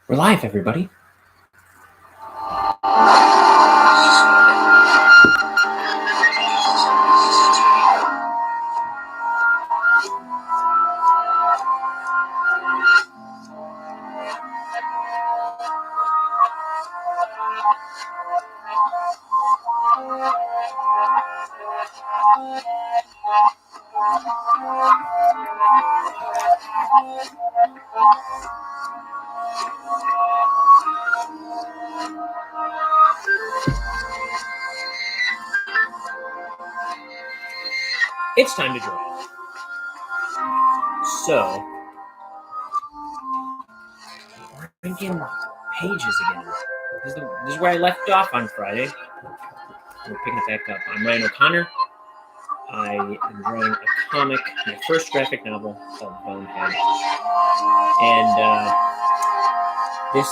We're live, everybody. It's time to draw. So, we're thinking pages again. This is where I left off on Friday. We're picking it back up. I'm Ryan O'Connor. I am drawing a comic, my first graphic novel called Bonehead. And this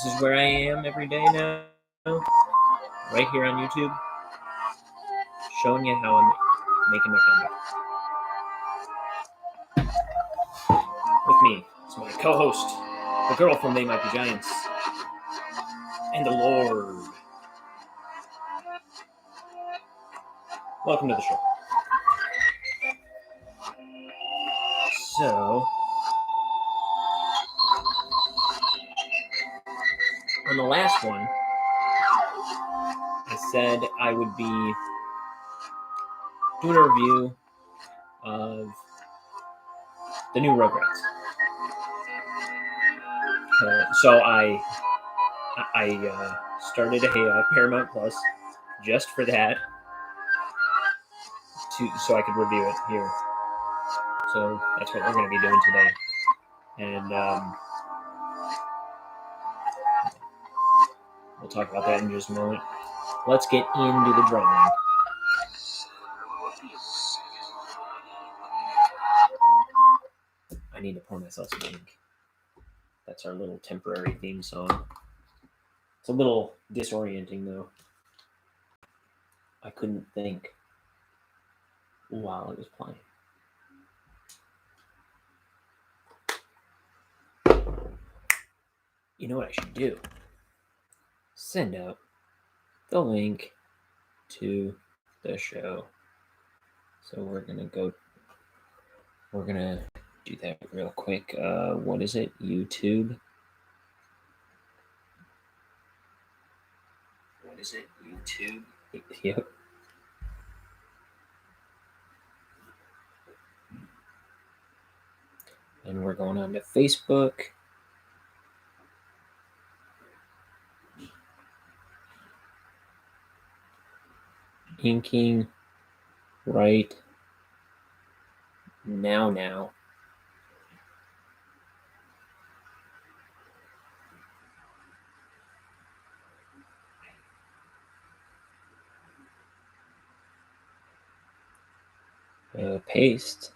is where I am every day now, right here on YouTube, showing you how I'm making my comic. With me is my co-host, the girl from They Might Be Giants, and the Lord. Welcome to the show. So, on the last one, I said I would be doing a review of the new Rugrats. So I started a Paramount Plus just for that, so I could review it here. So that's what we're going to be doing today, and we'll talk about that in just a moment. Let's get into the drawing. I need to pour myself some ink. That's our little temporary theme song. It's a little disorienting, though. I couldn't think while it was playing. You know what I should do? Send out the link to the show. So we're gonna do that real quick. What is it? YouTube. What is it? YouTube. Yep. And we're going on to Facebook. Inking right now. Paste.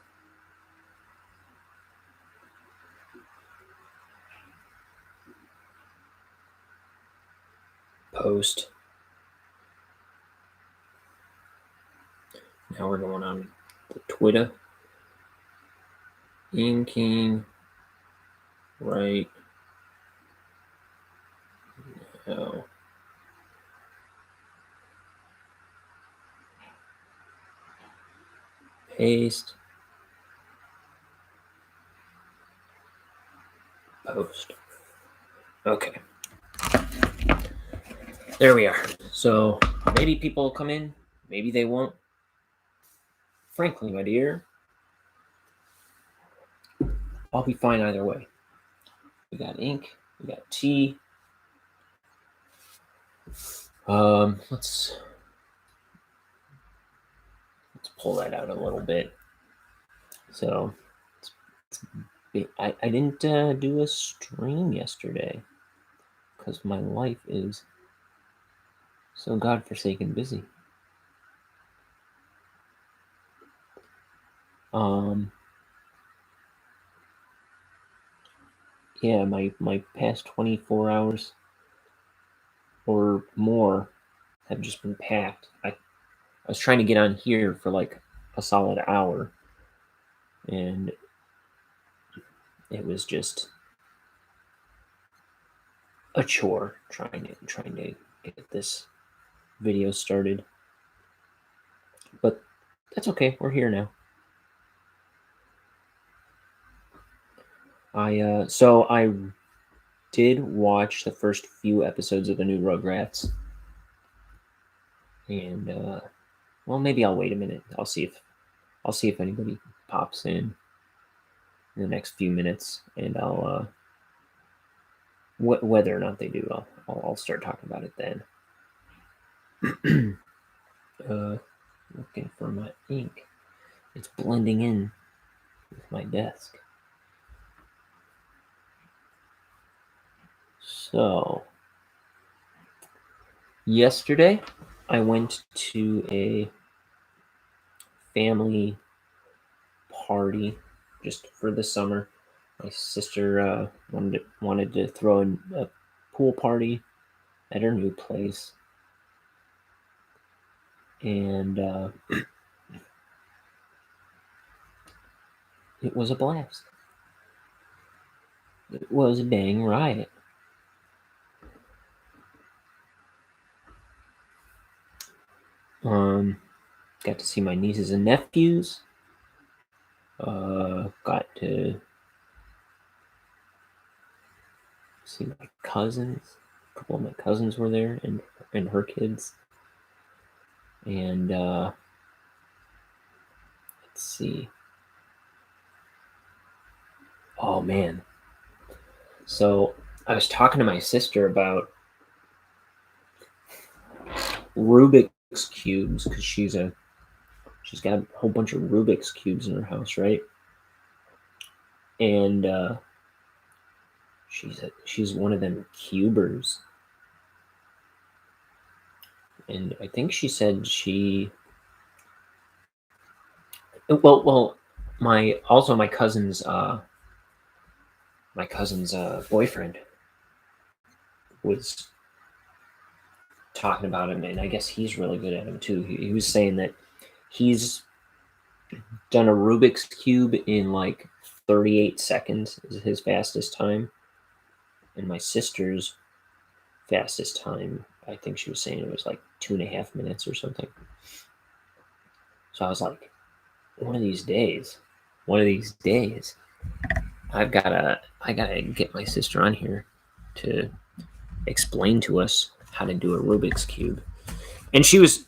Post. Now we're going on the Twitter. Inking right now. Paste. Post. Okay. There we are. So maybe people will come in, maybe they won't. Frankly, my dear, I'll be fine either way. We got ink, we got tea. Let's pull that out a little bit. So I didn't do a stream yesterday because my life is so godforsaken busy. Yeah, my past 24 hours or more have just been packed. I was trying to get on here for like a solid hour, and it was just a chore trying to get this video started. But that's okay. We're here now. I did watch the first few episodes of the new Rugrats, and well, maybe I'll wait a minute. I'll see if anybody pops in the next few minutes, and I'll whether or not they do, I'll start talking about it then. Looking for my ink. It's blending in with my desk. So, yesterday I went to a family party just for the summer. My sister wanted to throw a pool party at her new place, and it was a blast. It was a dang riot. Got to see my nieces and nephews. Got to see my cousins. A couple of my cousins were there, and her kids. And let's see. Oh man. So I was talking to my sister about Rubik's cubes because she's got a whole bunch of Rubik's cubes in her house, right? And she's one of them cubers. And I think she said my cousin's boyfriend was talking about him, and I guess he's really good at him too. He was saying that he's done a Rubik's cube in like 38 seconds is his fastest time, and my sister's fastest time, I think she was saying it was like 2.5 minutes or something. So I was like, one of these days, I gotta get my sister on here to explain to us how to do a Rubik's cube. And she was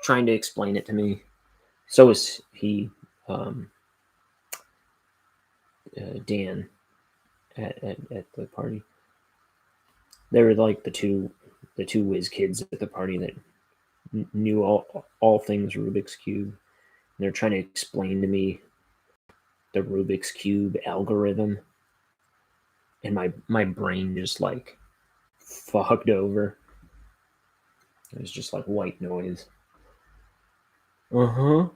trying to explain it to me. So was he, Dan, at the party. They were like the two whiz kids at the party that knew all things Rubik's cube. And they're trying to explain to me the Rubik's cube algorithm, and my brain just like fogged over. It was just like white noise. And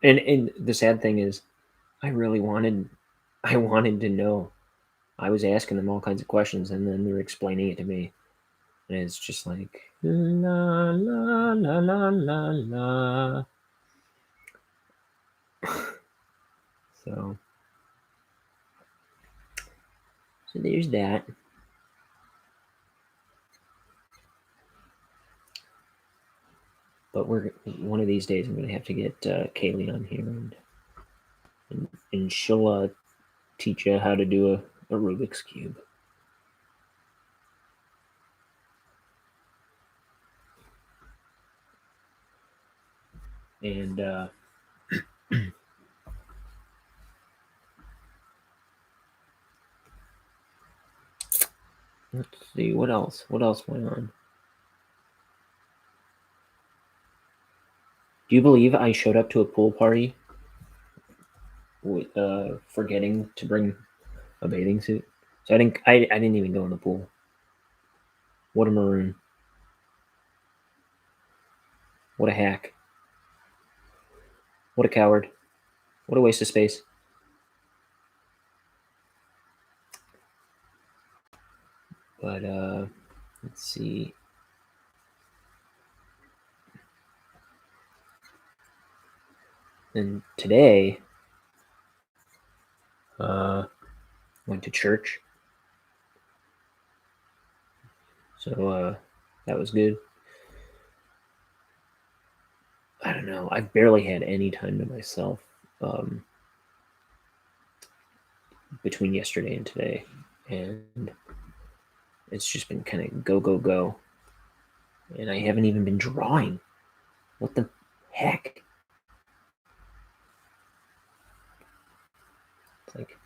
the sad thing is, I wanted to know. I was asking them all kinds of questions, and then they're explaining it to me, and it's just like la la la la la la. So there's that. But one of these days I'm gonna have to get Kaylee on here, and she'll teach you how to do a Rubik's cube. And let's see what else went on. Do you believe I showed up to a pool party with forgetting to bring a bathing suit? So I didn't even go in the pool. What a maroon. What a hack. What a coward. What a waste of space. But let's see. And today, went to church. So that was good. I don't know. I barely had any time to myself between yesterday and today, and it's just been kind of go go go. And I haven't even been drawing. What the heck? It's like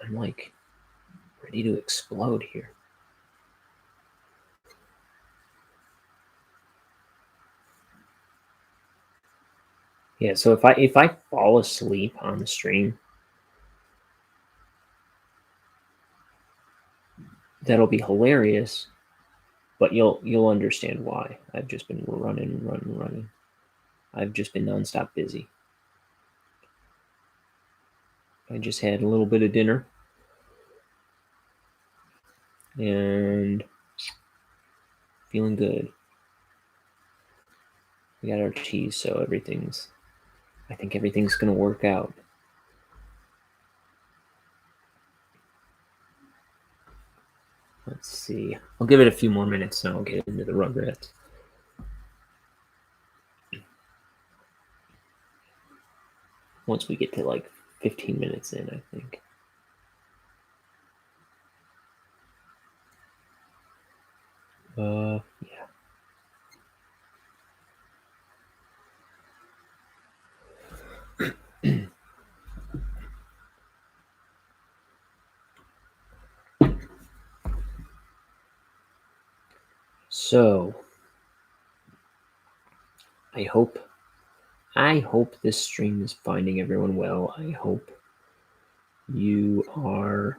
I'm like ready to explode here. Yeah, so if I fall asleep on the stream, that'll be hilarious, but you'll understand why. I've just been running. I've just been nonstop busy. I just had a little bit of dinner and feeling good. We got our cheese, so I think everything's gonna work out. Let's see. I'll give it a few more minutes and I'll get into the Rugrats. Once we get to like 15 minutes in, I think. Yeah. So, I hope this stream is finding everyone well. I hope you are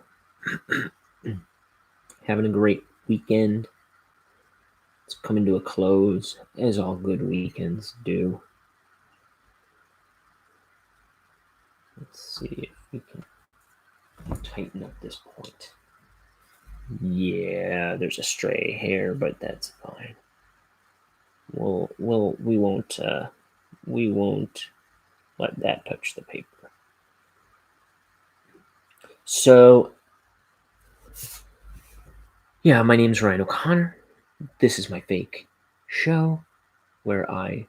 having a great weekend. It's coming to a close, as all good weekends do. Let's see if we can tighten up this point. Yeah, there's a stray hair, but that's fine. We won't let that touch the paper. So, yeah, my name's Ryan O'Connor. This is my fake show where I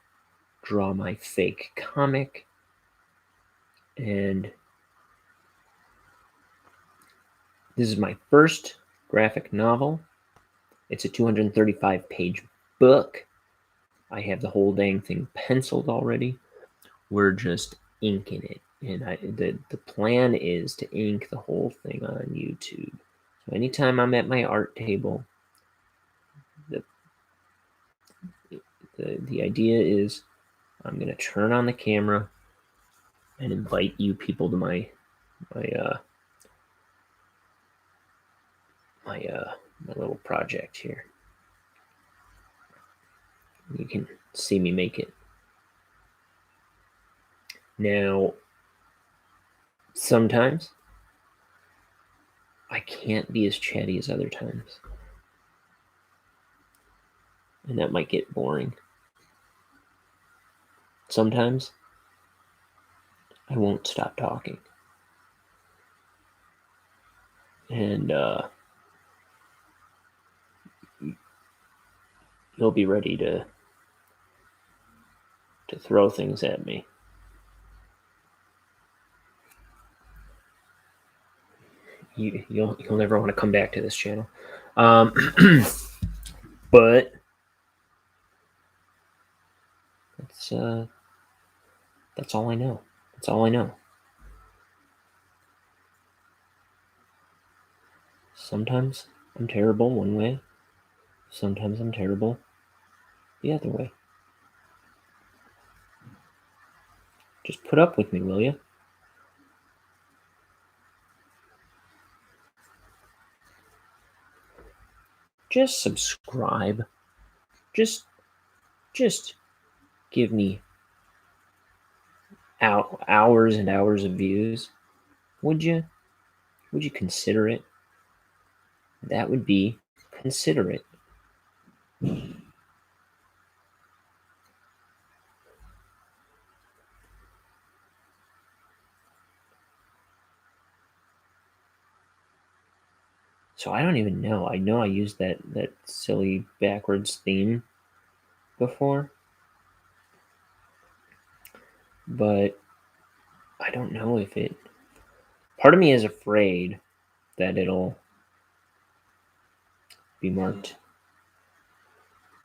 draw my fake comic, and this is my first graphic novel. It's a 235-page book. I have the whole dang thing penciled already. We're just inking it, and the plan is to ink the whole thing on YouTube. So anytime I'm at my art table, the idea is I'm gonna turn on the camera and invite you people to my little project here. You can see me make it. Now, sometimes I can't be as chatty as other times, and that might get boring. Sometimes I won't stop talking, and you'll be ready to throw things at me. You'll never want to come back to this channel. But that's all I know. That's all I know. Sometimes I'm terrible one way. Sometimes I'm terrible the other way. Just put up with me, will you? Just subscribe. Just give me hours and hours of views. Would you? Would you consider it? That would be considerate. So I don't even know. I know I used that silly backwards theme before, but I don't know if it. Part of me is afraid that it'll be marked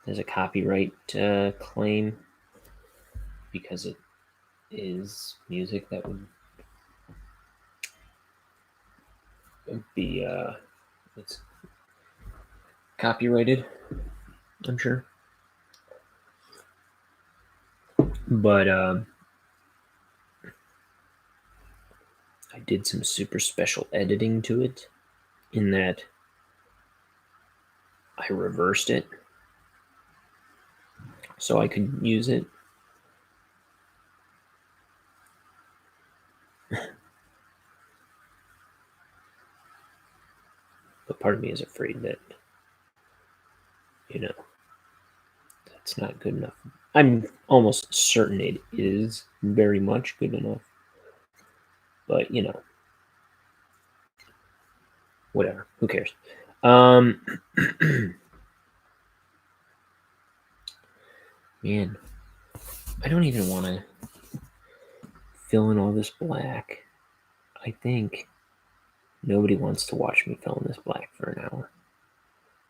as a copyright claim because it is music that would be it's copyrighted, I'm sure. But I did some super special editing to it in that I reversed it so I could use it. But part of me is afraid that, that's not good enough. I'm almost certain it is very much good enough. But, whatever. Who cares? Man, I don't even want to fill in all this black. I think nobody wants to watch me fill in this black for an hour.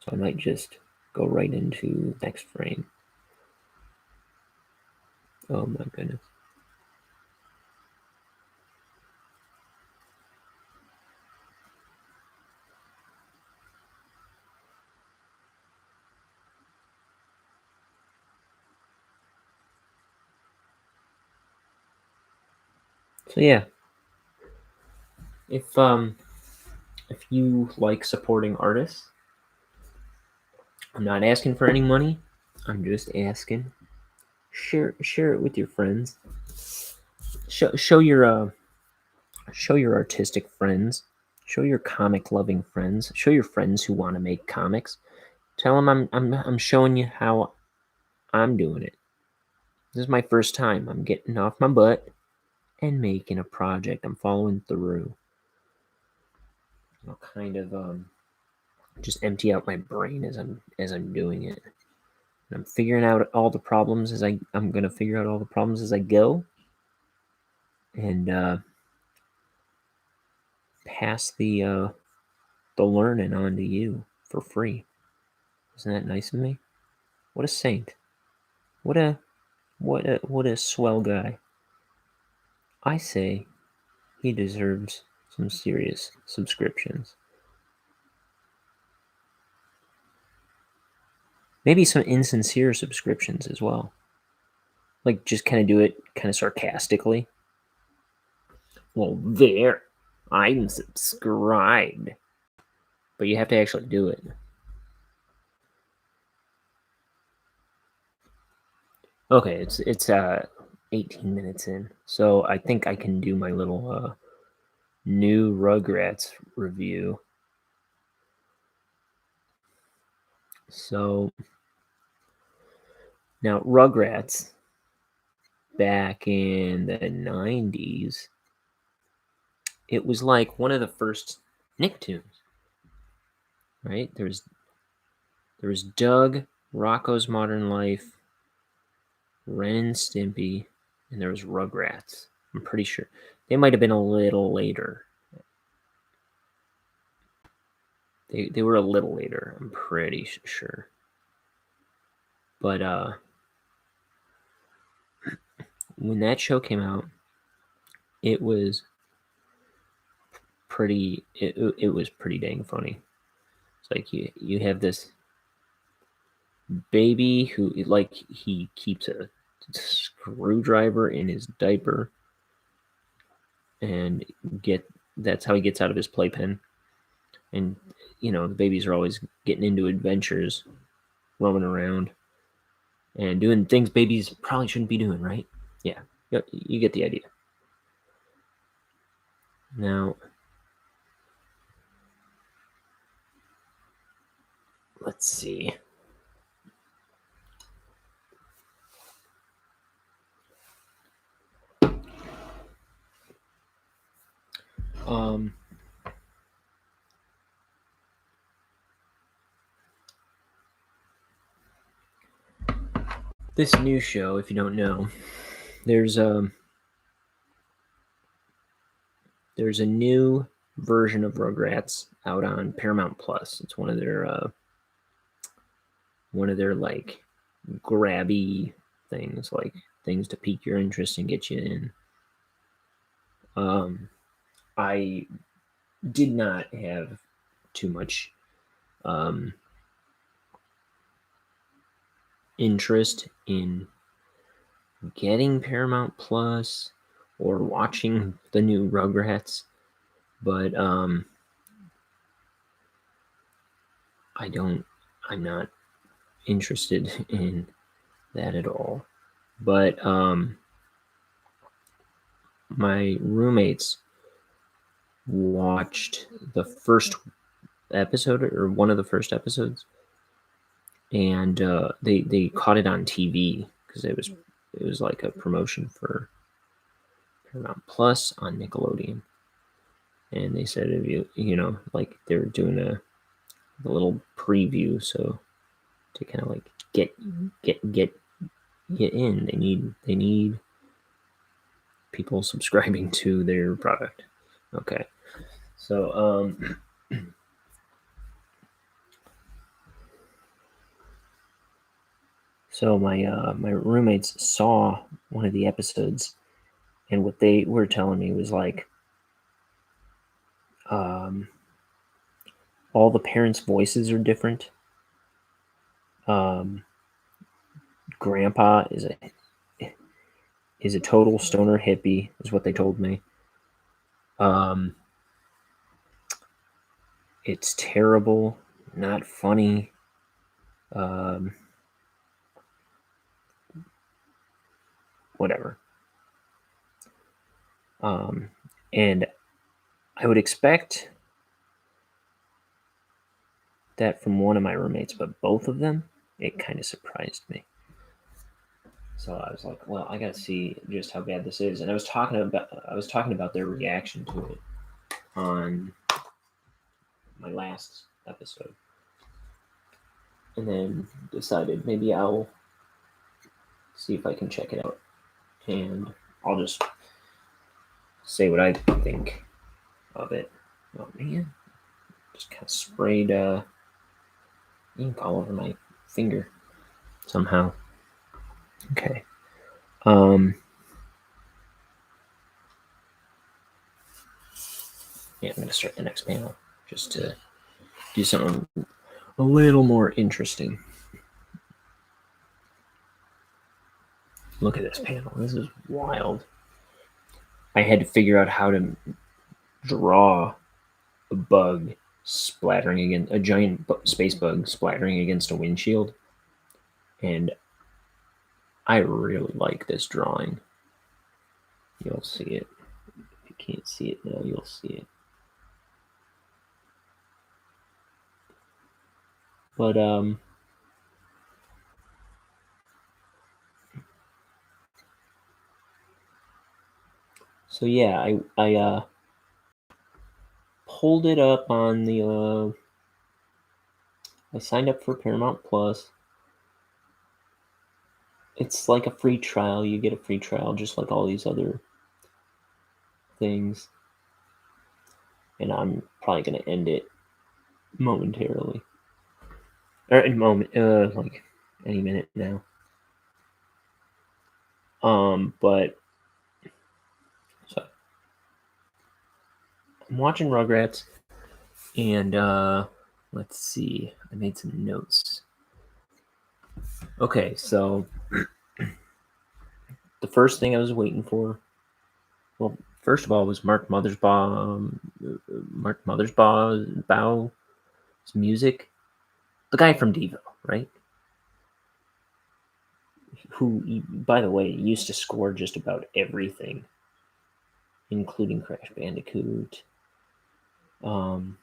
So I might just go right into the next frame. Oh my goodness. So yeah, if you like supporting artists, I'm not asking for any money. I'm just asking share it with your friends. Show your artistic friends. Show your comic loving friends. Show your friends who want to make comics. Tell them I'm showing you how I'm doing it. This is my first time. I'm getting off my butt and making a project. I'm following through. I'll kind of just empty out my brain as I'm doing it. And I'm figuring out all the problems I'm gonna figure out all the problems as I go, and pass the learning on to you for free. Isn't that nice of me? What a saint! What a swell guy! I say he deserves some serious subscriptions. Maybe some insincere subscriptions as well. Like just kind of do it kind of sarcastically. Well, there, I'm subscribed. But you have to actually do it. Okay, it's 18 minutes in, so I think I can do my little new Rugrats review. So now Rugrats back in the 90s, it was like one of the first Nicktoons, right? There was Doug, Rocco's Modern Life, Ren and Stimpy, and there was Rugrats. I'm pretty sure they might have been a little later. They were a little later. I'm pretty sure. But when that show came out, it was pretty. It was pretty dang funny. It's like you have this baby who like he keeps a screwdriver in his diaper, and that's how he gets out of his playpen. And the babies are always getting into adventures, roaming around, and doing things babies probably shouldn't be doing, right? Yeah, you get the idea. Now, let's see. Um, this new show, if you don't know, there's a new version of Rugrats out on Paramount Plus. It's one of their like grabby things, like things to pique your interest and get you in. I did not have too much interest in getting Paramount Plus or watching the new Rugrats, but I'm not interested in that at all. But my roommates watched the first episode, or one of the first episodes, and they caught it on TV because it was like a promotion for Paramount Plus on Nickelodeon, and they said if you know, like they were doing a little preview, so to kind of like get in, they need people subscribing to their product. Okay, so so my roommates saw one of the episodes, and what they were telling me was like, all the parents' voices are different. Grandpa is a total stoner hippie, is what they told me. It's terrible, not funny. Whatever. And I would expect that from one of my roommates, but both of them, it kind of surprised me. So I was like, well, I gotta see just how bad this is. And I was talking about their reaction to it on my last episode, and then decided maybe I'll see if I can check it out, and I'll just say what I think of it. Oh man, just kind of sprayed ink all over my finger somehow. Okay. Yeah, I'm gonna start the next panel just to do something a little more interesting. Look at this panel. This is wild. I had to figure out how to draw a bug splattering against a giant space bug splattering against a windshield, and I really like this drawing. You'll see it. If you can't see it now, you'll see it. But so yeah, I pulled it up on the I signed up for Paramount Plus. It's like a free trial. You get a free trial just like all these other things. And I'm probably gonna end it momentarily. Or in like any minute now. But so I'm watching Rugrats, and let's see. I made some notes. Okay, so the first thing I was waiting for, well, first of all, was Mark Mothersbaugh's music. The guy from Devo, right? Who, by the way, used to score just about everything, including Crash Bandicoot. But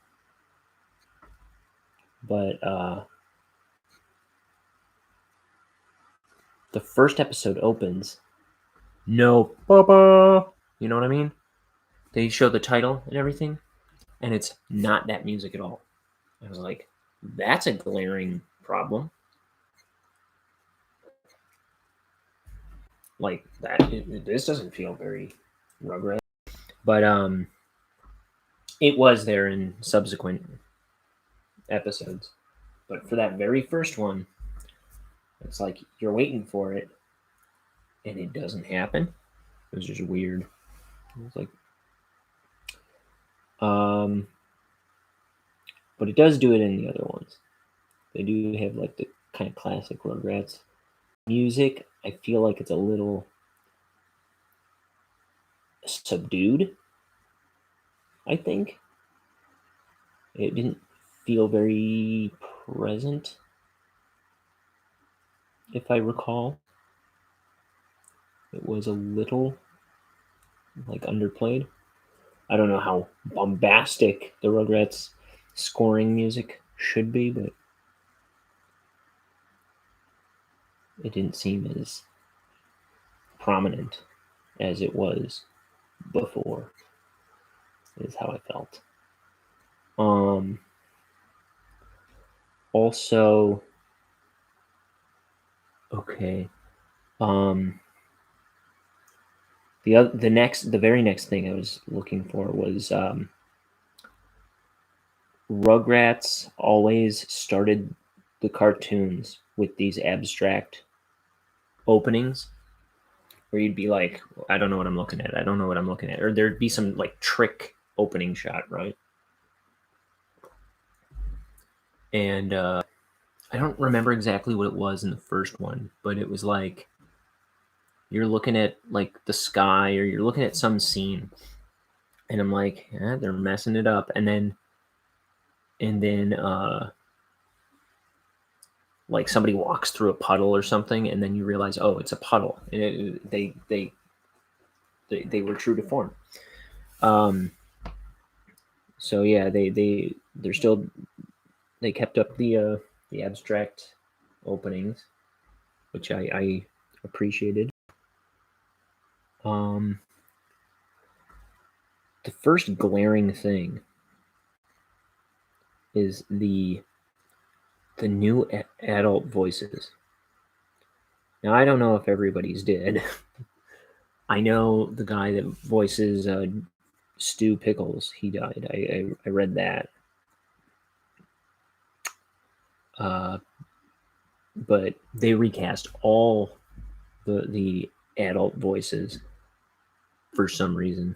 the first episode opens, no Baba. You know what I mean? They show the title and everything, and it's not that music at all. I was like, that's a glaring problem. like that. This doesn't feel very Rugrats, but it was there in subsequent episodes. But for that very first one, it's like you're waiting for it, and it doesn't happen. It was just weird. It was like, but it does do it in the other ones. They do have like the kind of classic Rugrats music. I feel like it's a little subdued. I think it didn't feel very present, if I recall. It was a little like underplayed. I don't know how bombastic the Rugrats scoring music should be, but it didn't seem as prominent as it was before, is how I felt. Also, okay. The very next thing I was looking for was Rugrats always started the cartoons with these abstract openings where you'd be like, I don't know what I'm looking at. I don't know what I'm looking at. Or there'd be some like trick opening shot, right? And I don't remember exactly what it was in the first one, but it was like you're looking at like the sky or you're looking at some scene. And I'm like, yeah, they're messing it up. And then like somebody walks through a puddle or something, and then you realize, oh, it's a puddle. And they were true to form. So yeah, they're still they kept up the abstract openings, which I appreciated. The first glaring thing is the new adult voices. Now I don't know if everybody's did. I know the guy that voices Stu Pickles. He died. I read that. But they recast all the adult voices for some reason.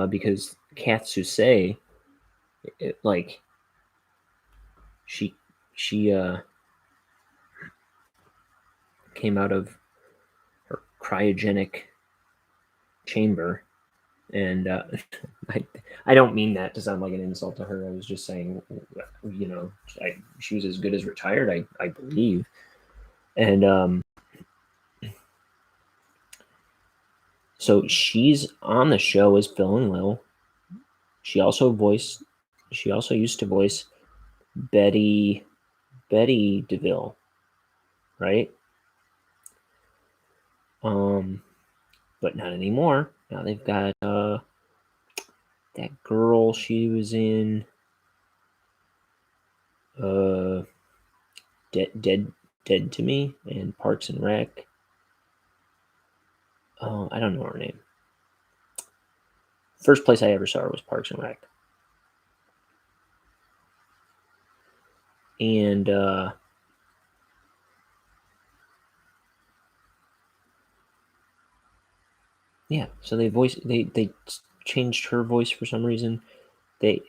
Because Kath Susay, like she came out of her cryogenic chamber, and I don't mean that to sound like an insult to her. I was just saying, she was as good as retired, I believe, and so she's on the show as Phil and Lil. She also used to voice Betty DeVille, right? But not anymore. Now they've got that girl. She was in Dead to Me and Parks and Rec. Oh, I don't know her name. First place I ever saw her was Parks and Rec. And yeah, so they changed her voice for some reason. They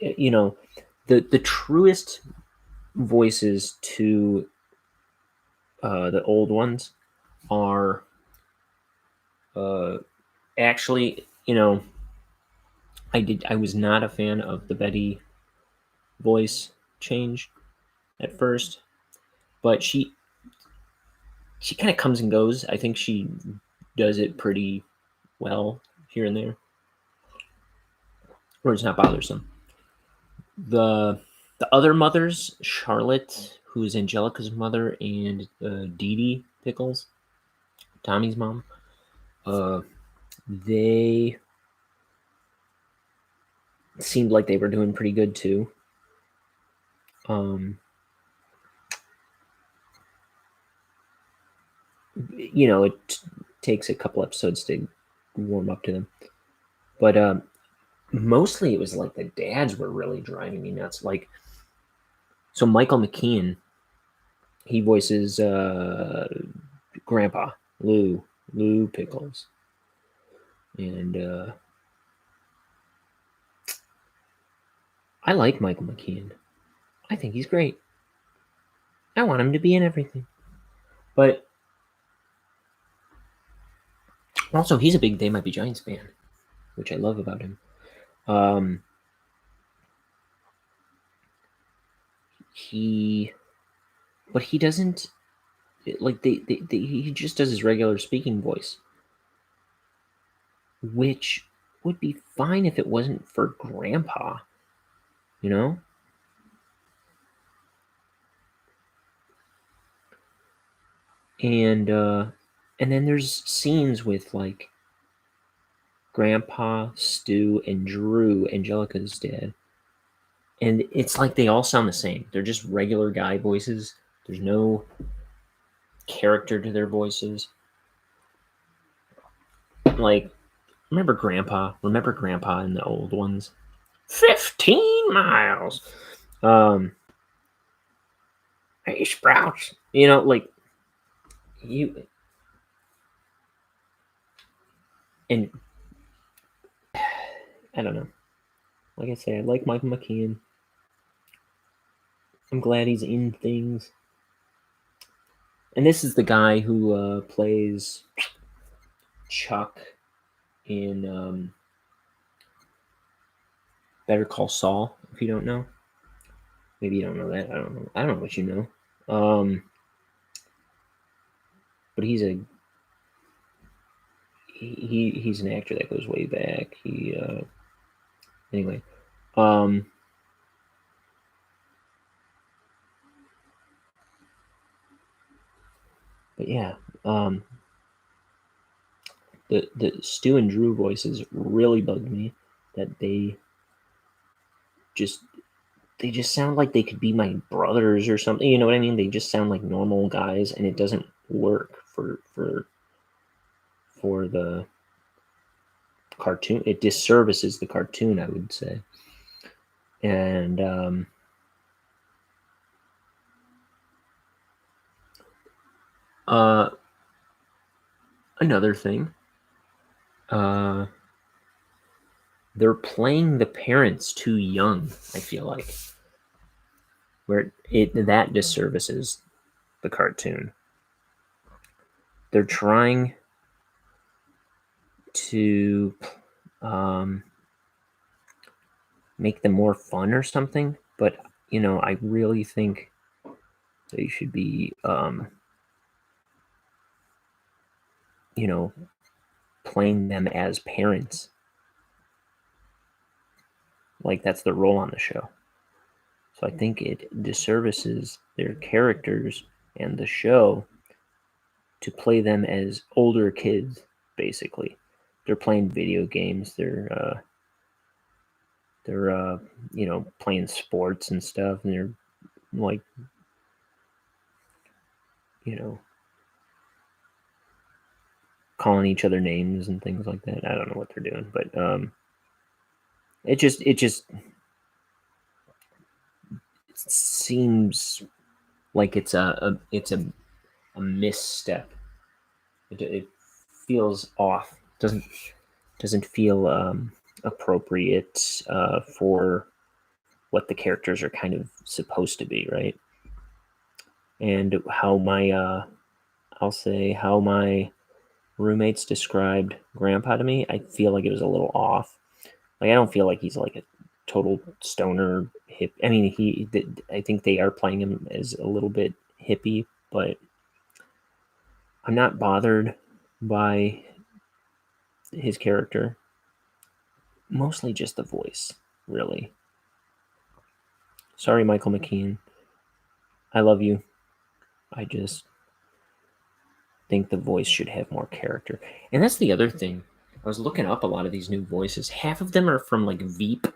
the truest voices to the old ones are actually, I was not a fan of the Betty voice change at first, but she kind of comes and goes. I think she does it pretty well here and there, or it's not bothersome. The other mothers, Charlotte, who is Angelica's mother, and Dee Dee Pickles, Tommy's mom, they seemed like they were doing pretty good too. takes a couple episodes to warm up to them. But mostly it was like the dads were really driving me nuts. Like, so Michael McKean, he voices Grandpa Lou Pickles, and I like Michael McKean. I think he's great. I want him to be in everything. But also, he's a big They Might Be Giants fan, which I love about him. But he doesn't, like, he just does his regular speaking voice, which would be fine if it wasn't for Grandpa, you know? And then there's scenes with, like, Grandpa, Stu, and Drew, Angelica's dad, and it's like they all sound the same. They're just regular guy voices. There's no character to their voices. Like, remember Grandpa in the old ones? 15 miles. Hey, Sprouts. You know, like, you. And I don't know. Like I say, I like Michael McKean. I'm glad he's in things. And this is the guy who plays Chuck in Better Call Saul, if you don't know. Maybe you don't know that. I don't know. I don't know what you know. But he's an actor that goes way back. Anyway. But yeah, the Stu and Drew voices really bugged me. That they just sound like they could be my brothers or something. You know what I mean? They just sound like normal guys, and it doesn't work for the cartoon. It disservices the cartoon, I would say. And another thing, they're playing the parents too young, I feel like, where that disservices the cartoon. They're trying to make them more fun or something, but I really think they should be playing them as parents. Like, that's their role on the show. So I think it disservices their characters and the show to play them as older kids, basically. They're playing video games. They're playing sports and stuff, and they're like, calling each other names and things like that. I don't know what they're doing, but it just seems like it's a misstep. It feels off. Doesn't feel appropriate for what the characters are kind of supposed to be, right? And how my roommates described Grandpa to me, I feel like it was a little off. Like, I don't feel like he's like a total stoner hip. I mean, I think they are playing him as a little bit hippie, but I'm not bothered by his character. Mostly just the voice, really. Sorry, Michael McKean. I love you. I just think the voice should have more character. And that's the other thing. I was looking up a lot of these new voices. Half of them are from, like, Veep.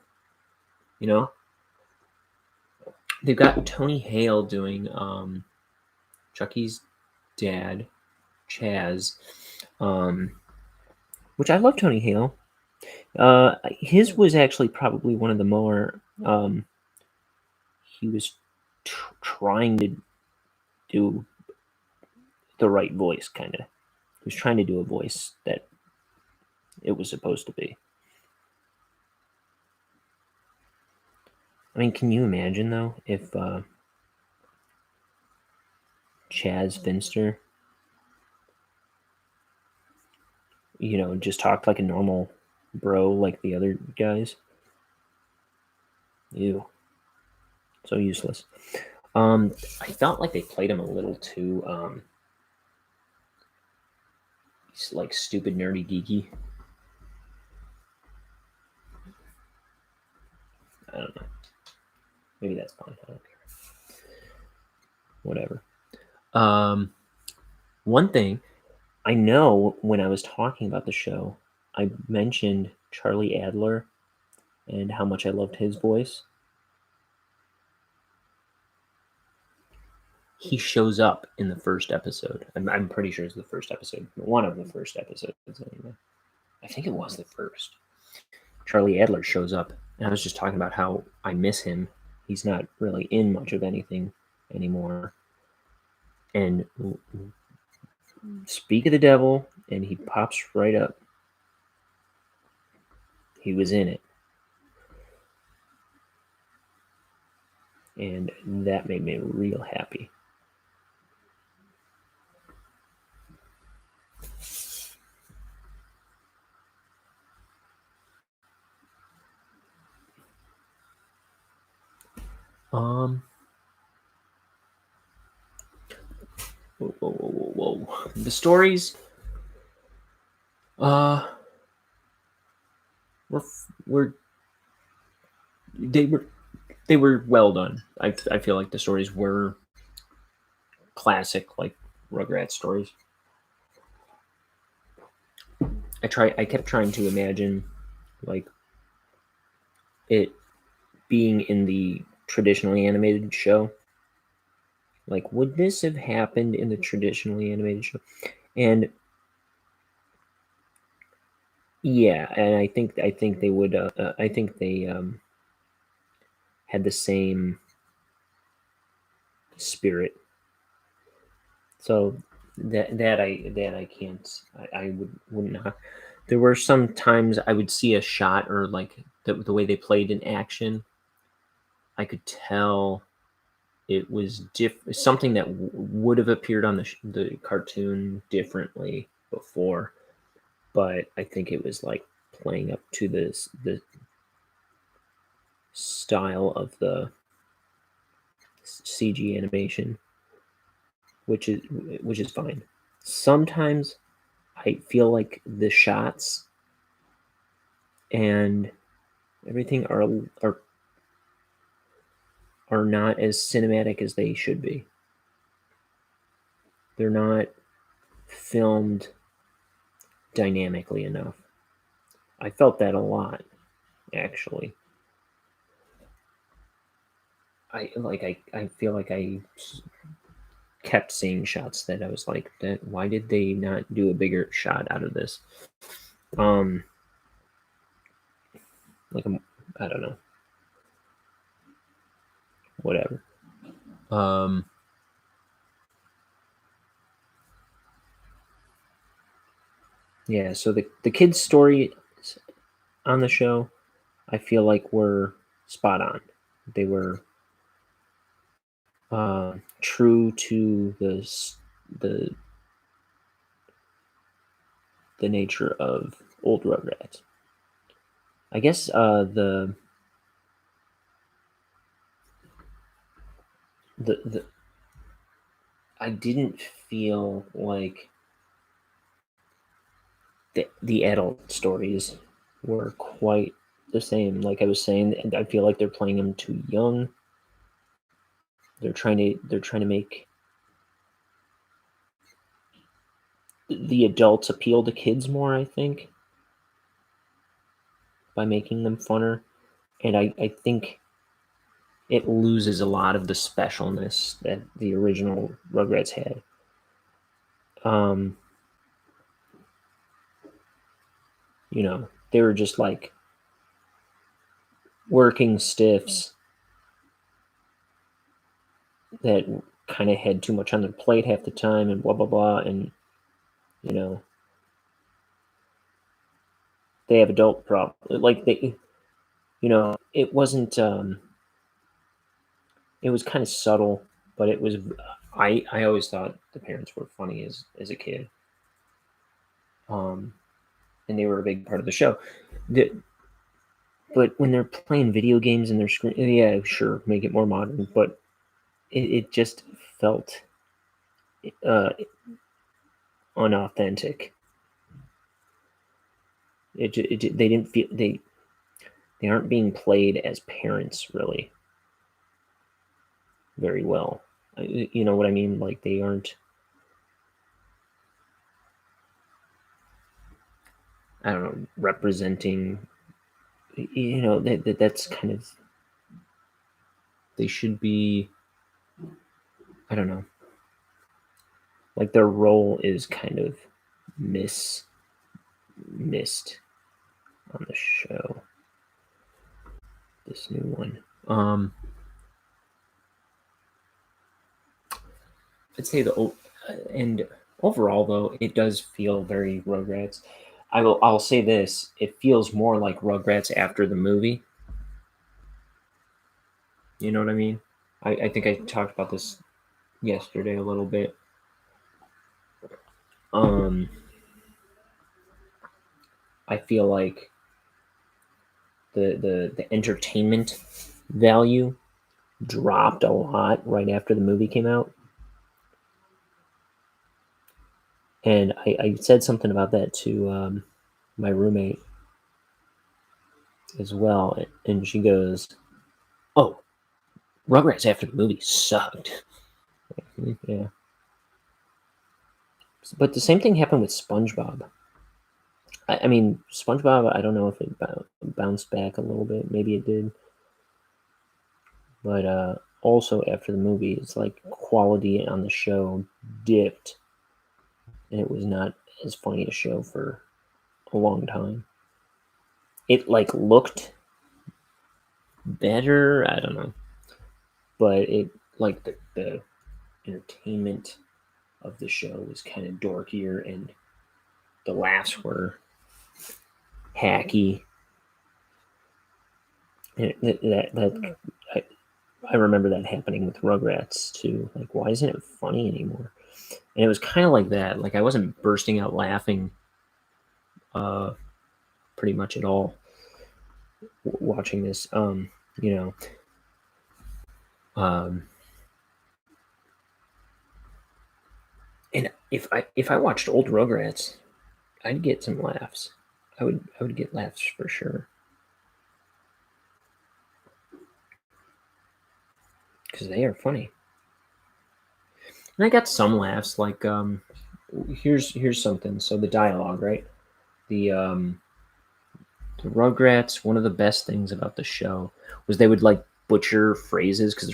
They've got Tony Hale doing Chucky's dad. Chaz, which I love Tony Hale. His was actually probably one of the more he was trying to do the right voice, kind of. He was trying to do a voice that it was supposed to be. I mean, can you imagine though if Chaz Finster, just talked like a normal bro like the other guys? Ew, so useless. I felt like they played him a little too like stupid, nerdy, geeky. I don't know. Maybe that's fine. I don't care. Whatever. One thing I know, when I was talking about the show, I mentioned Charlie Adler and how much I loved his voice. He shows up in the first episode. I'm pretty sure it's the first episode. One of the first episodes, anyway. I think it was the first. Charlie Adler shows up, and I was just talking about how I miss him. He's not really in much of anything anymore. And speak of the devil, and he pops right up. He was in it. And that made me real happy. Whoa. The stories were they were well done. I feel like the stories were classic, like Rugrats stories. I kept trying to imagine like it being in the traditionally animated show. Like, would this have happened in the traditionally animated show? And yeah, and I think they would. I think they had the same spirit. So that I can't. I wouldn't. There were some times I would see a shot, or like the way they played in action. I could tell it was something that would have appeared on the cartoon differently before, but I think it was like playing up to the style of the CG animation, which is fine. Sometimes I feel like the shots and everything are not as cinematic as they should be. They're not filmed dynamically enough. I felt that a lot, actually. I feel like I kept seeing shots that I was like, that why did they not do a bigger shot out of this? Like I don't know. Whatever. Yeah, so the kids' story on the show, I feel like were spot on. They were true to the nature of old Rugrats. I guess the I didn't feel like the adult stories were quite the same. Like I was saying, I feel like they're playing them too young. They're trying to make the adults appeal to kids more, I think, by making them funner. And I think it loses a lot of the specialness that the original Rugrats had. You know, they were just like working stiffs that kind of had too much on their plate half the time and blah blah blah, and you know, they have adult problems. Like they, you know, it wasn't. It was kind of subtle, but it was. I always thought the parents were funny as a kid, um, and they were a big part of the show. The, but when they're playing video games and they're screen, yeah, sure, make it more modern, but it just felt uh, unauthentic. They didn't feel they aren't being played as parents really very well. You know what I mean? Like they aren't. I don't know, representing. You know that's kind of. They should be. I don't know. Like their role is kind of missed on the show. This new one. I'd say and overall though it does feel very Rugrats. I'll say this: it feels more like Rugrats after the movie. You know what I mean? I think I talked about this yesterday a little bit. Um, I feel like the entertainment value dropped a lot right after the movie came out. And I said something about that to my roommate as well, and she goes, "Oh, Rugrats after the movie sucked." Yeah, but the same thing happened with SpongeBob. I mean, SpongeBob. I don't know if it bounced back a little bit. Maybe it did, but also after the movie, it's like quality on the show dipped, and it was not as funny a show for a long time. It like looked better. I don't know, but it like the entertainment of the show was kind of dorkier, and the laughs were hacky. And I remember that happening with Rugrats too. Like, why isn't it funny anymore? And it was kind of like that. Like, I wasn't bursting out laughing uh, pretty much at all watching this. You know, um, and if I watched old Rugrats, I'd get some laughs. I would get laughs for sure because they are funny. And I got some laughs. Like here's something. So the dialogue, right? The the Rugrats. One of the best things about the show was they would like butcher phrases because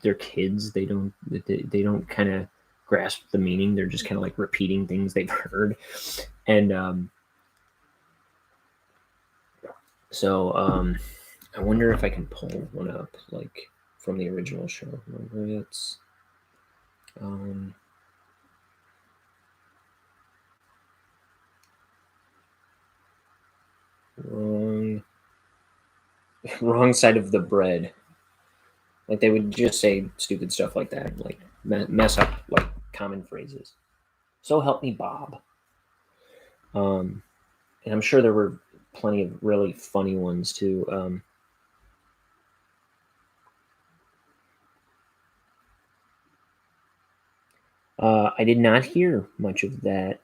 they're kids. They don't kind of grasp the meaning. They're just kind of like repeating things they've heard, and so I wonder if I can pull one up like from the original show. Rugrats. Um, wrong wrong side of the bread. Like they would just say stupid stuff like that, like mess up like common phrases. So help me, Bob. Um, and I'm sure there were plenty of really funny ones too. I did not hear much of that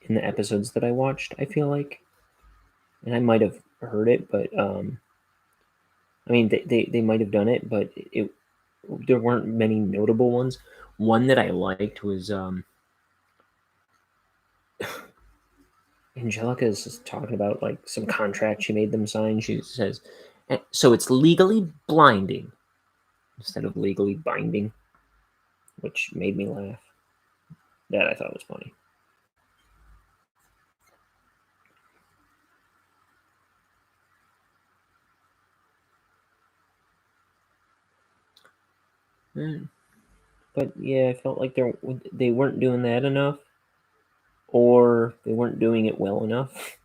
in the episodes that I watched. I feel like, and I might have heard it, but I mean, they might have done it, but there weren't many notable ones. One that I liked was Angelica is talking about like some contract she made them sign. She says, so it's legally blinding instead of legally binding, which made me laugh. That I thought was funny. But yeah, I felt like they weren't doing that enough, or they weren't doing it well enough.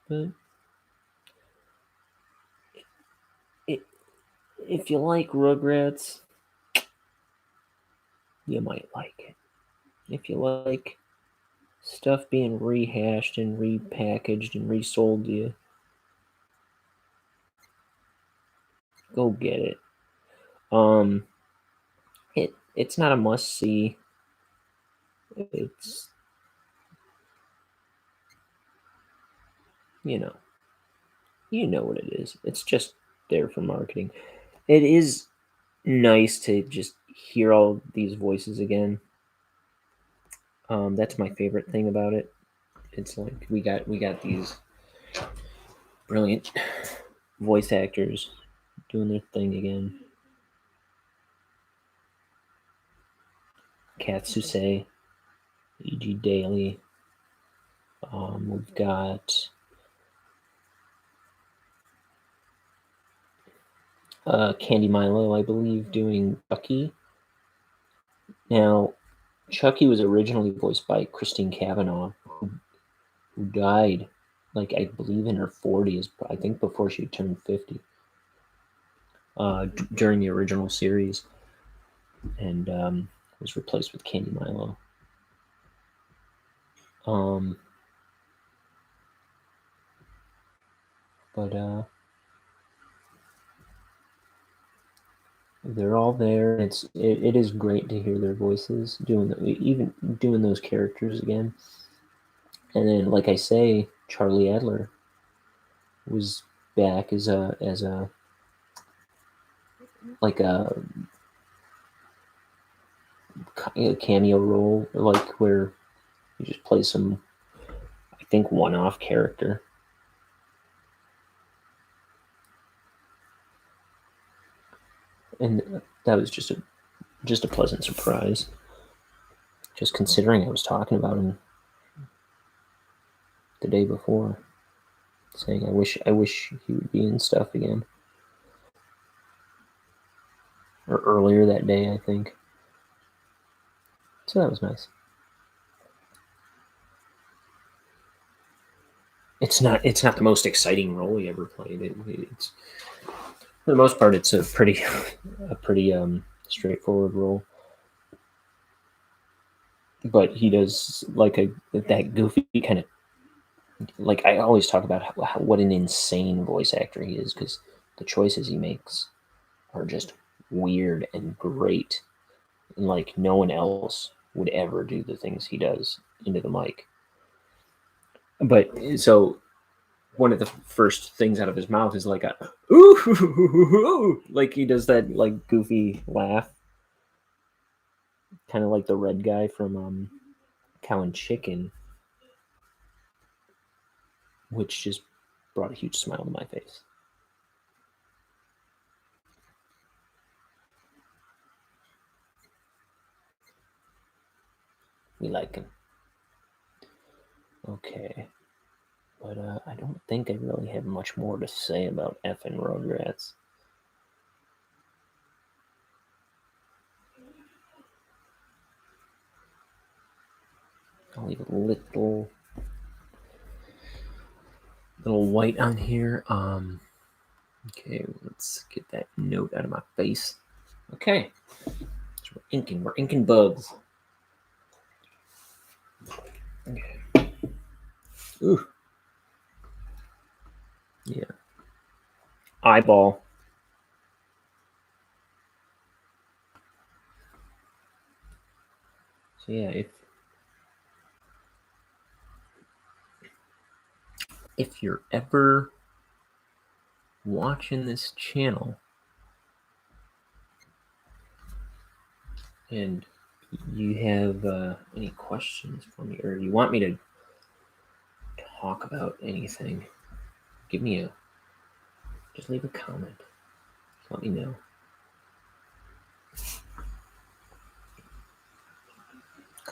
But if you like Rugrats, you might like it. If you like stuff being rehashed and repackaged and resold to you, go get it. It's not a must see. It's you know what it is. It's just there for marketing. It is nice to just hear all these voices again. That's my favorite thing about it. It's like we got these brilliant voice actors doing their thing again. Katsuse, E.G. Daily. We've got Candy Milo, I believe, doing Chucky. Now, Chucky was originally voiced by Christine Cavanaugh, who died, like I believe in her 40s, I think before she turned 50, during the original series, and was replaced with Candy Milo. But they're all there. It is great to hear their voices even doing those characters again. And then, like I say, Charlie Adler was back as a like a cameo role, like where you just play some, I think, one-off character. And that was just a pleasant surprise. Just considering I was talking about him the day before, saying I wish he would be in stuff again. Or earlier that day, I think. So that was nice. It's not the most exciting role he ever played. It's for the most part, it's a pretty straightforward role. But he does like that goofy kind of, like I always talk about what an insane voice actor he is, because the choices he makes are just weird and great, and like no one else would ever do the things he does into the mic. But so one of the first things out of his mouth is like a ooh, like he does that like goofy laugh, kind of like the red guy from Cow and Chicken, which just brought a huge smile to my face. We like him. Okay. But I don't think I really have much more to say about effing Rugrats. I'll leave a little white on here. Okay, let's get that note out of my face. Okay. So we're inking bugs. Okay. Ooh. Yeah. Eyeball. So yeah, if you're ever watching this channel and you have any questions for me, or you want me to talk about anything, just leave a comment. Let me know.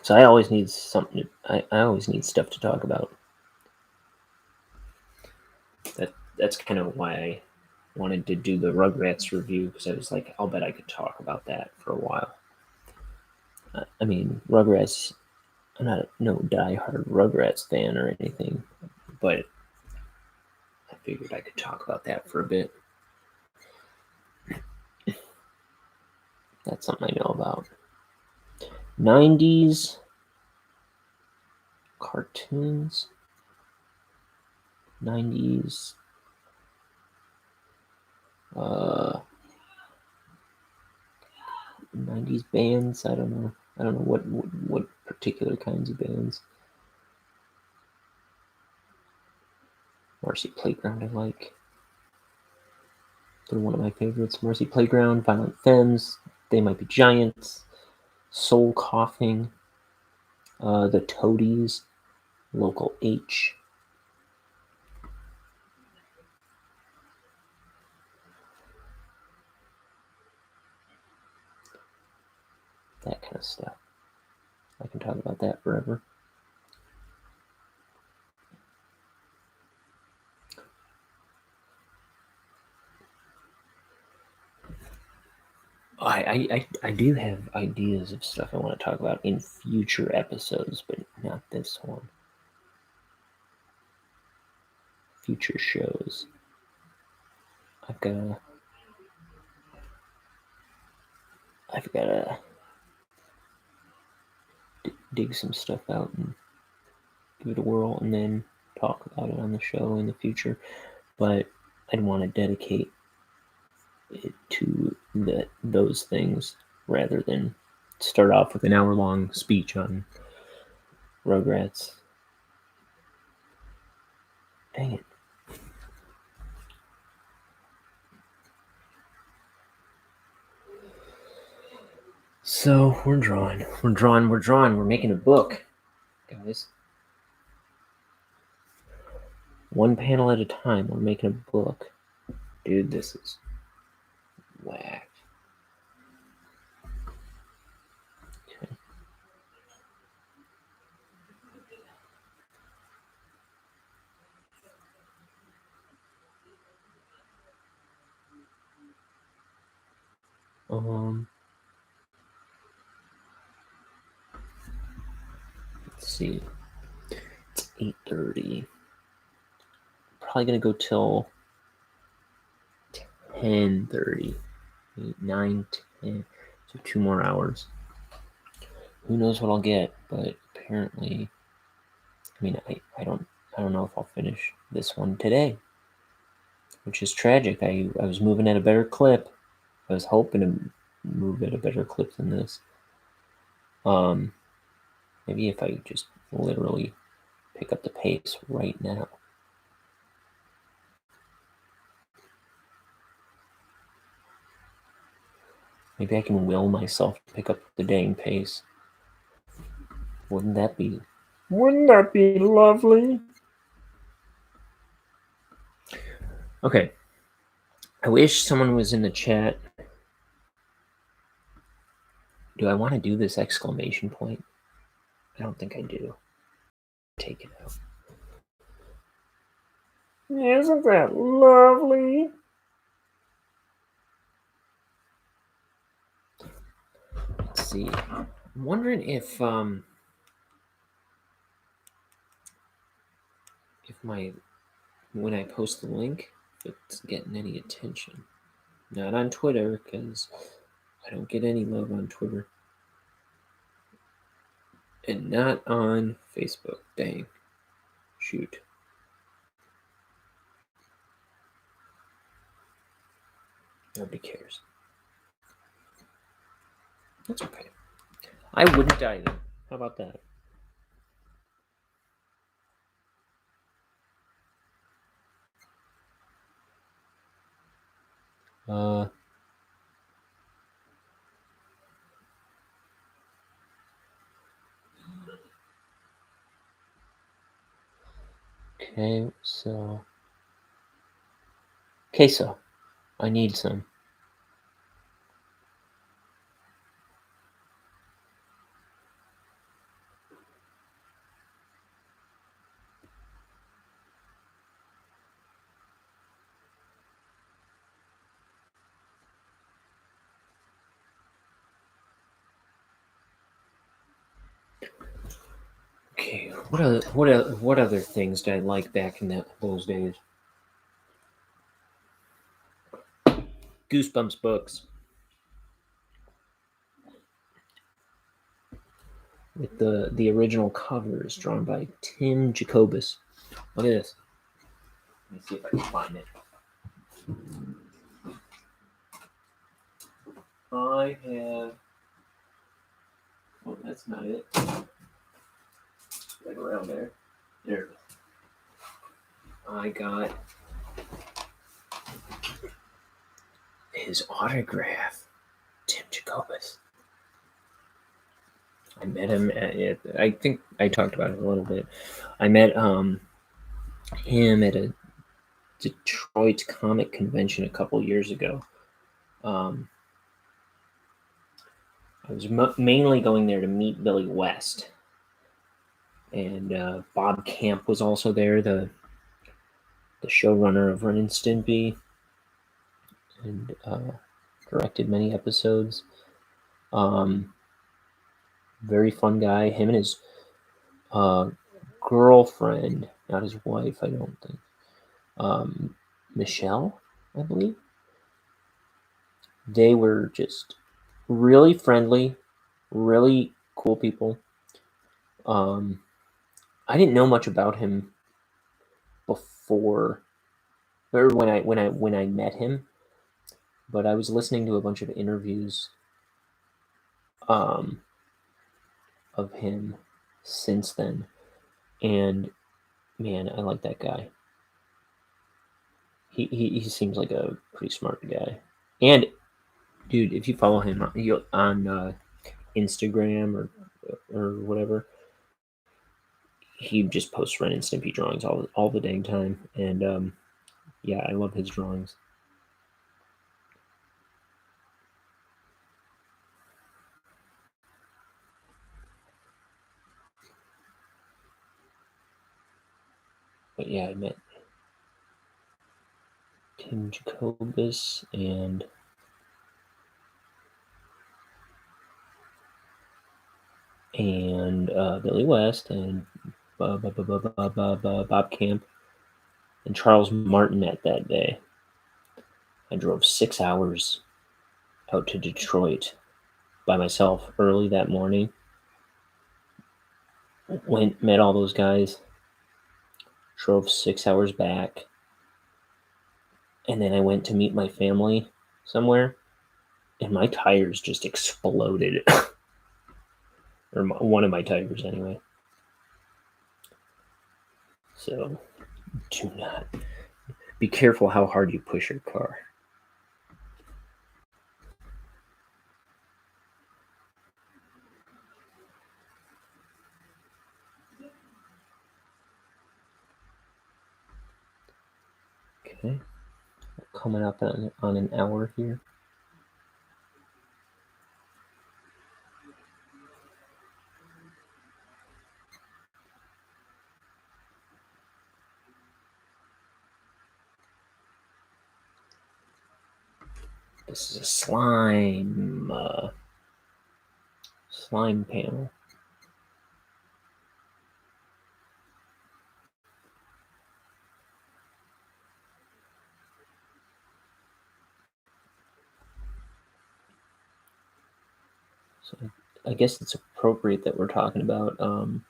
So I always need something. I always need stuff to talk about. That's kind of why I wanted to do the Rugrats review, because I was like, I'll bet I could talk about that for a while. I mean, Rugrats. I'm not no diehard Rugrats fan or anything, but I figured I could talk about that for a bit. That's something I know about. 90s cartoons. 90s 90s bands. I don't know what particular kinds of bands. Marcy Playground I like. They're one of my favorites. Marcy Playground, Violent Femmes, They Might Be Giants, Soul Coughing, The Toadies, Local H. That kind of stuff. I can talk about that forever. I do have ideas of stuff I want to talk about in future episodes, but not this one. Future shows. I've gotta dig some stuff out and give it a whirl, and then talk about it on the show in the future. But I'd want to dedicate it to those things rather than start off with an hour-long speech on Rugrats. Dang it. So we're drawing. We're making a book, guys. One panel at a time. We're making a book. Dude, this is whack. Okay. Let's see. It's 8:30. Probably gonna go till 10:30. 8, 9, 10. So 2 more hours. Who knows what I'll get, but apparently, I mean, I don't know if I'll finish this one today, which is tragic. I was moving at a better clip. I was hoping to move at a better clip than this. Maybe if I just literally pick up the pace right now. Maybe I can will myself to pick up the dang pace. Wouldn't that be lovely? Okay. I wish someone was in the chat. Do I want to do this exclamation point? I don't think I do. Take it out. Isn't that lovely? Let's see. I'm wondering if when I post the link, if it's getting any attention. Not on Twitter, because I don't get any love on Twitter. And not on Facebook. Dang. Shoot. Nobody cares. That's okay. I wouldn't either. How about that? Okay, so queso. I need some. Okay, what other things did I like back in those days? Goosebumps books with the original covers drawn by Tim Jacobus. Look at this. Let me see if I can find it. I have. Oh, that's not it. Right around there. There it is. I got his autograph. Tim Jacobus. I met him at. I think I talked about it a little bit. I met him at a Detroit comic convention a couple years ago. Um, I was mainly going there to meet Billy West, and Bob Camp was also there, the showrunner of Ren and Stimpy, and directed many episodes. Very fun guy. Him and his uh, girlfriend, not his wife, I don't think. Michelle, I believe. They were just really friendly, really cool people. I didn't know much about him before, or when I met him, but I was listening to a bunch of interviews um, of him since then, and man, I like that guy. He seems like a pretty smart guy, and dude, if you follow him on Instagram or whatever, he just posts Ren and Stimpy drawings all the dang time, and yeah, I love his drawings. But yeah, I met Tim Jacobus and Billy West and Bob Camp and Charles Martinet that day. I drove 6 hours out to Detroit by myself early that morning. Went, met all those guys, drove 6 hours back, and then I went to meet my family somewhere, and my tires just exploded. Or one of my tires, anyway. So, do not. Be careful how hard you push your car. Okay. Coming up on an hour here. This is a slime panel. So I guess it's appropriate that we're talking about that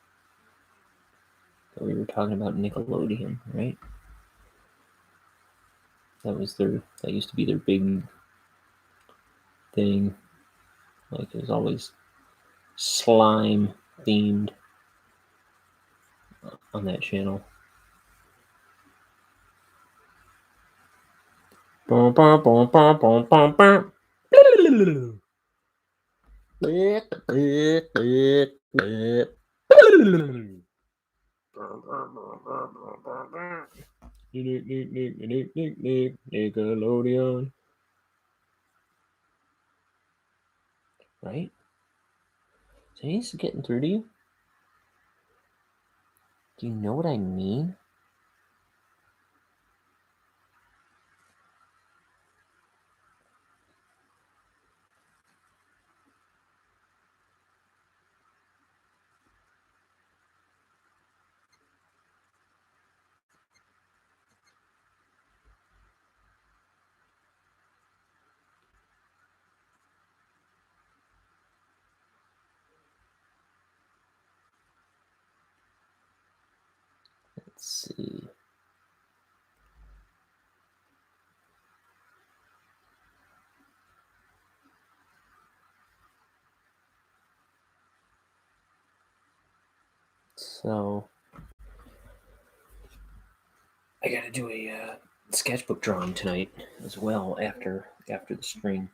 we were talking about Nickelodeon, right? That used to be their big thing. Like it was always slime themed on that channel. Nickelodeon. Right? So he's getting through to you? Do you know what I mean? Let's see. So I got to do a sketchbook drawing tonight as well after the stream.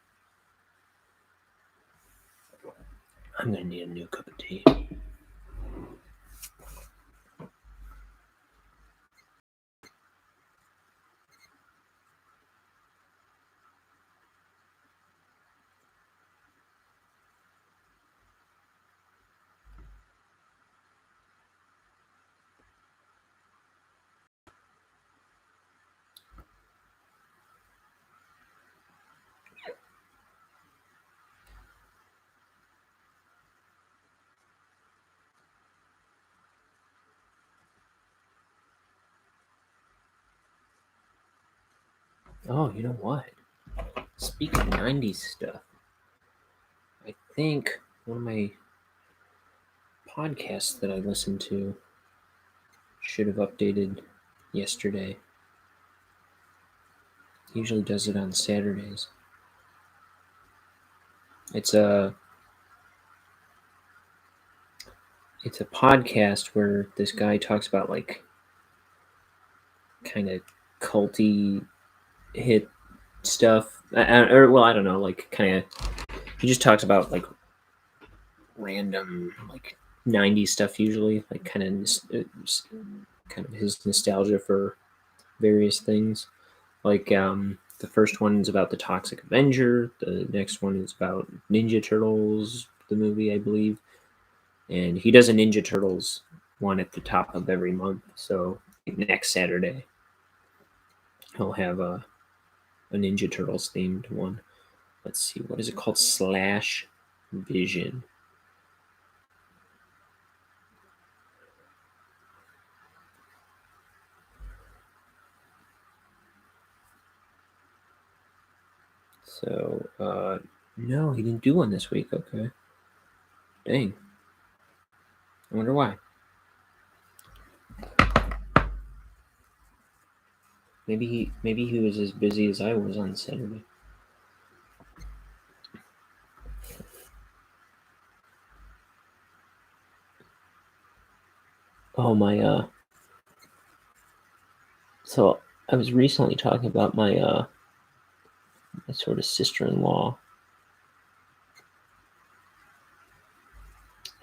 I'm gonna need a new cup of tea. Oh, you know what? Speaking of 90s stuff, I think one of my podcasts that I listened to should have updated yesterday. He usually does it on Saturdays. It's a podcast where this guy talks about like kind of culty hit stuff, or I don't know, like kind of. He just talks about like random like 90s stuff usually, like kind of his nostalgia for various things. Like the first one is about the Toxic Avenger. The next one is about Ninja Turtles, the movie, I believe. And he does a Ninja Turtles one at the top of every month. So next Saturday, he'll have a Ninja Turtles themed one. Let's see, what is it called? Slash Vision. So, no, he didn't do one this week. Okay. Dang. I wonder why. Maybe he was as busy as I was on Saturday. Oh my so I was recently talking about my sort of sister-in-law,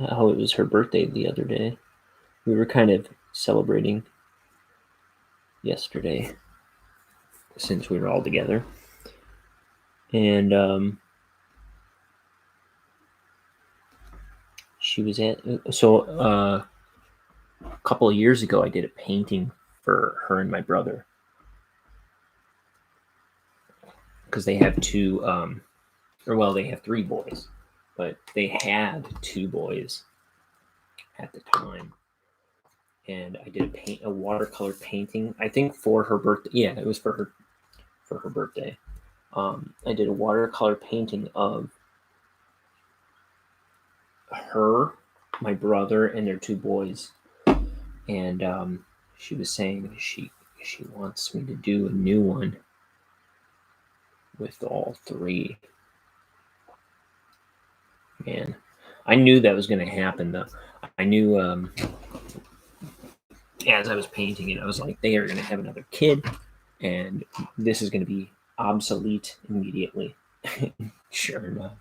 how it was her birthday the other day. We were kind of celebrating yesterday since we were all together. And she was at a couple of years ago I did a painting for her and my brother because they have two they have three boys, but they had two boys at the time. And I did a watercolor painting, I think for her birthday. Yeah, it was for her birthday. I did a watercolor painting of her, my brother, and their two boys. And she was saying she wants me to do a new one with all three. Man, I knew that was going to happen though. I knew as I was painting it, I was like, they are going to have another kid, and this is going to be obsolete immediately. Sure enough.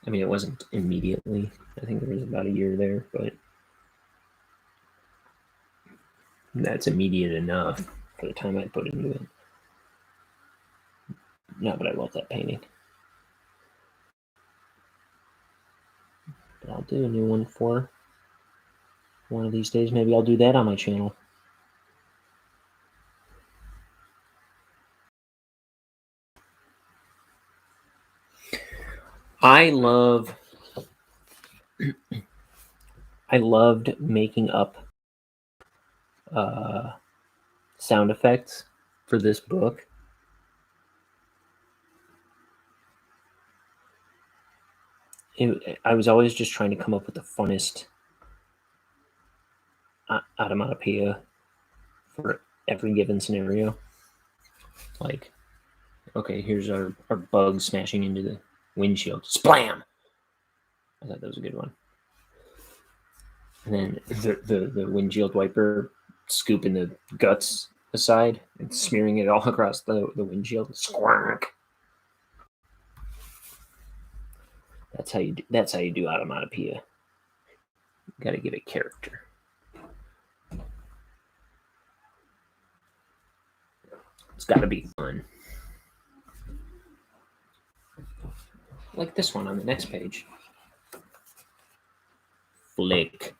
I mean, it wasn't immediately. I think there was about a year there, but that's immediate enough for the time I put into it. No, but I love that painting. But I'll do a new one for one of these days. Maybe I'll do that on my channel. I loved making up sound effects for this book. I was always just trying to come up with the funnest onomatopoeia for every given scenario. Like, okay, here's our bug smashing into the windshield. Splam! I thought that was a good one. And then the windshield wiper scooping the guts aside and smearing it all across the windshield. Squawk! That's how you do onomatopoeia. You gotta give it character. It's gotta be fun. Like this one on the next page. Flick.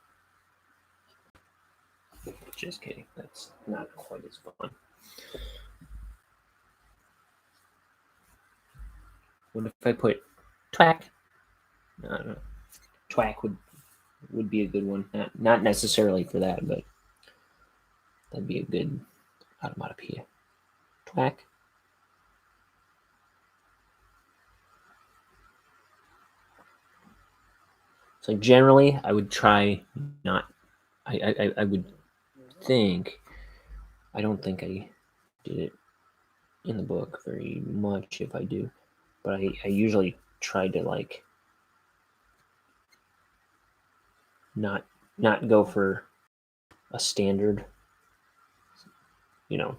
Just kidding. That's not quite as fun. What if I put twack? I don't know. Twack would be a good one. Not necessarily for that, but that'd be a good onomatopoeia. Twack. So generally, I would try not. I would think. I don't think I did it in the book very much. If I do, but I usually try to like not go for a standard.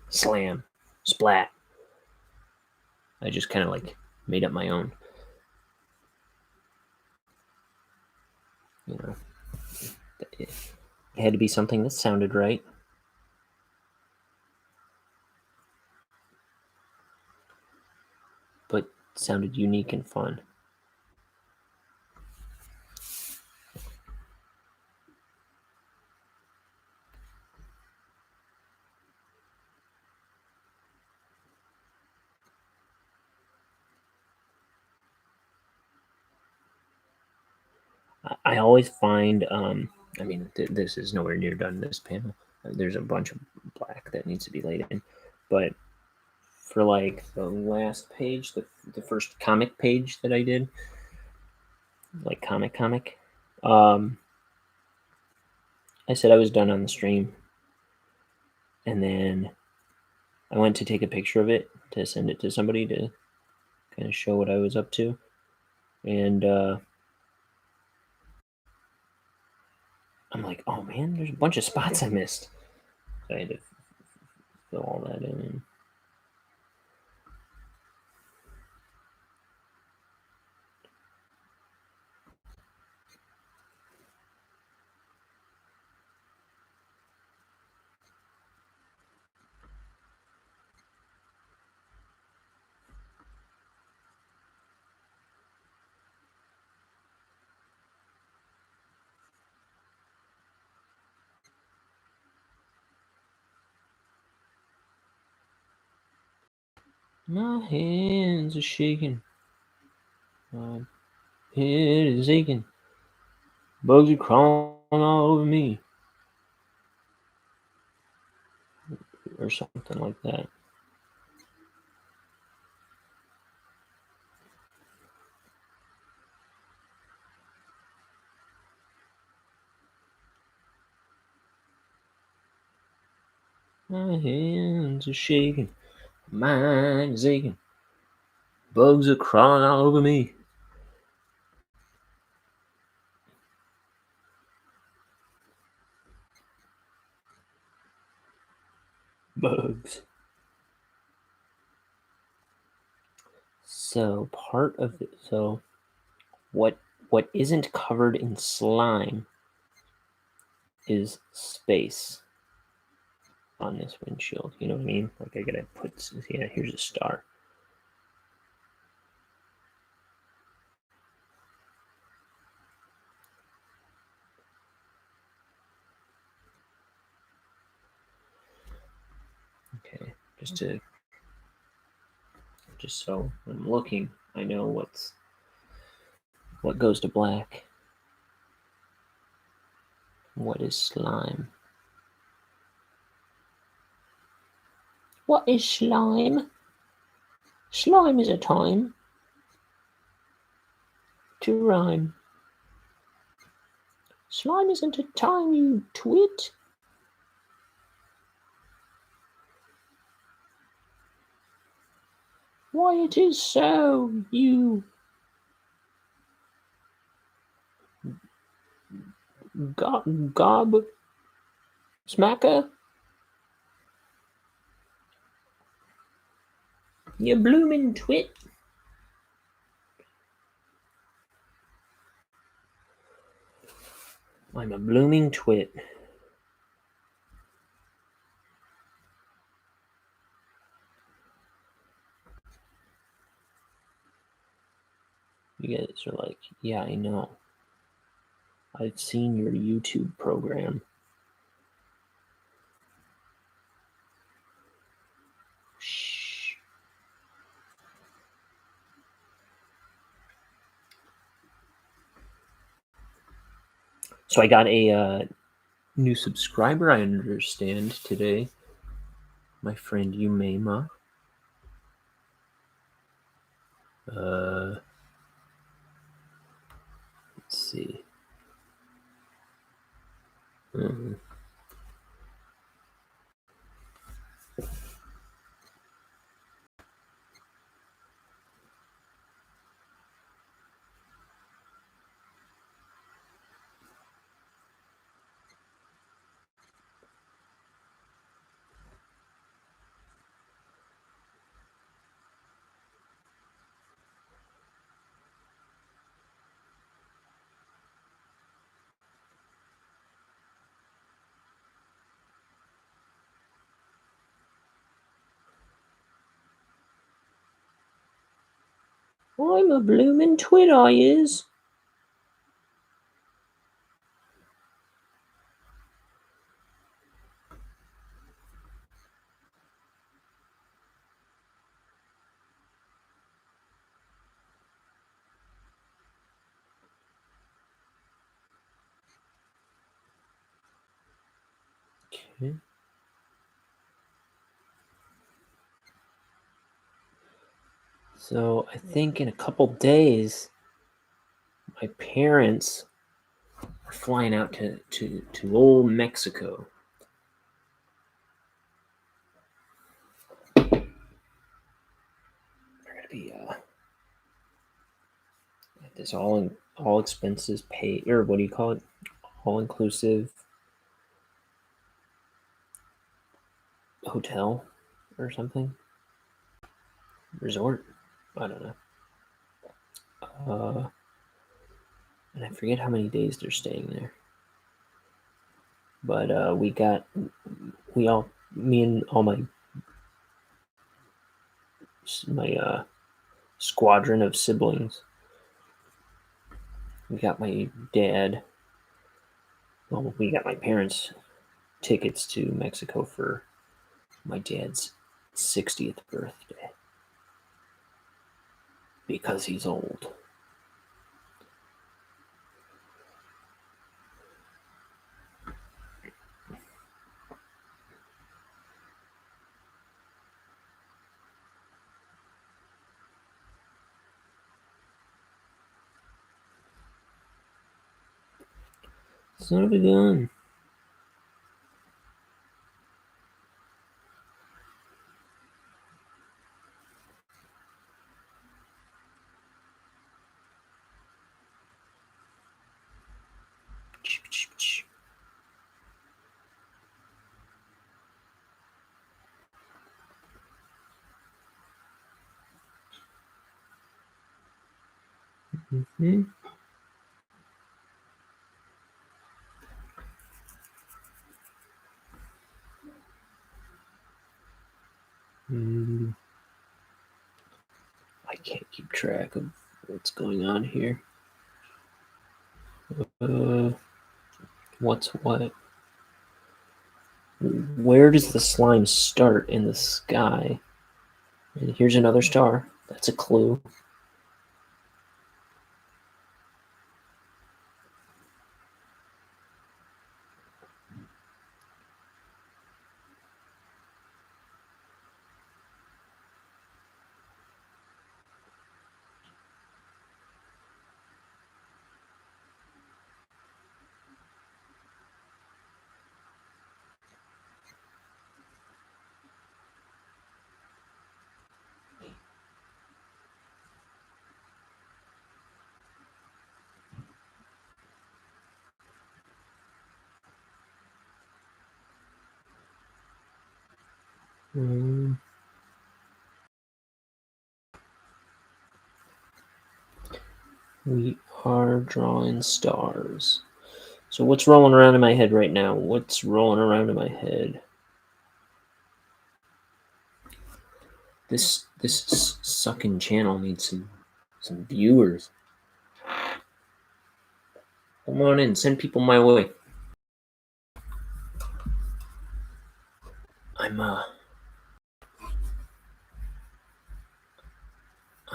Slam, splat. I just kind of like made up my own. It had to be something that sounded right. But sounded unique and fun. I always find, this is nowhere near done, this panel. There's a bunch of black that needs to be laid in. But for like the last page, the first comic page that I did, like comic, I said I was done on the stream. And then I went to take a picture of it to send it to somebody to kind of show what I was up to. And I'm like, oh man, there's a bunch of spots I missed. So I had to fill all that in. My hands are shaking. My head is aching. Bugs are crawling all over me. Or something like that. My hands are shaking. My mind is aching. Bugs are crawling all over me. Bugs. So part of it. So what isn't covered in slime is space on this windshield. You know what I mean? Like I gotta put. Yeah, here's a star. Okay, just so I'm looking, I know what goes to black. What is slime? What is slime? Slime is a time to rhyme. Slime isn't a time, you twit. Why, it is so, you gob smacker. You bloomin' twit. I'm a blooming twit. You guys are like, yeah, I know. I've seen your YouTube program. Shh. So I got a new subscriber, I understand, today. My friend Umema. Let's see. I'm a bloomin' twit, I is. Okay. So I think in a couple days, my parents are flying out to old Mexico. They're gonna be this all expenses paid, or what do you call it? All inclusive hotel or something. Resort. I don't know. And I forget how many days they're staying there. But me and all my squadron of siblings. We got my dad. Well, we got my parents tickets to Mexico for my dad's 60th birthday because he's old. Son of a gun. Mm-hmm. I can't keep track of what's going on here. What's what? Where does the slime start in the sky? And here's another star. That's a clue. We are drawing stars. So what's rolling around in my head right now? What's rolling around in my head? This sucking channel needs some viewers. Come on in, send people my way.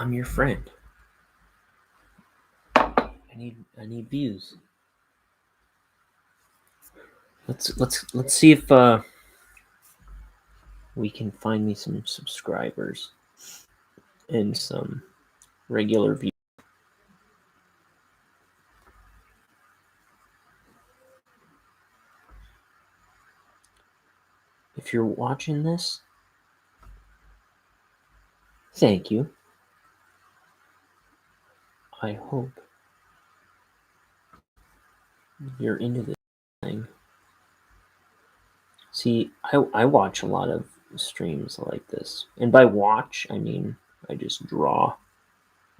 I'm your friend. I need views. Let's see if we can find me some subscribers and some regular views. If you're watching this, thank you. I hope you're into this thing. See, I watch a lot of streams like this. And by watch, I mean I just draw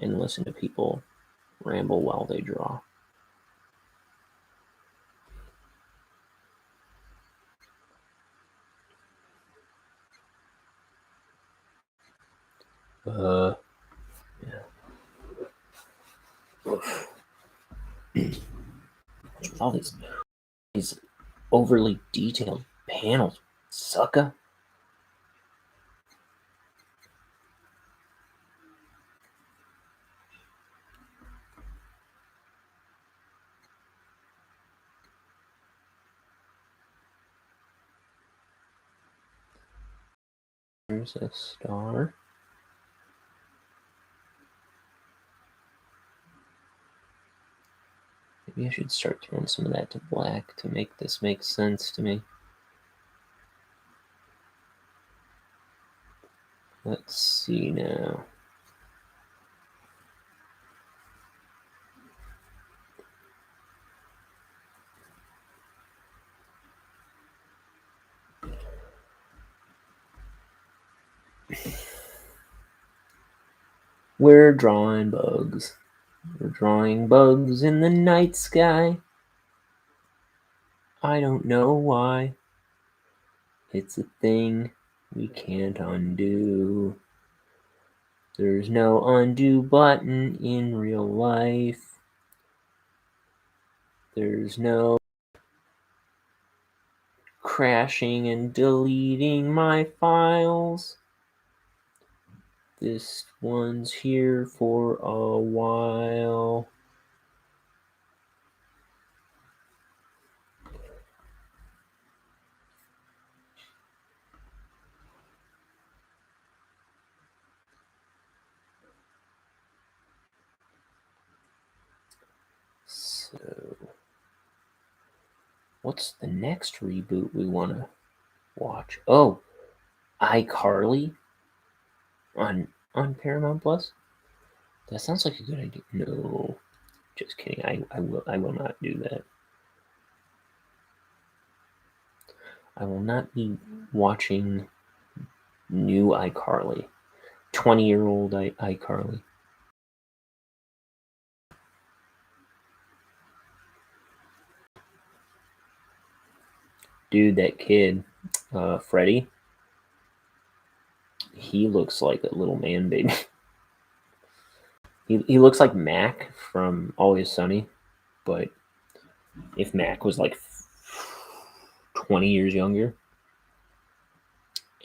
and listen to people ramble while they draw. Yeah. All these overly detailed panels, sucker. There's a star. Maybe I should start throwing some of that to black to make this make sense to me. Let's see now. We're drawing bugs. We're drawing bugs in the night sky. I don't know why. It's a thing we can't undo. There's no undo button in real life. There's no crashing and deleting my files. This one's here for a while. So, what's the next reboot we want to watch? Oh, iCarly on Paramount Plus. That sounds like a good idea. No, just kidding. I will not do that. I will not be watching new iCarly. 20-year-old iCarly. Dude, that kid, Freddie, he looks like a little man baby. He looks like Mac from Always Sunny, but if Mac was like 20 years younger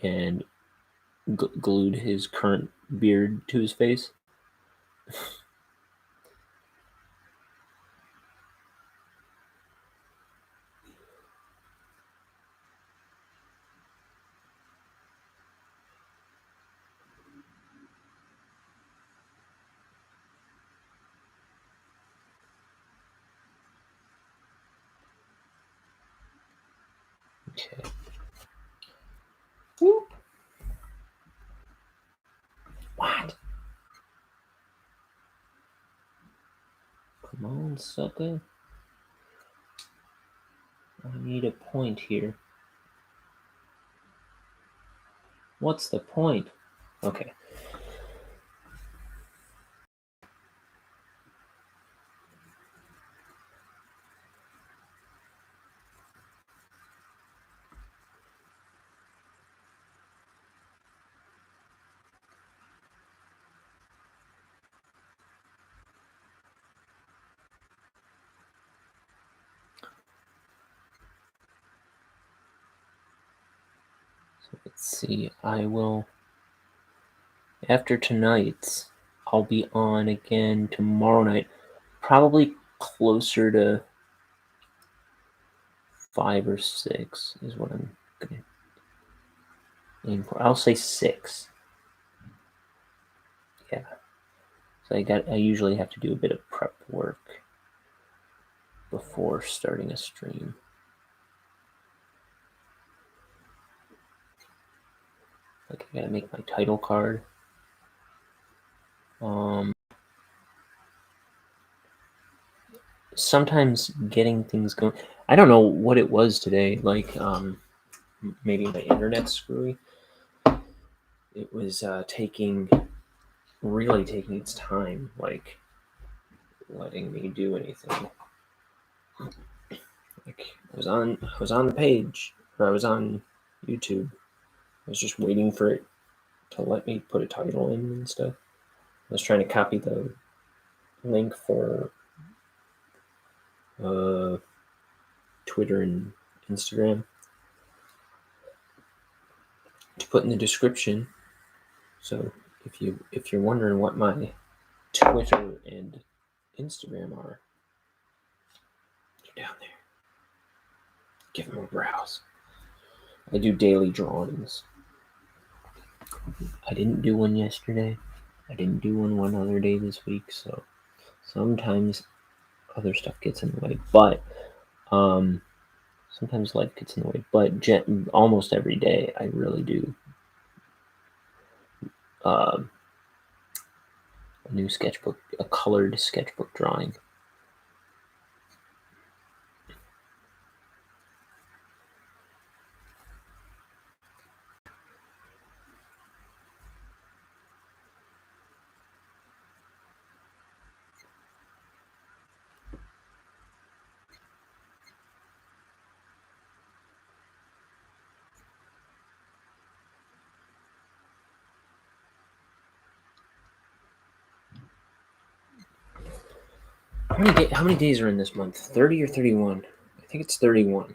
and glued his current beard to his face. Okay. Whoop. What? Come on, sucker. I need a point here. What's the point? Okay. So let's see. I will, after tonight's, I'll be on again tomorrow night. Probably closer to 5 or 6 is what I'm gonna aim for. I'll say 6. Yeah. So I usually have to do a bit of prep work before starting a stream. Like I gotta make my title card. Sometimes getting things going. I don't know what it was today. Like maybe my internet's screwy. It was really taking its time, like letting me do anything. Like I was on the page, or I was on YouTube. I was just waiting for it to let me put a title in and stuff. I was trying to copy the link for Twitter and Instagram to put in the description. So if you're wondering what my Twitter and Instagram are, they're down there. Give them a browse. I do daily drawings. I didn't do one yesterday. I didn't do one other day this week, so sometimes other stuff gets in the way. But sometimes life gets in the way. But almost every day, I really do a new sketchbook, a colored sketchbook drawing. How many days are in this month? 30 or 31? I think it's 31.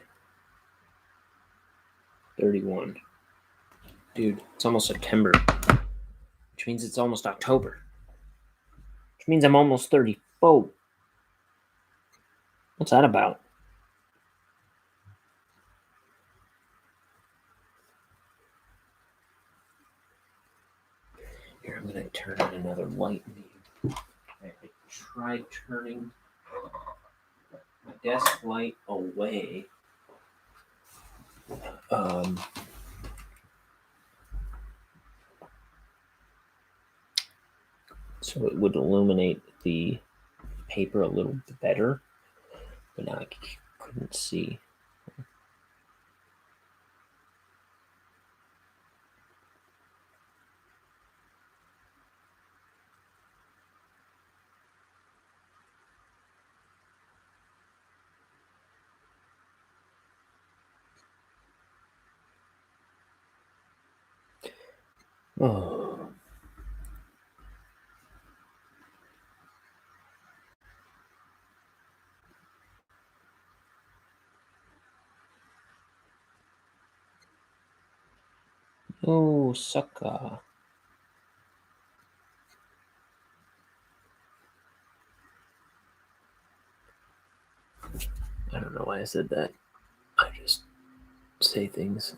31. Dude, it's almost September, which means it's almost October, which means I'm almost 34. What's that about? Here, I'm going to turn on another light. I tried turning my desk light away. So it would illuminate the paper a little bit better, but now I couldn't see. Oh. Oh, sucker. I don't know why I said that. I just say things.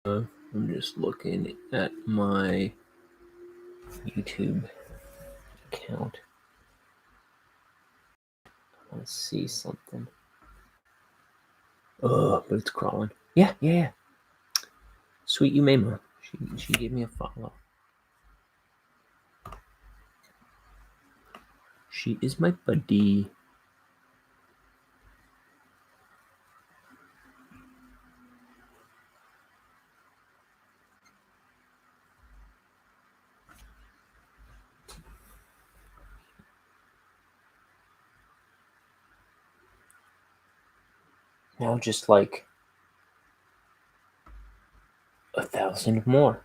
I'm just looking at my YouTube account. I want to see something. Oh, but it's crawling. Yeah. Sweet Umema. She gave me a follow. She is my buddy. Now just like 1,000 more.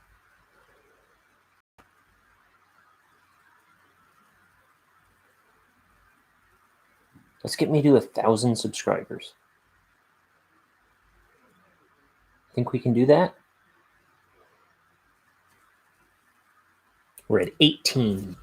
Let's get me to 1,000 subscribers. Think we can do that? We're at 18.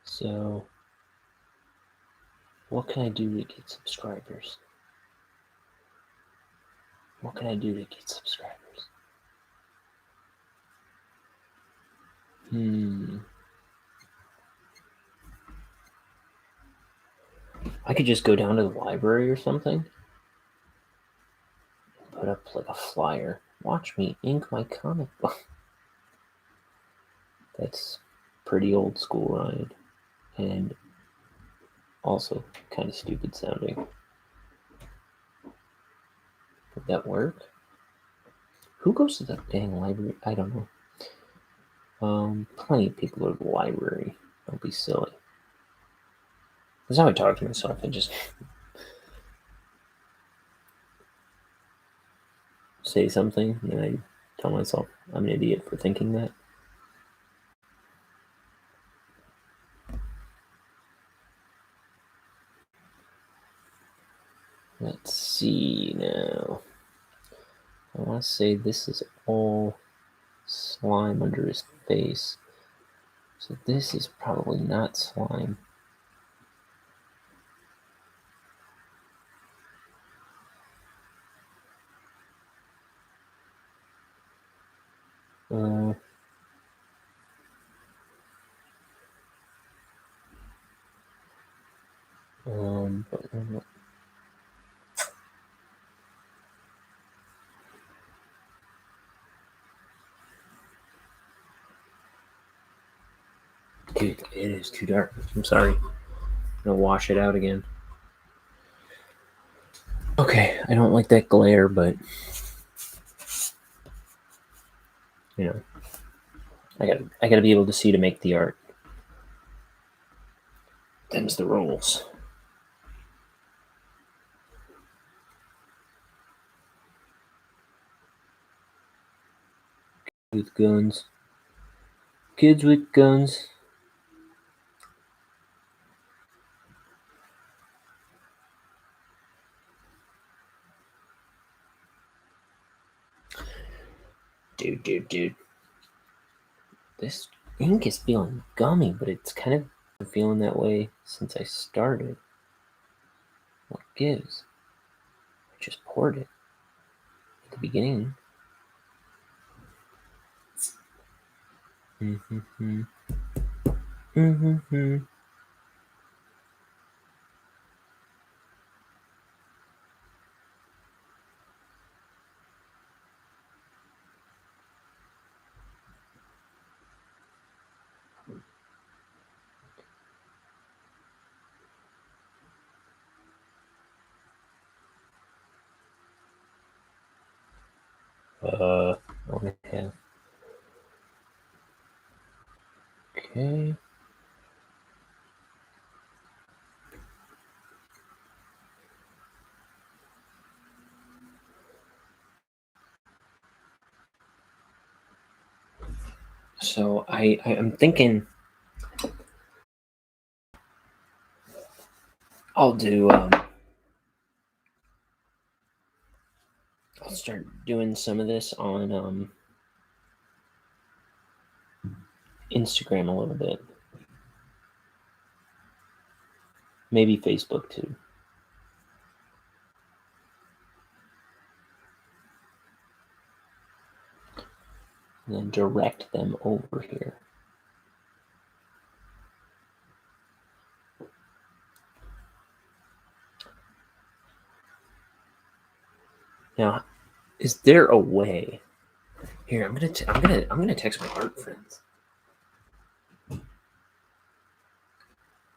So, what can I do to get subscribers? What can I do to get subscribers? I could just go down to the library or something. Put up like a flyer. Watch me ink my comic book. That's pretty old school, Ryan. And also kind of stupid sounding. Would that work? Who goes to the dang library? I don't know. Plenty of people go to the library. Don't be silly. That's how I talk to myself. I just say something and I tell myself I'm an idiot for thinking that. Let's see now. I want to say this is all slime under his face. So this is probably not slime. Dude, it is too dark. I'm sorry. I'm gonna wash it out again. Okay, I don't like that glare, but you know, I gotta be able to see to make the art. Them's the rules. With guns. Kids with guns. Dude. This ink is feeling gummy, but it's kind of been feeling that way since I started. What gives? I just poured it at the beginning. Okay. Okay. So I'm thinking I'll do I'll start doing some of this on Instagram a little bit. Maybe Facebook too. And then direct them over here. Now, is there a way? Here, I'm gonna text my art friends.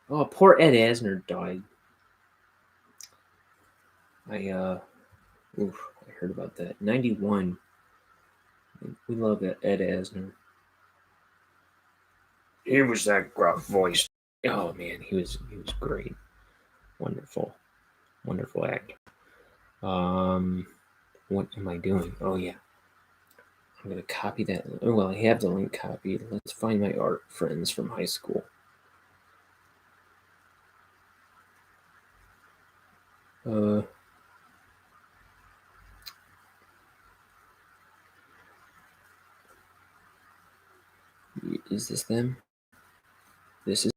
Oh, poor Ed Asner died. I heard about that. 91. We love Ed Asner. He was that gruff voice. Oh man, he was great. Wonderful actor. What am I doing? Oh yeah, I'm gonna copy that. Well, I have the link copied. Let's find my art friends from high school. Is this them? This is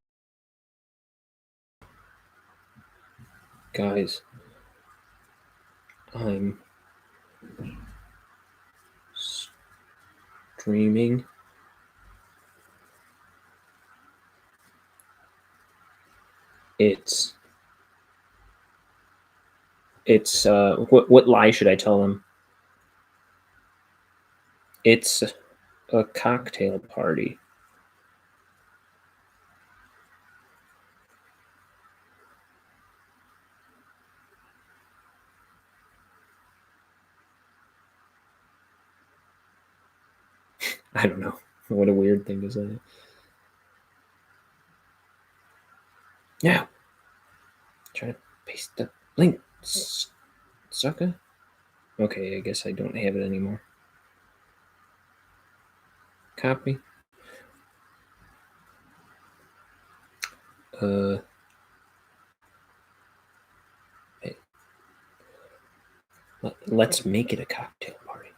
guys. I'm streaming. It's what lie should I tell them? It's a cocktail party. I don't know. What a weird thing to say. Yeah. Try to paste the link, sucker. Okay, I guess I don't have it anymore. Copy. Hey. Let's make it a cocktail party.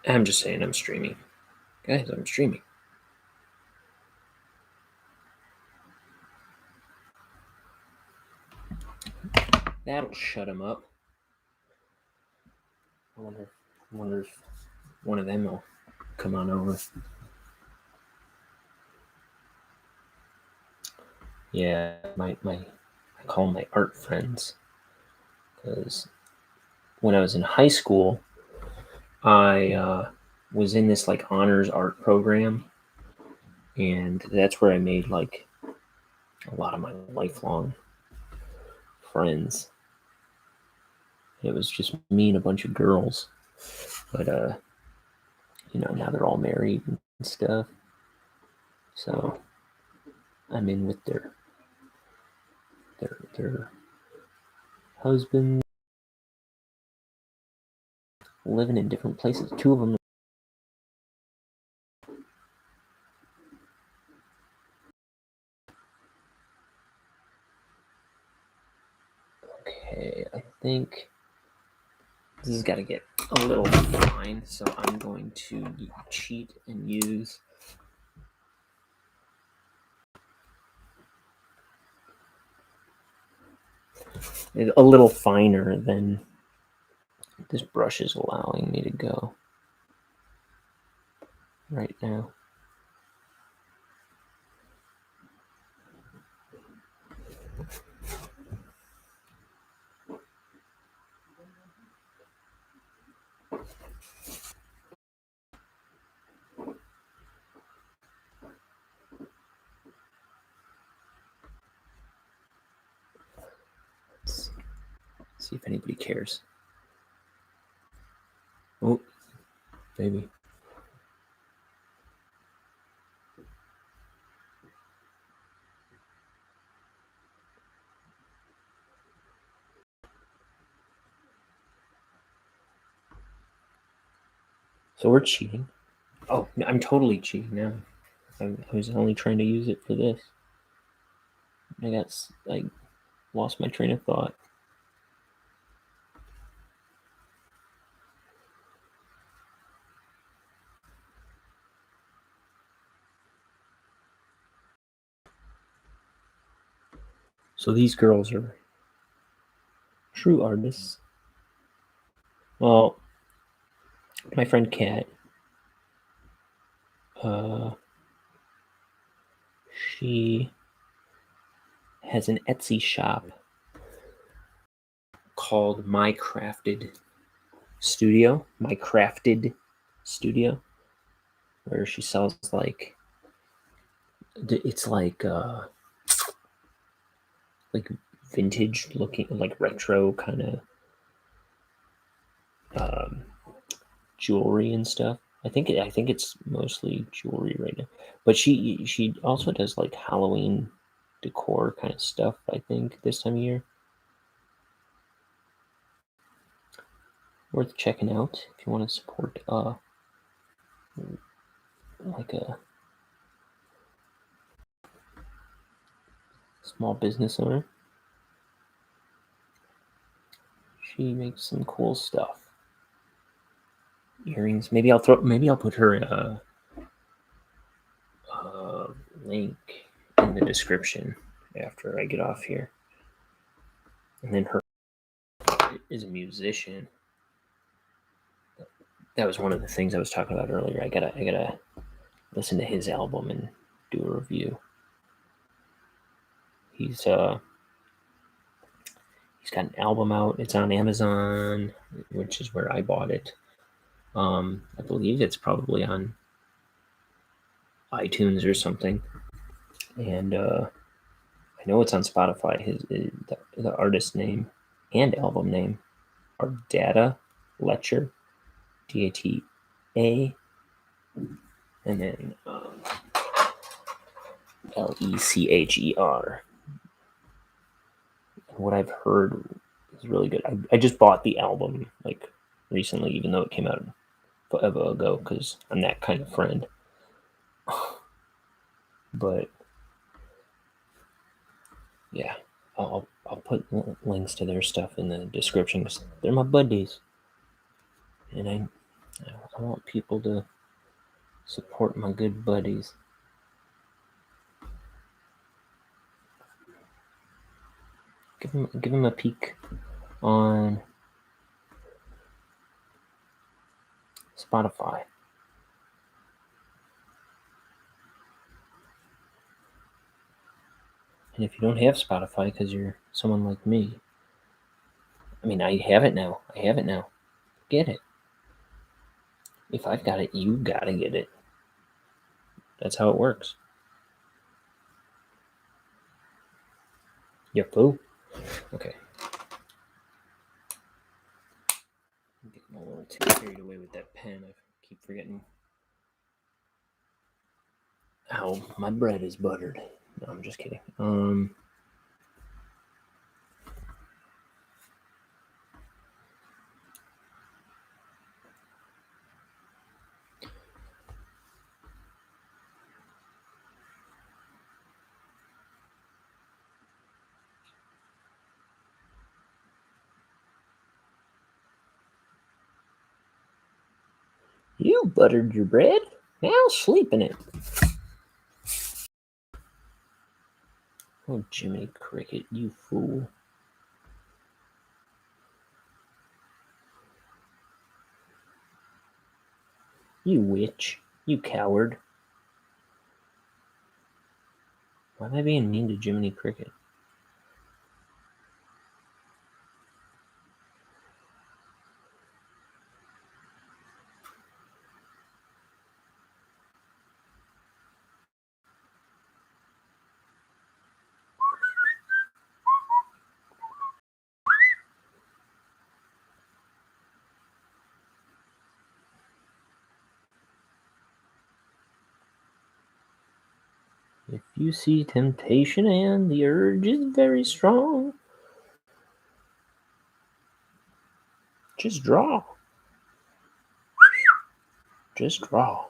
I'm just saying I'm streaming. Guys, I'm streaming. That'll shut him up. I wonder if one of them will come on over. Yeah, I call them my art friends, because when I was in high school, I was in this like honors art program, and that's where I made like a lot of my lifelong friends. It was just me and a bunch of girls, but now they're all married and stuff. So I'm in with their husbands, living in different places. Two of them. Okay, I think this has got to get a little fine, so I'm going to cheat and use a little finer than this brush is allowing me to go right now. Let's see if anybody cares. Oh, maybe. So we're cheating. Oh, I'm totally cheating now. I was only trying to use it for this. I got lost my train of thought. So these girls are true artists. Well, my friend Kat, she has an Etsy shop called My Crafted Studio. where she sells like it's like vintage looking, like retro kind of jewelry and stuff. I think it's mostly jewelry right now, but she also does like Halloween decor kind of stuff. I think this time of year, worth checking out if you want to support like a small business owner. She makes some cool stuff. Earrings. Maybe I'll put her link in the description after I get off here. And then her is a musician. That was one of the things I was talking about earlier. I gotta listen to his album and do a review. He's got an album out. It's on Amazon, which is where I bought it. I believe it's probably on iTunes or something. And I know it's on Spotify. The artist name and album name are Data Lecher, DATA, and then Lecher. What I've heard is really good. I just bought the album like recently, even though it came out forever ago, because I'm that kind of friend. But yeah, I'll put links to their stuff in the description because they're my buddies, and I want people to support my good buddies. Give them a peek on Spotify. And if you don't have Spotify because you're someone like me, I mean, I have it now. Get it. If I've got it, you gotta get it. That's how it works. You fool. Okay. I'm getting a little too carried away with that pen. I keep forgetting how my bread is buttered. No, I'm just kidding. You buttered your bread. Now sleep in it. Oh, Jiminy Cricket, you fool. You witch. You coward. Why am I being mean to Jiminy Cricket? If you see temptation and the urge is very strong, just draw. Just draw.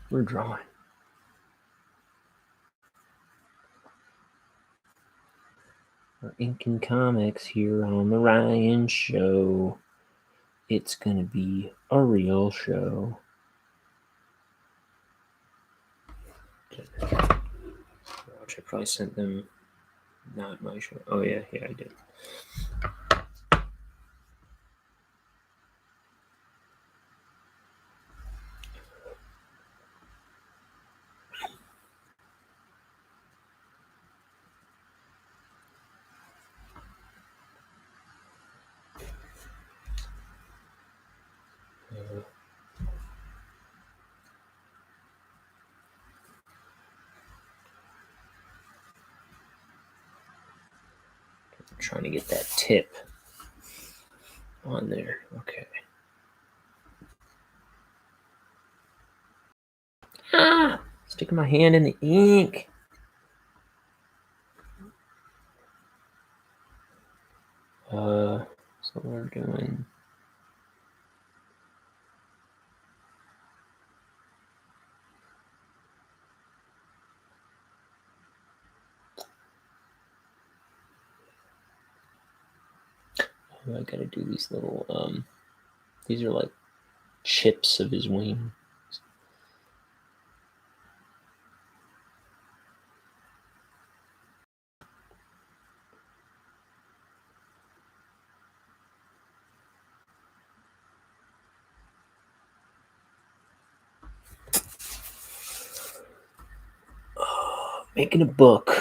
We're drawing. We're inking comics here on the Ryan Show. It's gonna be a real show. Watch, I probably sent them not my show. Oh yeah, I did. trying to get that tip on there. Okay. Ah! Sticking my hand in the ink. So we're doing. I gotta do these little, these are like chips of his wing. Making a book.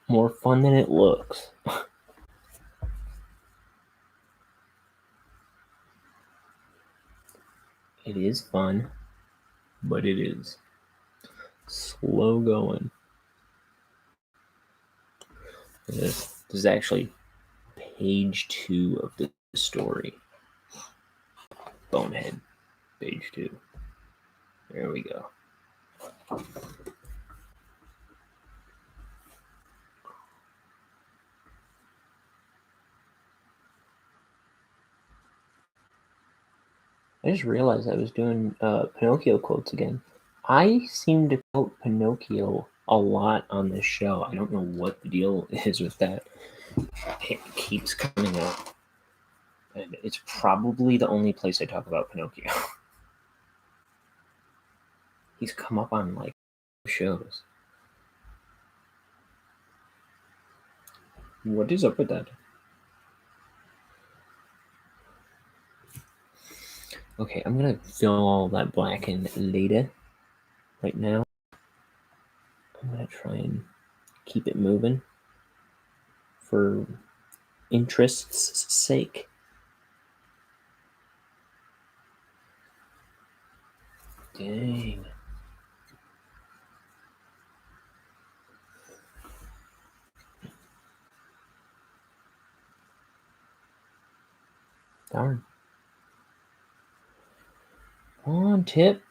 More fun than it looks. It is fun, but it is slow going. This is actually page 2 of the story. Bonehead, page 2. There we go. I just realized I was doing Pinocchio quotes again. I seem to quote Pinocchio a lot on this show. I don't know what the deal is with that. It keeps coming up. And it's probably the only place I talk about Pinocchio. He's come up on like shows. What is up with that? Okay, I'm gonna fill all that black in later. Right now, I'm gonna try and keep it moving for interest's sake. Dang. Darn. Come on, Tip.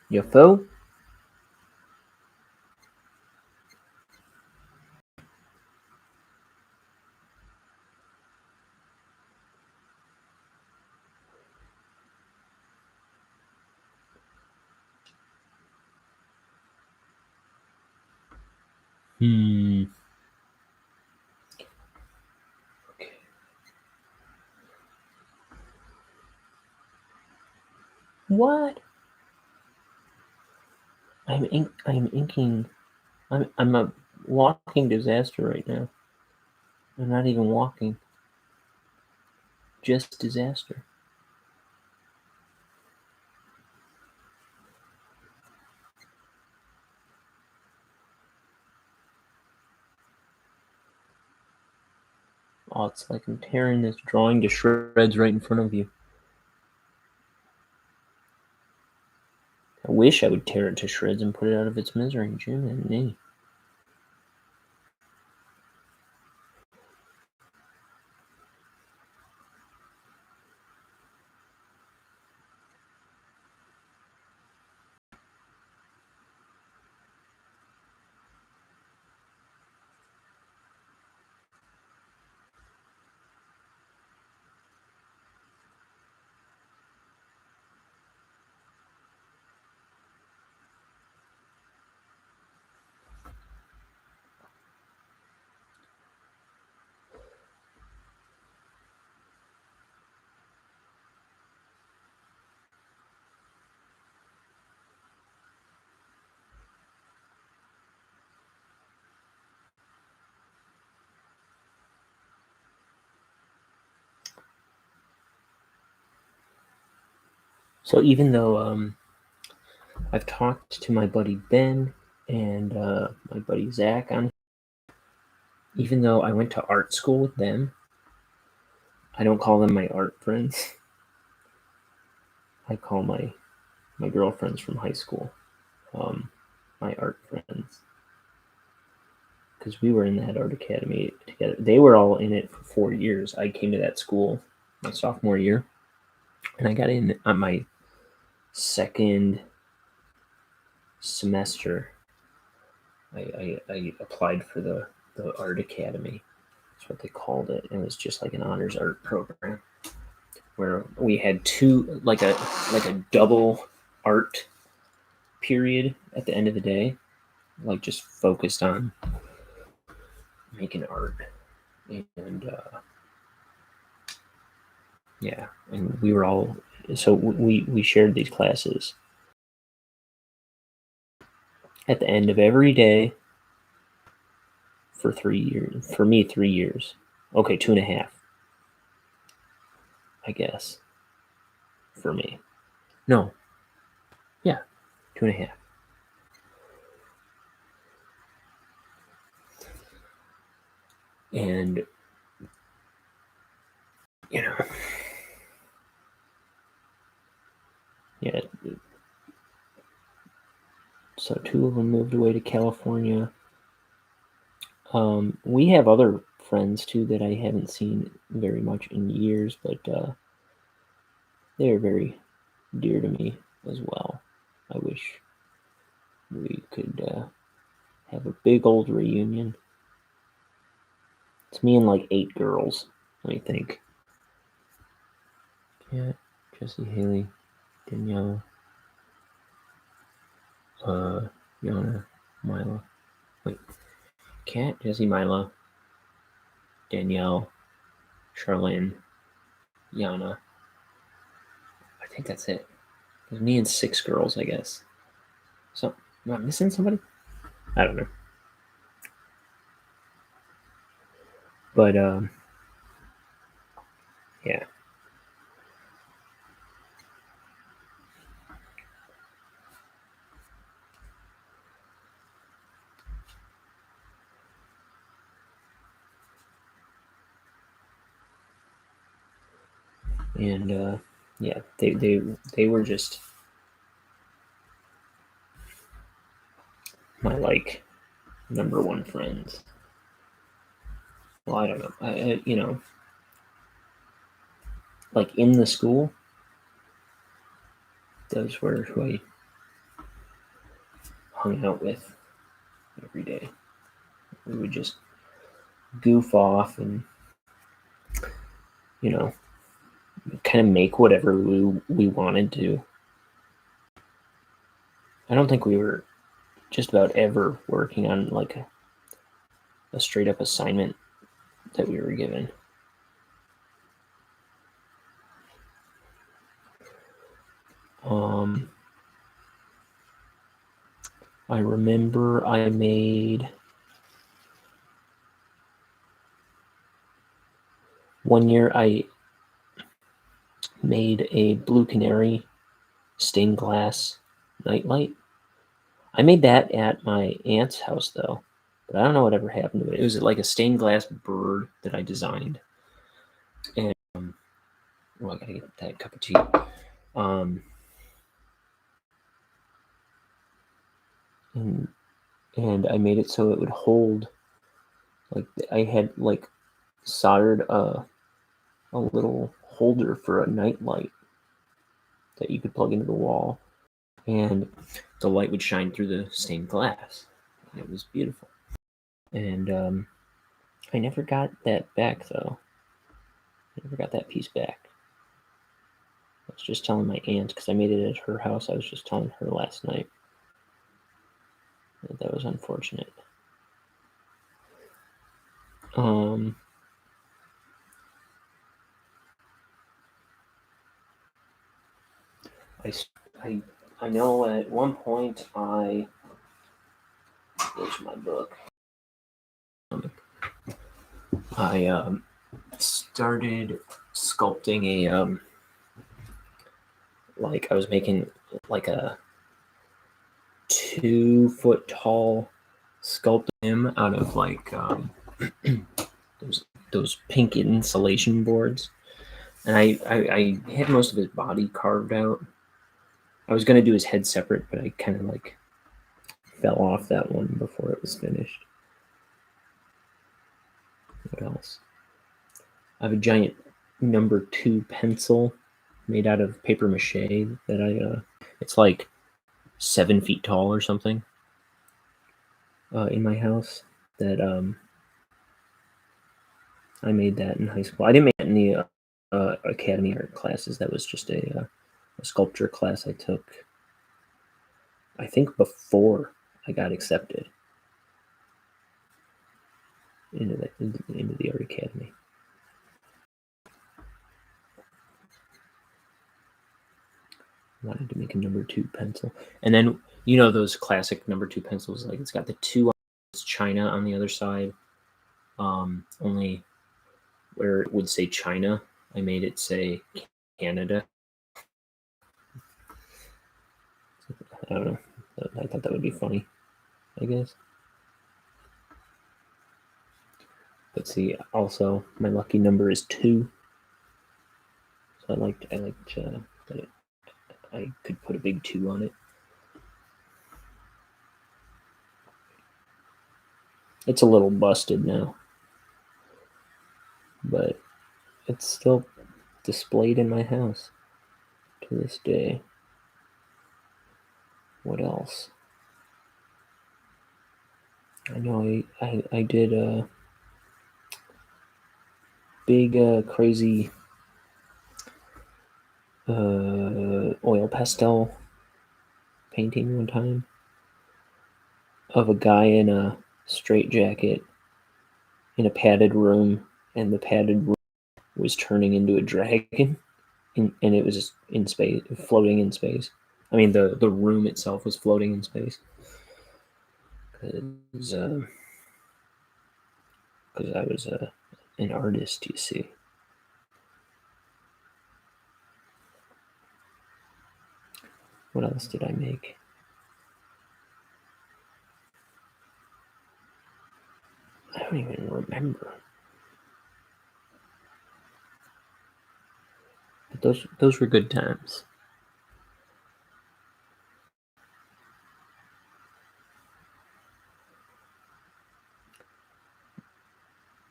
You fool. Okay. What? I'm inking. I'm a walking disaster right now. I'm not even walking. Just disaster. Oh, it's like I'm tearing this drawing to shreds right in front of you. I wish I would tear it to shreds and put it out of its misery, Jim and me. So even though I've talked to my buddy Ben and my buddy Zach on, even though I went to art school with them, I don't call them my art friends. I call my girlfriends from high school. my art friends, because we were in that art academy together. They were all in it for 4 years. I came to that school my sophomore year, and I got in on my second semester. I applied for the art academy. That's what they called it. It was just like an honors art program where we had like a double art period at the end of the day, like just focused on making art. And yeah, and we were all, so we shared these classes at the end of every day for 3 years. For me, 3 years. Okay, 2.5, I guess, for me. No, yeah, 2.5. And you know, yeah. So 2 of them moved away to California. We have other friends too that I haven't seen very much in years, but they are very dear to me as well. I wish we could have a big old reunion. It's me and like 8 girls, let me think. Yeah, Jesse, Haley, Danielle, Yana, Mila. Wait, Kat, Jesse, Mila, Danielle, Charlene, Yana. I think that's it. There's me and 6 girls, I guess. So, am I missing somebody? I don't know. But yeah. And yeah, they were just my like number one friends. Well, I don't know. Like in the school, those were who I hung out with every day. We would just goof off and kind of make whatever we wanted to. I don't think we were just about ever working on like a straight up assignment that we were given. I remember I made one year I made a blue canary stained glass nightlight. I made that at my aunt's house though, but I don't know what ever happened to it. It was like a stained glass bird that I designed. And I gotta get that cup of tea. And I made it so it would hold, like I had like soldered a little holder for a nightlight that you could plug into the wall, and the light would shine through the stained glass. And it was beautiful. And I never got that back though. I never got that piece back. I was just telling my aunt because I made it at her house. I was just telling her last night that was unfortunate. I know at one point where's my book? I started sculpting I was making like a 2-foot tall sculpting out of like those pink insulation boards, and I had most of his body carved out. I was gonna do his head separate, but I kind of like fell off that one before it was finished. What else? I have a giant number 2 pencil made out of paper mache that it's like 7 feet tall or something in my house. That I made that in high school. I didn't make it in the academy art classes. That was just a sculpture class I took, I think, before I got accepted into the art academy. Wanted to make a number 2 pencil, and then those classic number 2 pencils, like it's got the 2 China on the other side. Only where it would say China, I made it say Canada. I don't know. I thought that would be funny, I guess. But see, also my lucky number is 2, so I liked that I could put a big 2 on it. It's a little busted now, but it's still displayed in my house to this day. What else? I know I did a big crazy oil pastel painting one time of a guy in a straitjacket in a padded room, and the padded room was turning into a dragon, and it was just in space, floating in space. I mean, the room itself was floating in space. Because I was an artist, you see. What else did I make? I don't even remember. But those were good times.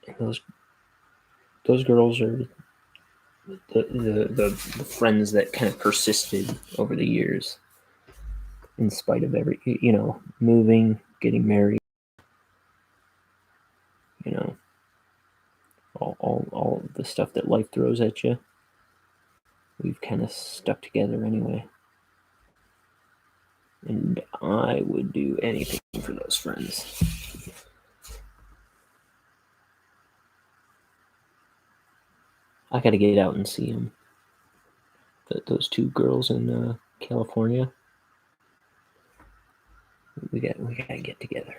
And those girls are the friends that kind of persisted over the years, in spite of moving, getting married, all the stuff that life throws at you. We've kind of stuck together anyway. And I would do anything for those friends. I got to get out and see them. Those 2 girls in California. We got to get together.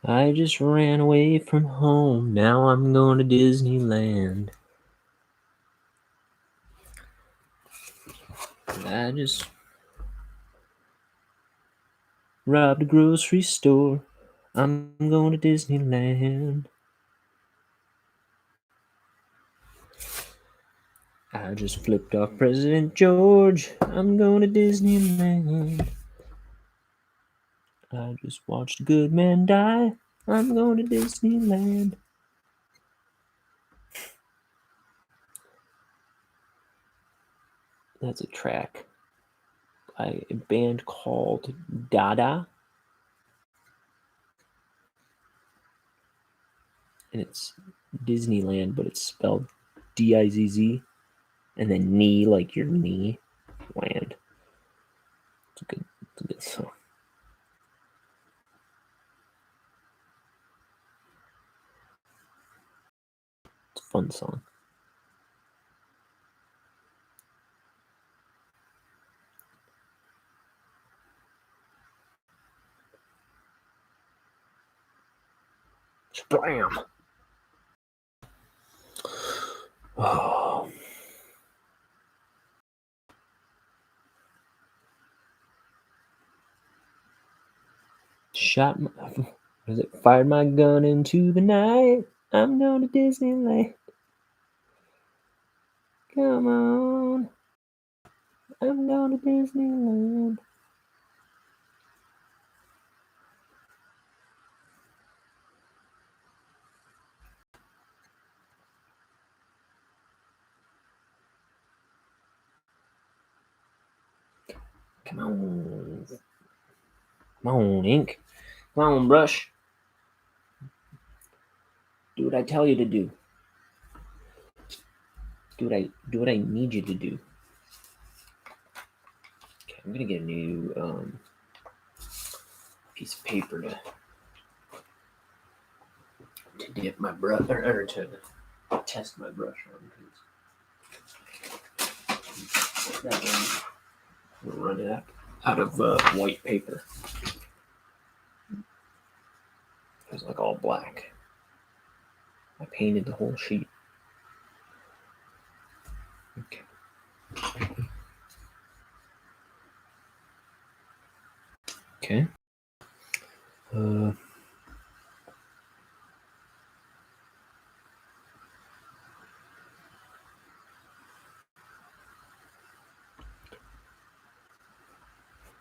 I just ran away from home. Now I'm going to Disneyland. I just robbed a grocery store. I'm going to Disneyland. I just flipped off President George. I'm going to Disneyland. I just watched a good man die. I'm going to Disneyland. That's a track by a band called Dada. And it's Disneyland, but it's spelled Dizz, and then knee, like your knee, land. It's a good song. It's a fun song. Splam. Oh. Shot my, was it fired my gun into the night? I'm going to Disneyland. Come on. I'm going to Disneyland. Come on. Come on, ink. Come on, brush. Do what I tell you to do. Do what I need you to do. Okay, I'm gonna get a new piece of paper to dip my brush or to test my brush on. That one, we'll run it out of white paper. It's like all black. I painted the whole sheet. Okay. Okay.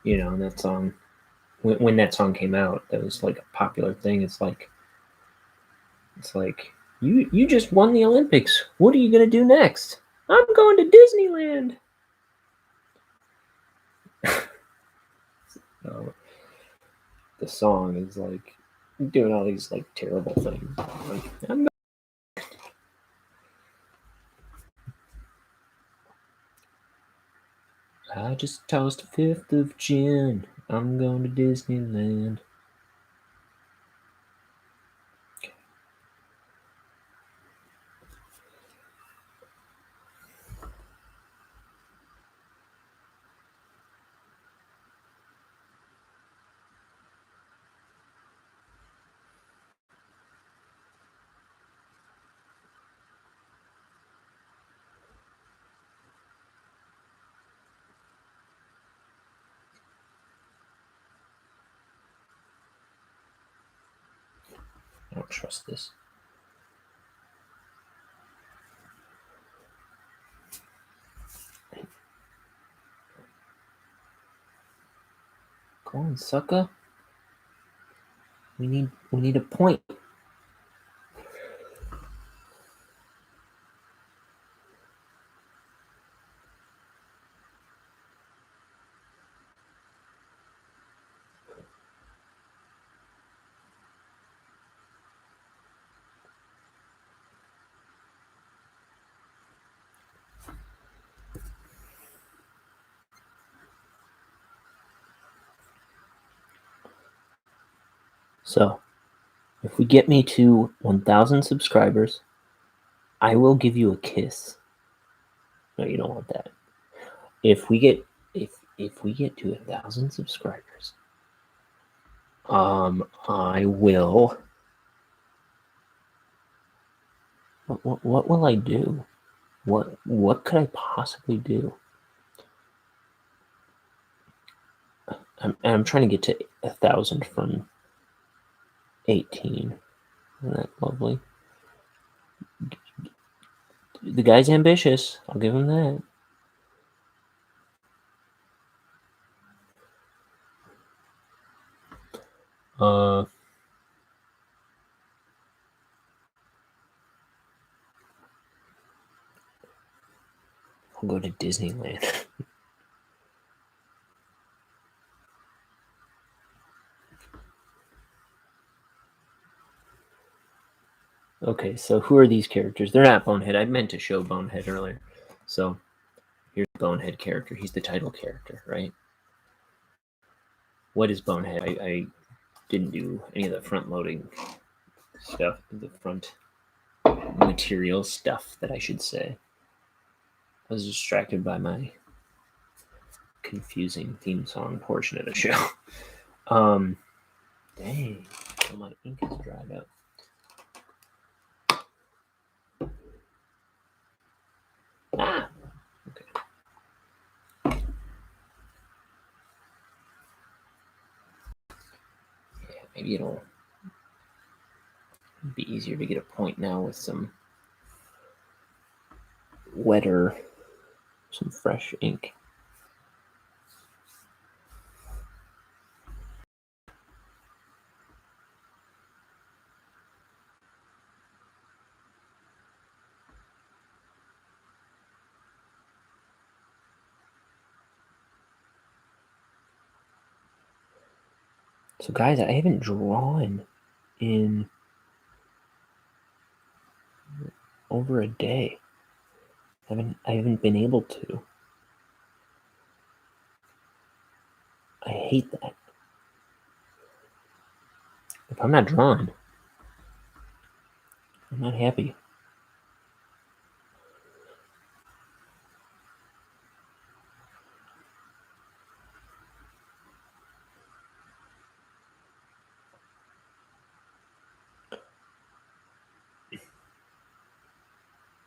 You know, that song, when that song came out, that was like a popular thing. It's like you just won the Olympics. What are you gonna do next? I'm going to Disneyland. The song is like doing all these like terrible things. Like, I just tossed 5th of gin. I'm going to Disneyland. I don't trust this. Come on, sucker. We need a point. So, if we get me to 1,000 subscribers, I will give you a kiss. No, you don't want that. If we get to 1,000 subscribers, I will. What will I do? What could I possibly do? I'm trying to get to 1,000 from 18. Isn't that lovely? The guy's ambitious. I'll give him that. I'll go to Disneyland. Okay, so who are these characters? They're not Bonehead. I meant to show Bonehead earlier. So here's the Bonehead character. He's the title character, right? What is Bonehead? I didn't do any of the front loading stuff, the front material stuff that I should say. I was distracted by my confusing theme song portion of the show. Dang, so my ink is dried up. maybe it'll be easier to get a point now with some wetter, some fresh ink. So guys, I haven't drawn in over a day. I haven't been able to. I hate that. If I'm not drawing, I'm not happy.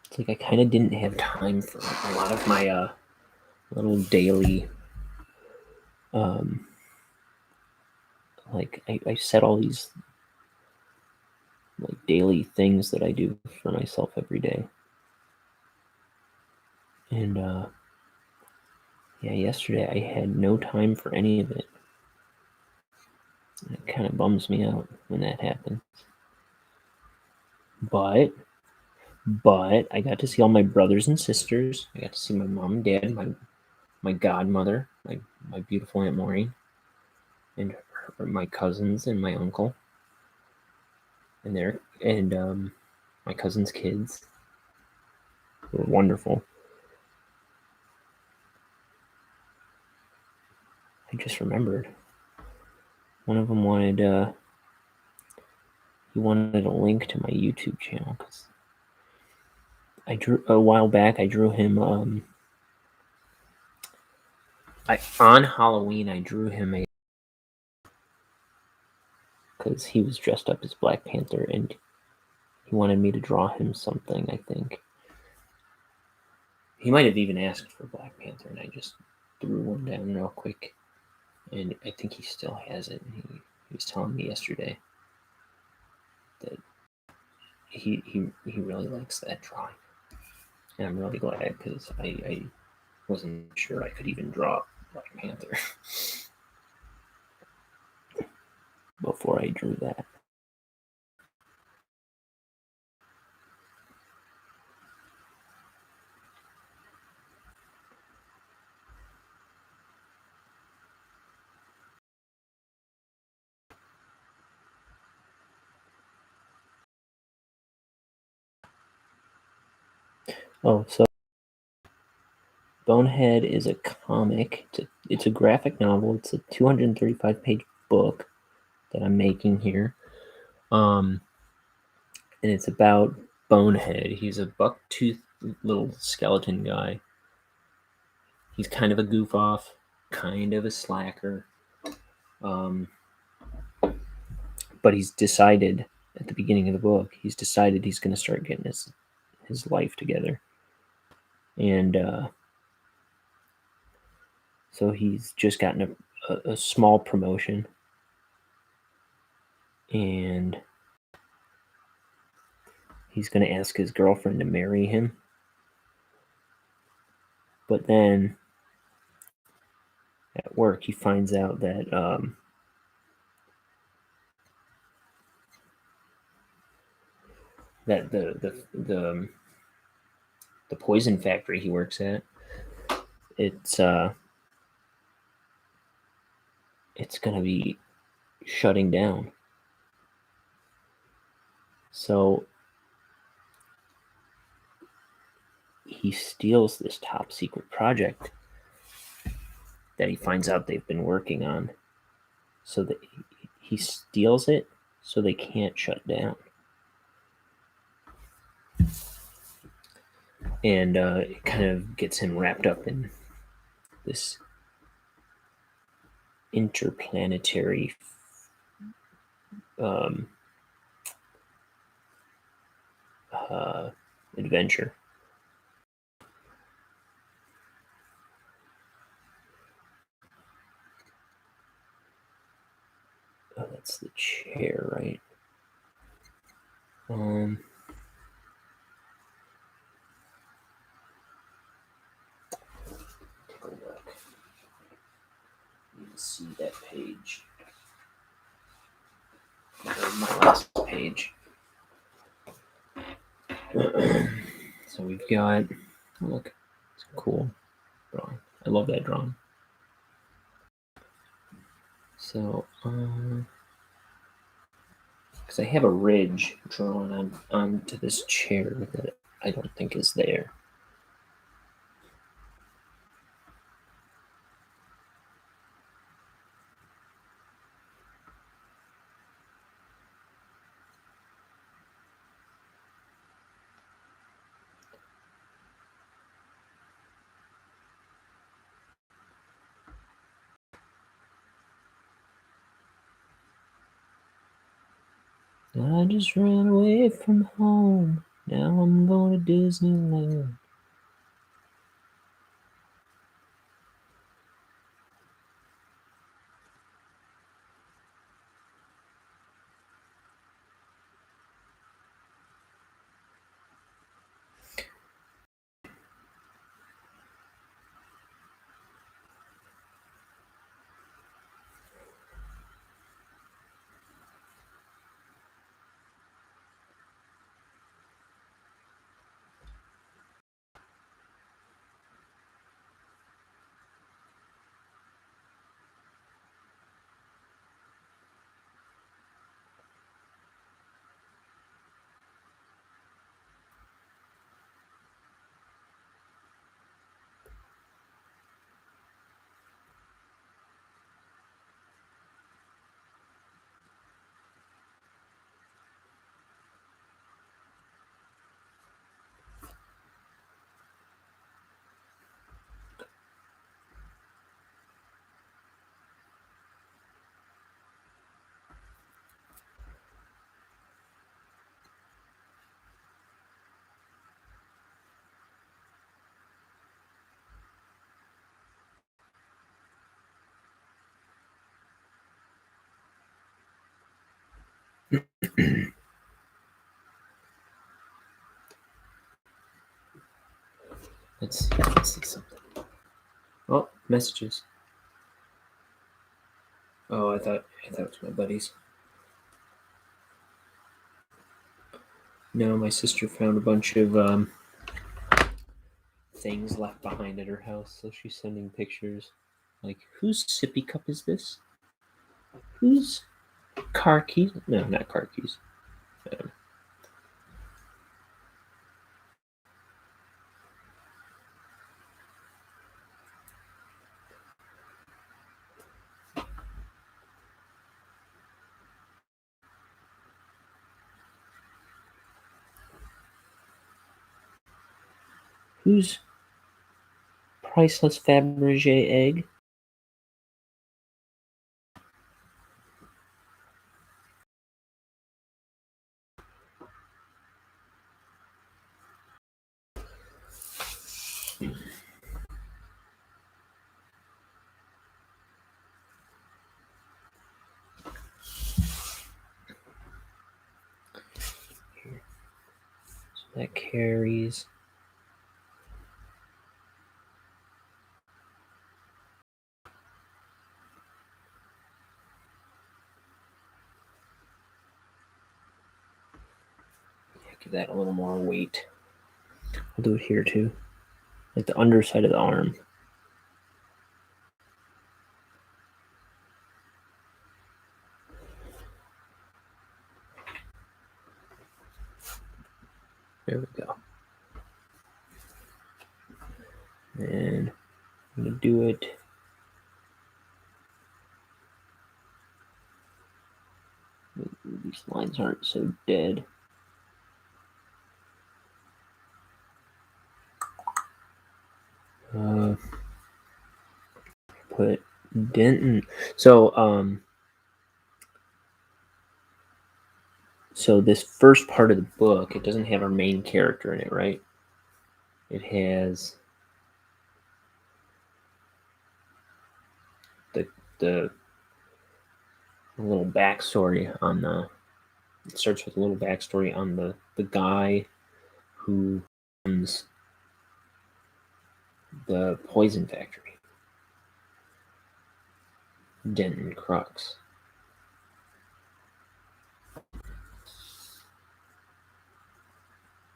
It's like I kind of didn't have time for a lot of my little daily, like I set all these like daily things that I do for myself every day. And yeah, yesterday I had no time for any of it. And it kind of bums me out when that happens. But I got to see all my brothers and sisters. I got to see my mom and dad, my godmother, my beautiful Aunt Maureen, and my cousins and my uncle, and my cousin's kids. They were wonderful. I just remembered one of them wanted he wanted a link to my YouTube channel because I drew a while back. I drew him on Halloween. I drew him a because he was dressed up as Black Panther and he wanted me to draw him something. I think he might have even asked for Black Panther, and I just threw one down real quick. And I think he still has it. And he was telling me yesterday that he really likes that drawing, and I'm really glad because I wasn't sure I could even draw Black Panther before I drew that. Oh, so Bonehead is a comic. It's a graphic novel. It's a 235-page book that I'm making here. And it's about Bonehead. He's a buck-toothed little skeleton guy. He's kind of a goof off, kind of a slacker. But he's decided at the beginning of the book, he's decided he's going to start getting his life together. And so he's just gotten a small promotion. And he's going to ask his girlfriend to marry him. But then at work, he finds out that that the poison factory he works at, it's going to be shutting down. So he steals this top secret project that he finds out they've been working on. So that he steals it so they can't shut down. And it kind of gets him wrapped up in this interplanetary adventure. Oh, that's the chair. Take a look. You can see that page. My last page. So we've got, look, it's a cool drawing. I love that drawing. So, because I have a ridge drawn onto this chair that I don't think is there. I just ran away from home. Now I'm going to Disneyland. Let's see something. Oh, messages. Oh, I thought it was my buddies. No, my sister found a bunch of things left behind at her house, so she's sending pictures. Like, whose sippy cup is this? Whose car keys? No, not car keys. Whose priceless Fabergé egg? So that carries. Give that a little more weight. I'll do it here too, like the underside of the arm. There we go. And I'm gonna do it. These lines aren't so dead. Put Denton. So this first part of the book, it doesn't have our main character in it, right? It has the little backstory on It starts with a little backstory on the guy who owns the poison factory, Denton Crux.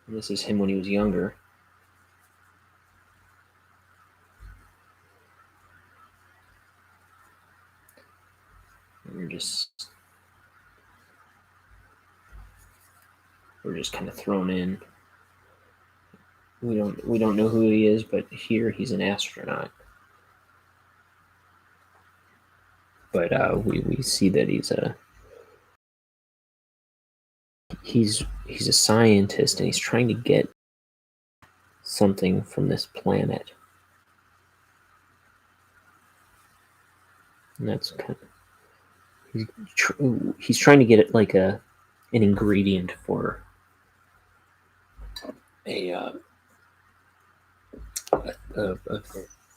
And this is him when he was younger. And we're just kind of thrown in. We don't know who he is, but here he's an astronaut. But we see that he's a scientist, and he's trying to get something from this planet. And that's kind of he's trying to get it like an ingredient for a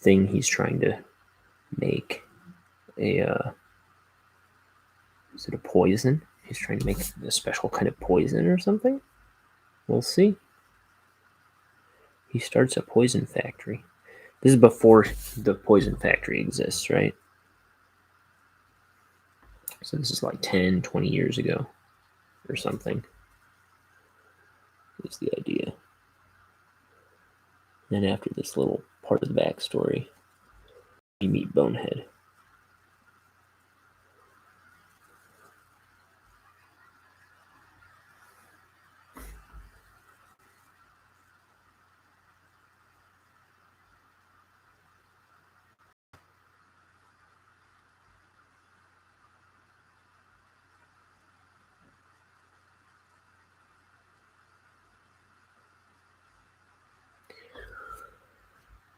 thing he's trying to make. Is it a poison? He's trying to make a special kind of poison or something? We'll see. He starts a poison factory. This is before the poison factory exists, right? So this is like 10, 20 years ago or something. Is the idea. Then after this little part of the backstory, you meet Bonehead.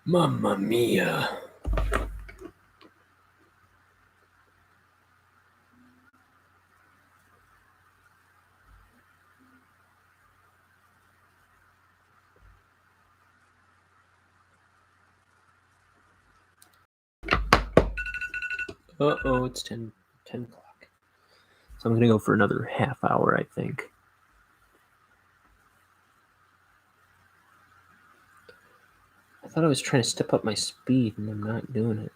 Mamma mia. Uh-oh, it's 10 o'clock. So I'm going to go for another half hour, I think. I thought I was trying to step up my speed, and I'm not doing it.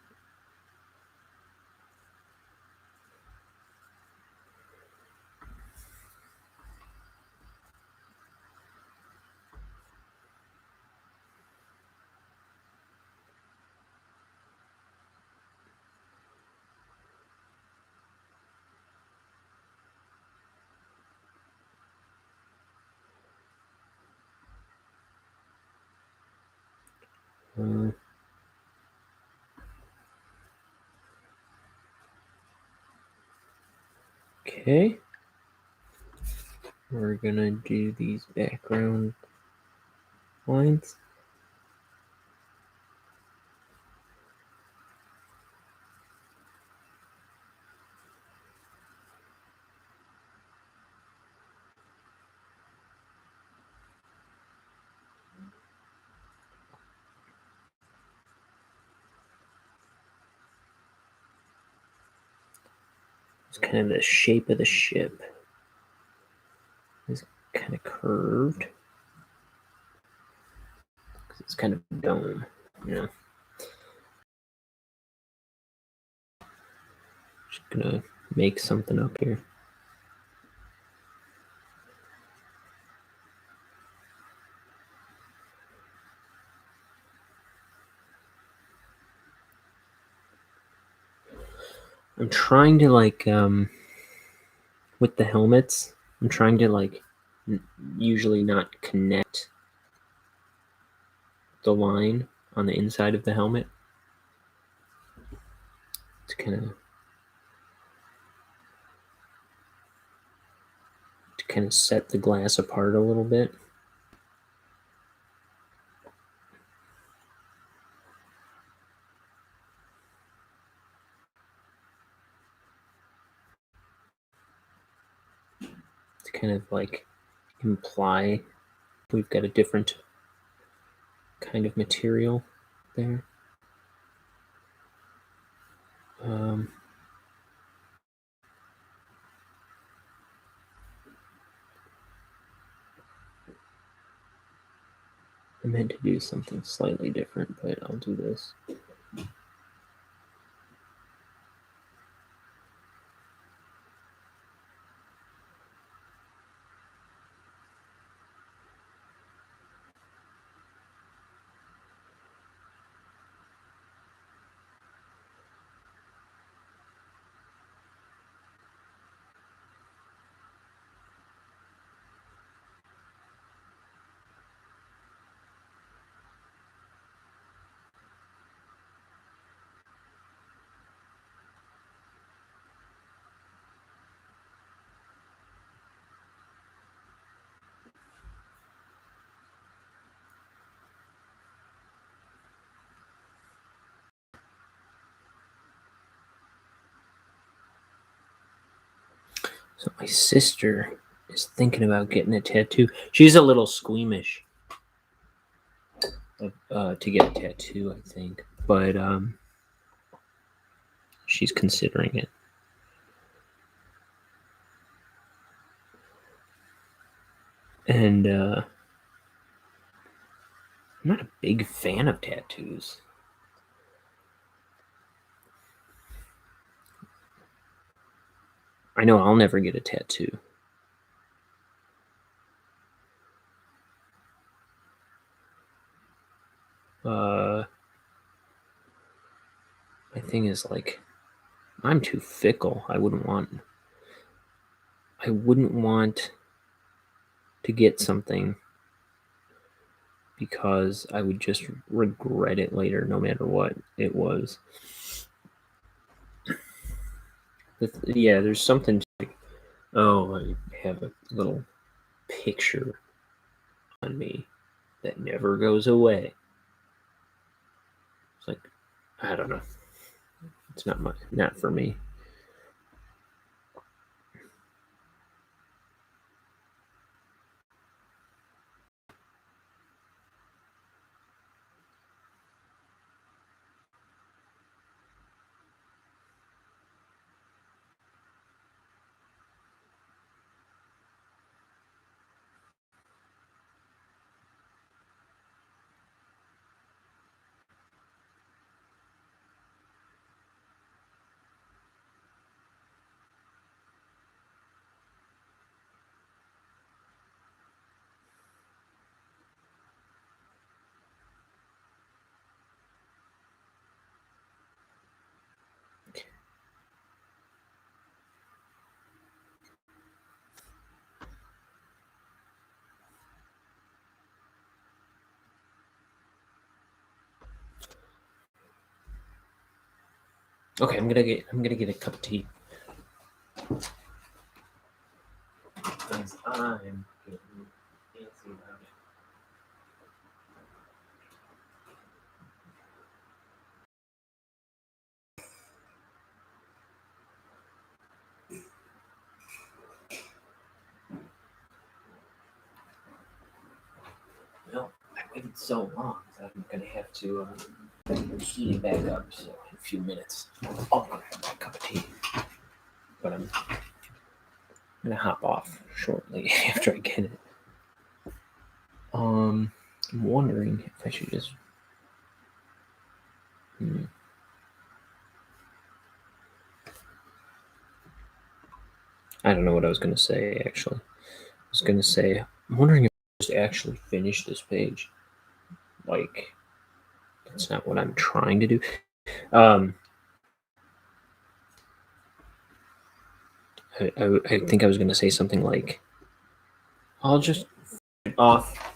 Okay. We're gonna do these background lines. It's kind of the shape of the ship. It's kind of curved. It's kind of dome, you know. Just gonna make something up here. I'm trying to with the helmets, I'm trying to usually not connect the line on the inside of the helmet. To kind of set the glass apart a little bit. To kind of imply we've got a different kind of material there. I meant to do something slightly different, but I'll do this. So my sister is thinking about getting a tattoo. She's a little squeamish to get a tattoo, I think, but she's considering it. And I'm not a big fan of tattoos. I know I'll never get a tattoo. My thing is, like, I'm too fickle. I wouldn't want to get something because I would just regret it later, no matter what it was. Yeah, there's something like, oh, I have a little picture on me that never goes away. It's like, I don't know. It's not for me. Okay, I'm gonna get a cup of tea. Because I'm getting fancy about it. Well, I waited so long that I'm gonna have to heat it back up. So in a few minutes, I'll grab my cup of tea. But I'm gonna hop off shortly after I get it. I'm wondering if I should just. I don't know what I was gonna say actually. I was gonna say I'm wondering if I just actually finish this page. Like, that's not what I'm trying to do. I think I was gonna say something like, I'll just off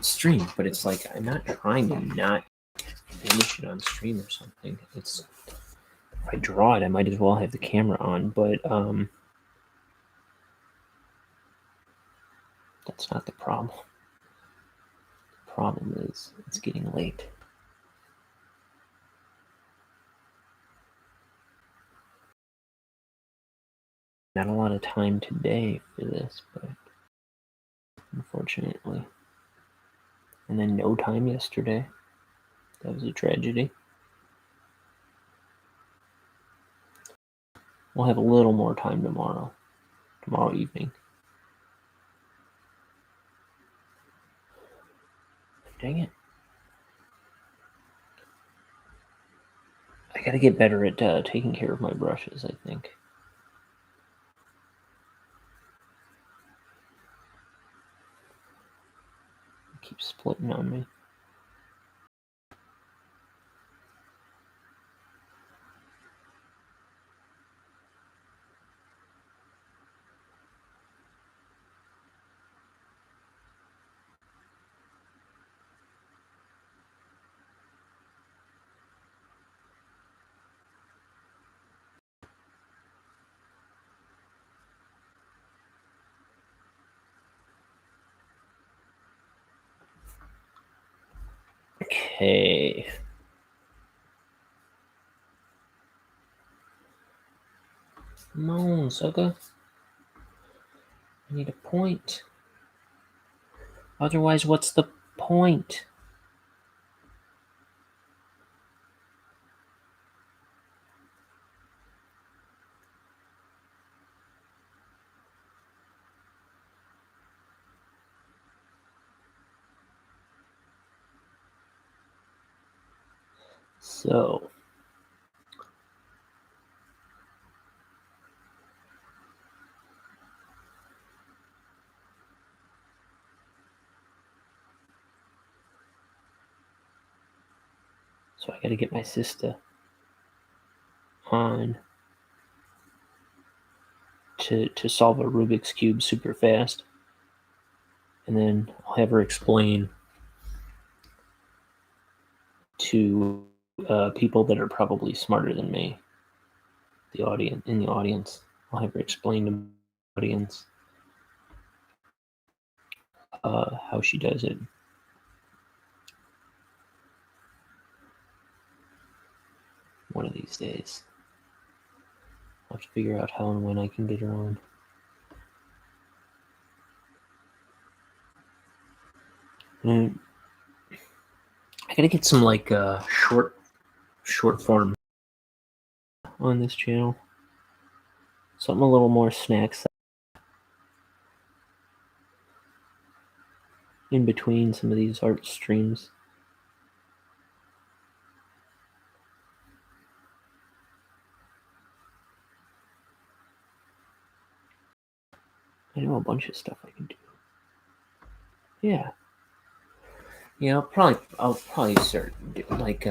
stream, but it's like I'm not trying to not finish it on stream or something. It's if I draw it, I might as well have the camera on, but that's not the problem. The problem is it's getting late. Not a lot of time today for this, but unfortunately. And then no time yesterday. That was a tragedy. We'll have a little more time tomorrow evening. Dang it. I gotta get better at taking care of my brushes, I think. It keeps splitting on me. Okay. Come on, sucker. I need a point. Otherwise, what's the point? So, I gotta get my sister on to solve a Rubik's Cube super fast. And then I'll have her explain to people that are probably smarter than me, the audience. I'll have her explain to the audience how she does it. One of these days. I'll have to figure out how and when I can get her on. And I gotta get some like short form on this channel. Something a little more snacks in between some of these art streams. I know a bunch of stuff I can do. Yeah. Yeah, I'll probably start doing like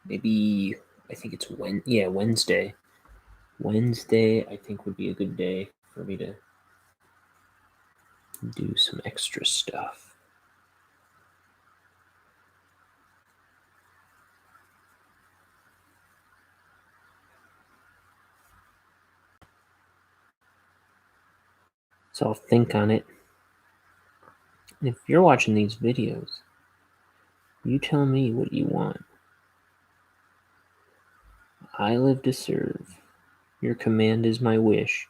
maybe I think it's Wednesday. Wednesday I think would be a good day for me to do some extra stuff. So I'll think on it. And if you're watching these videos, you tell me what you want. I live to serve. Your command is my wish.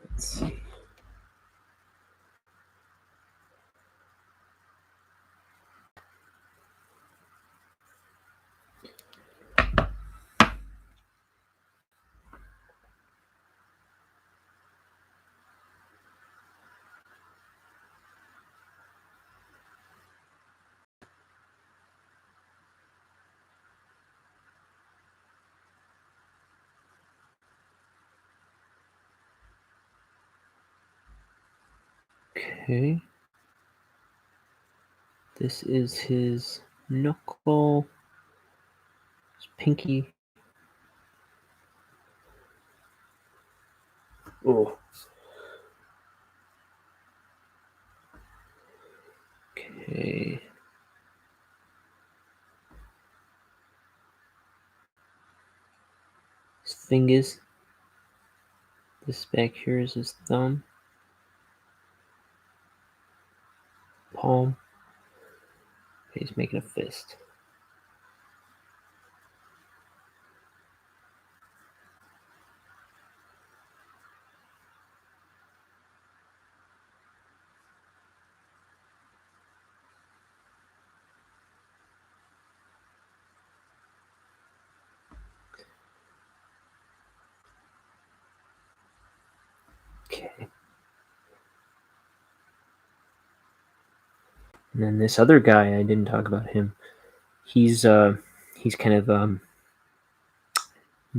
Let's see. Okay. This is his knuckle, his pinky. Oh. Okay. His fingers. This back here is his thumb. Palm. Okay, he's making a fist. Okay. And then this other guy, I didn't talk about him. He's kind of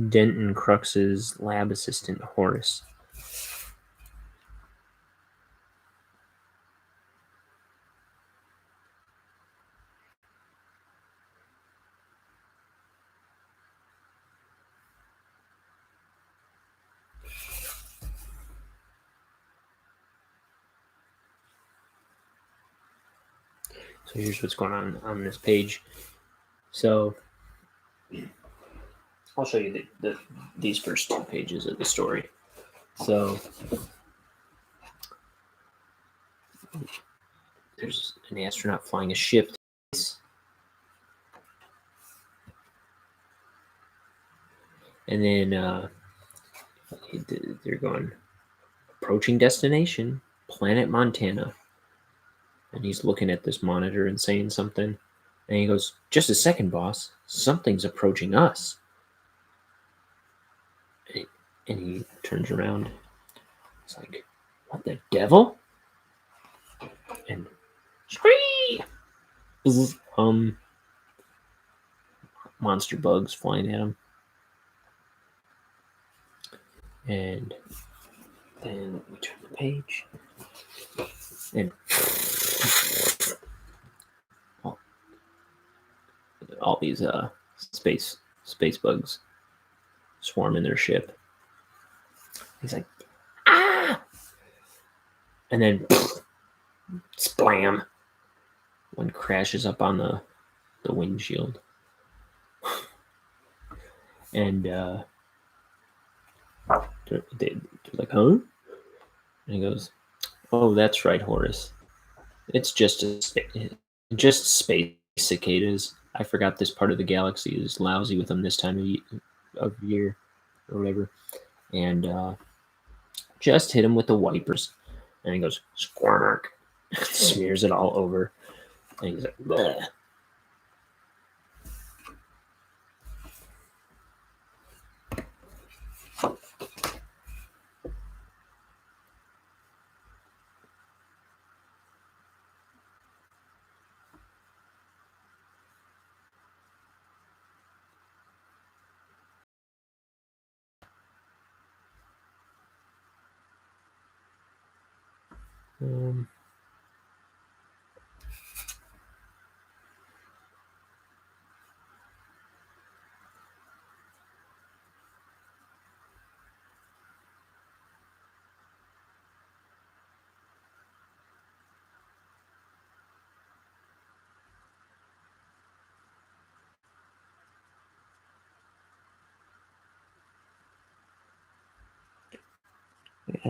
Denton Crux's lab assistant, Horace. So here's what's going on this page. So I'll show you these first 2 pages of the story. So there's an astronaut flying a ship. And then they're going, approaching destination, planet Montana. And he's looking at this monitor and saying something. And he goes, just a second, boss. Something's approaching us. And he turns around. It's like, what the devil? And scream! Monster bugs flying at him. And then we turn the page. And all these space bugs swarm in their ship. He's like, ah! And then splam! One crashes up on the windshield. And they're like, huh? And he goes, oh, that's right, Horace. It's just space cicadas. I forgot this part of the galaxy is lousy with them this time of year or whatever. And just hit him with the wipers. And he goes, squark. Smears it all over. And he's like, bleh.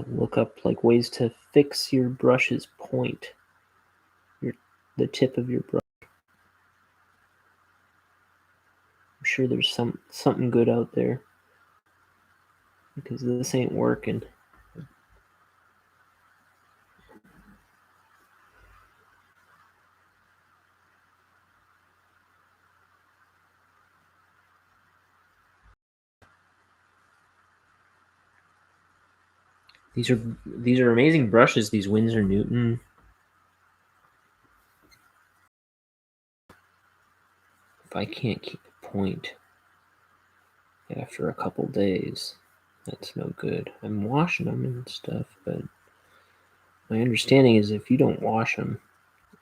Look up like ways to fix your brush's point, the tip of your brush. I'm sure there's something good out there because this ain't working. These are amazing brushes. These Winsor Newton. If I can't keep a point after a couple days, that's no good. I'm washing them and stuff, but my understanding is if you don't wash them,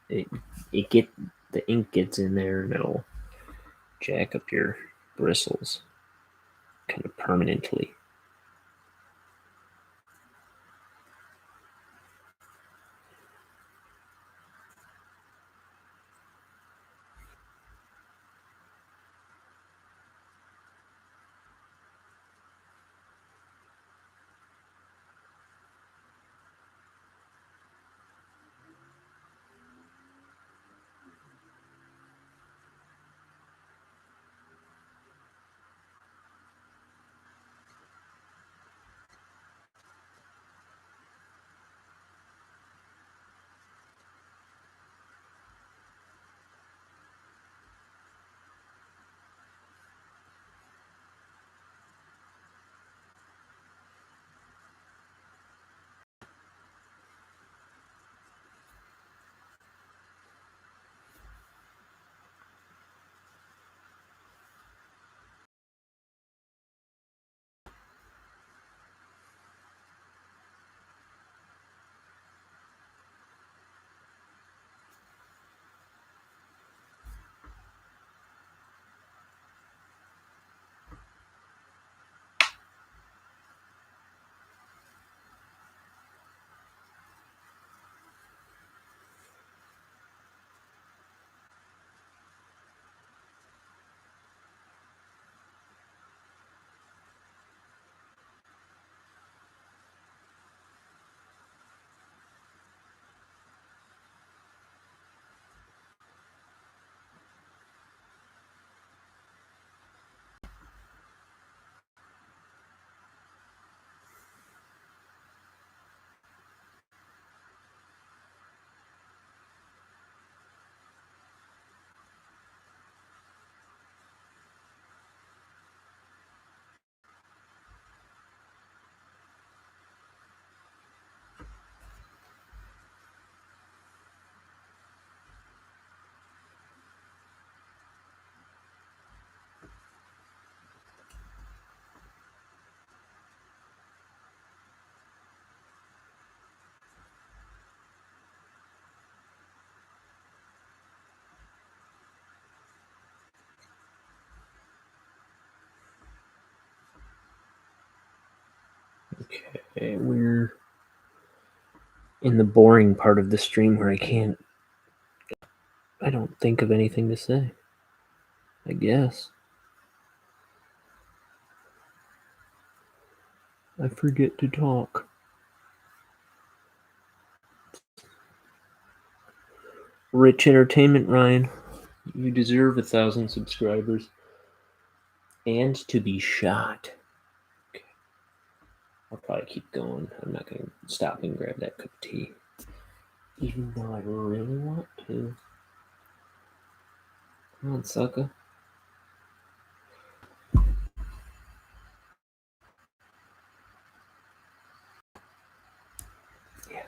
the ink gets in there and it'll jack up your bristles kind of permanently. Okay, we're in the boring part of the stream where I don't think of anything to say. I guess. I forget to talk. Rich entertainment, Ryan. You deserve 1,000 subscribers. And to be shot. Okay. I'll probably keep going. I'm not going to stop and grab that cup of tea. Even though I really want to. Come on, sucker. Yeah.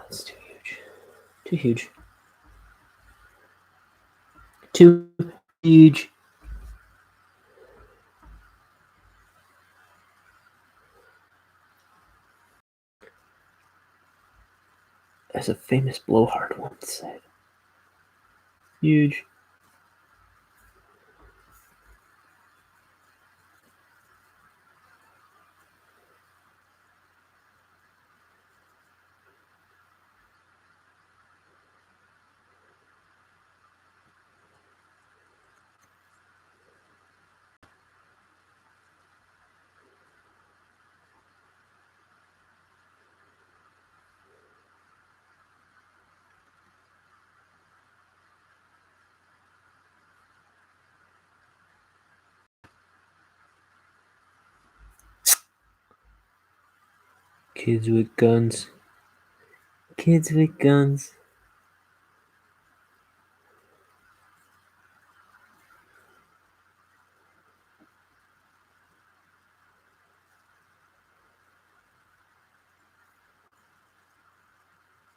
That's too huge. Too huge. Too huge. As a famous blowhard once said. Huge. Kids with guns. Kids with guns.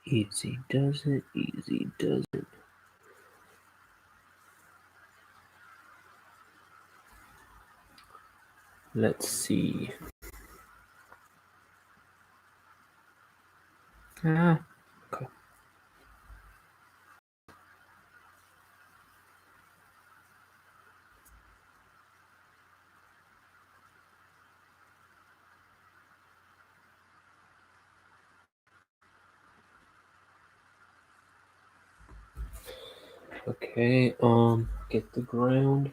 Easy does it, easy does it. Let's see. Okay. Okay, get the ground.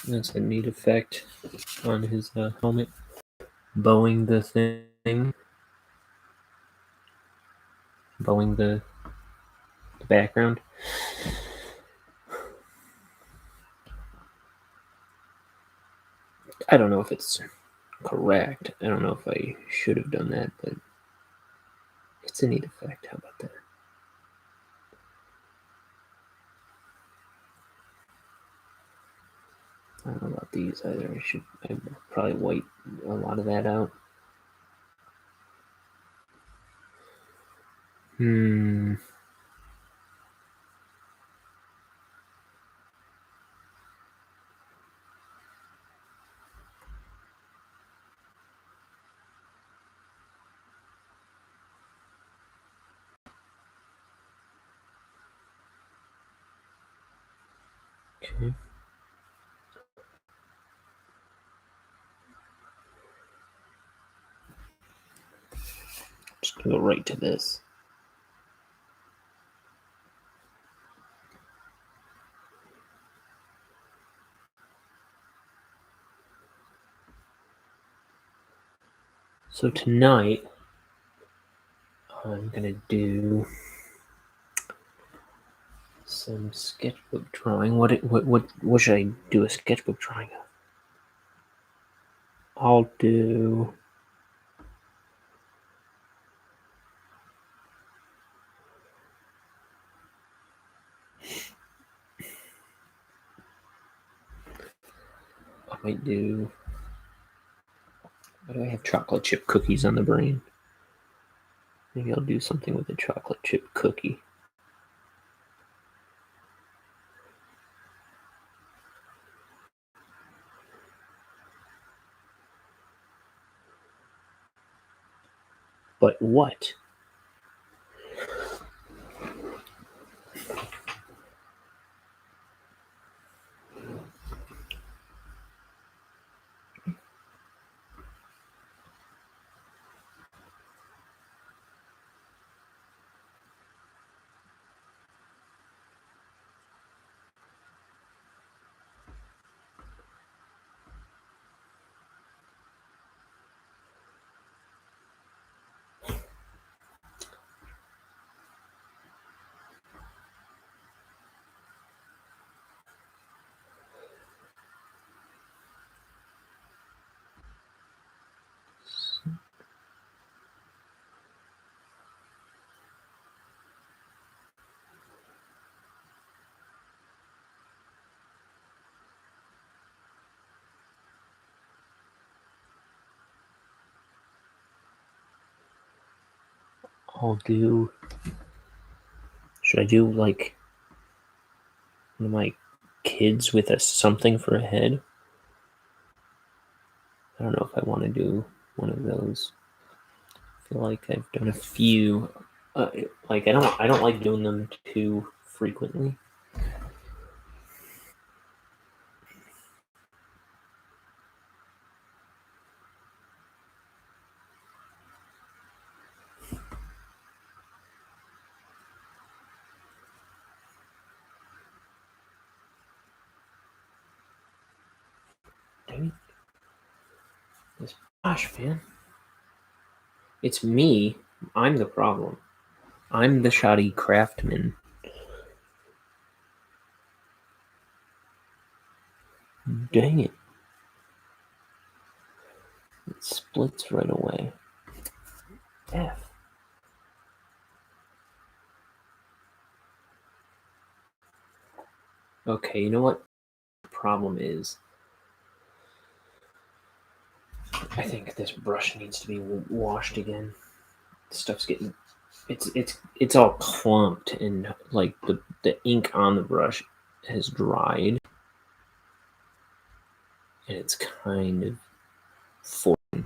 That's a neat effect on his helmet. Bowing the thing. Bowing the background. I don't know if it's correct. I don't know if I should have done that, but it's a neat effect. How about that? I don't know about these either. I probably white a lot of that out. Hmm. Okay. Just gonna go right to this. So tonight, I'm gonna do some sketchbook drawing. What should I do a sketchbook drawing of? I'll do. I might do. Why do I have chocolate chip cookies on the brain? Maybe I'll do something with a chocolate chip cookie. But what? I'll do. Should I do like one of my kids with a something for a head? I don't know if I want to do one of those. I feel like I've done a few. Like I don't like doing them too frequently. Dang it. Gosh, man. It's me. I'm the problem. I'm the shoddy craftsman. Dang it. It splits right away. F. Okay, you know what the problem is? I think this brush needs to be washed again. Stuff's getting it's all clumped and like the ink on the brush has dried and it's kind of forcing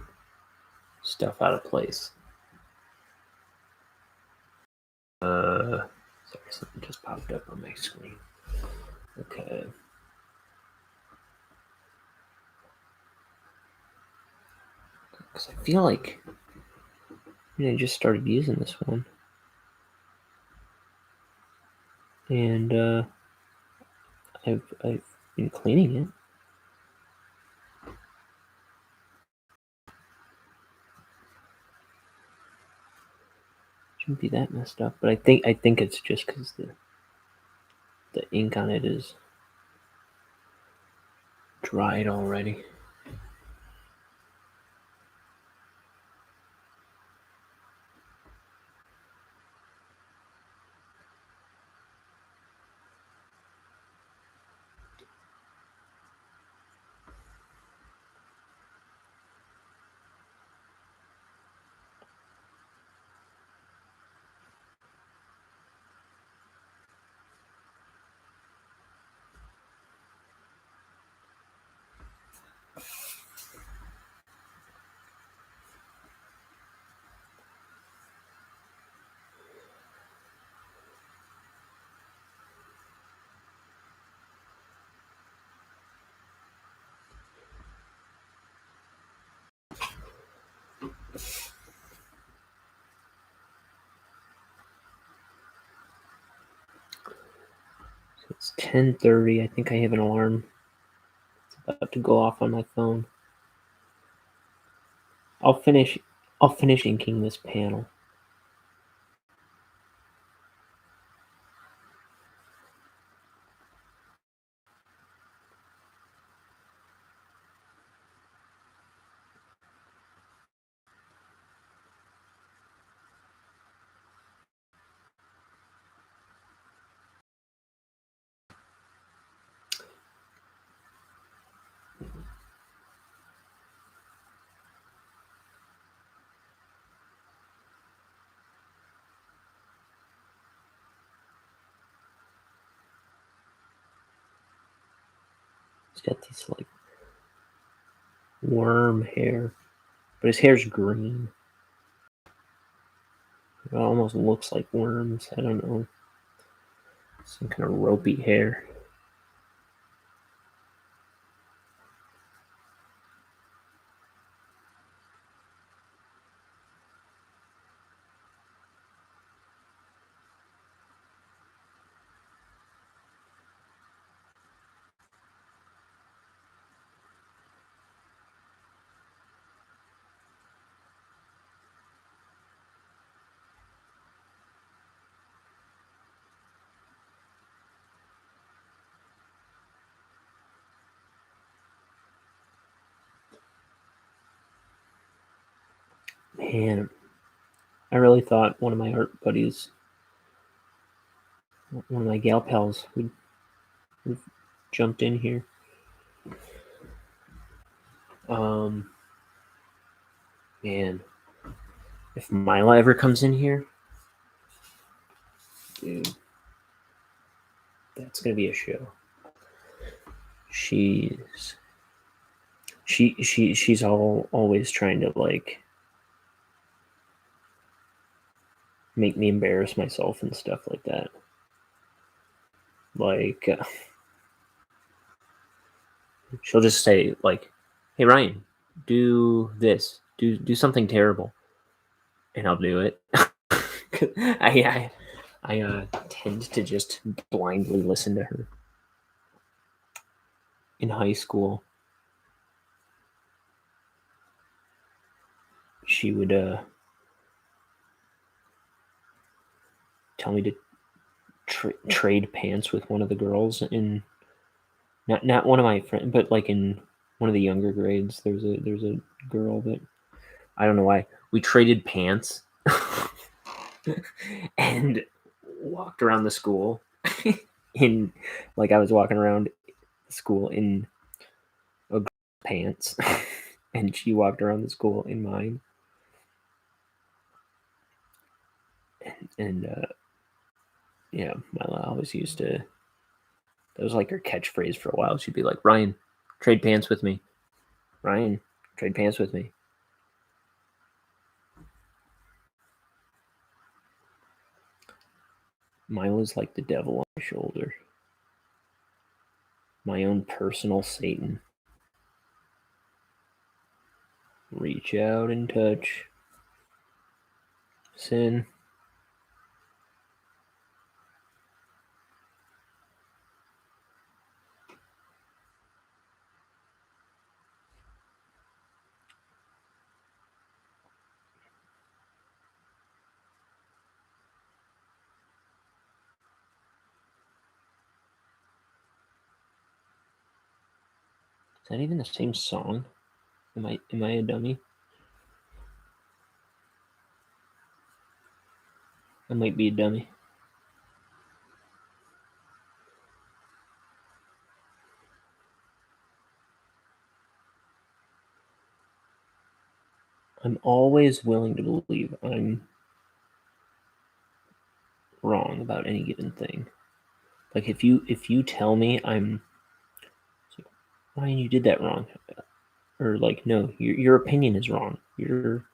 stuff out of place. Sorry, something just popped up on my screen. Okay. Because I feel like I just started using this one. And I've been cleaning it. Shouldn't be that messed up, but I think it's just because the ink on it is dried already. It's 10:30. I think I have an alarm. It's about to go off on my phone. I'll finish inking this panel. He's got these like worm hair, but his hair's green. It almost looks like worms. I don't know. Some kind of ropey hair. Man, I really thought one of my art buddies, one of my gal pals, would jumped in here. Man, if Mila ever comes in here, dude, that's gonna be a show. She's always trying to like make me embarrass myself and stuff like that. Like she'll just say like, "Hey Ryan, do this, do something terrible," and I'll do it. I tend to just blindly listen to her. In high school, she would tell me to trade pants with one of the girls in not one of my friends, but like in one of the younger grades. There's a girl that I don't know why we traded pants and walked around the school in like I was walking around school in a pants and she walked around the school in mine and yeah, Mila always used to, that was like her catchphrase for a while. She'd be like, "Ryan, trade pants with me. Ryan, trade pants with me." Mila's like the devil on my shoulder. My own personal Satan. Reach out and touch. Sin. Is that even the same song? Am I a dummy? I might be a dummy. I'm always willing to believe I'm wrong about any given thing. Like if you tell me I'm like, Ryan, you did that wrong, or like no, your opinion is wrong. You're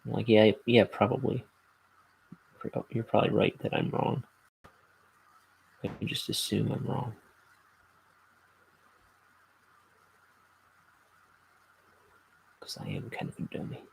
like yeah probably. You're probably right that I'm wrong. I just assume I'm wrong. Because I am kind of a dummy.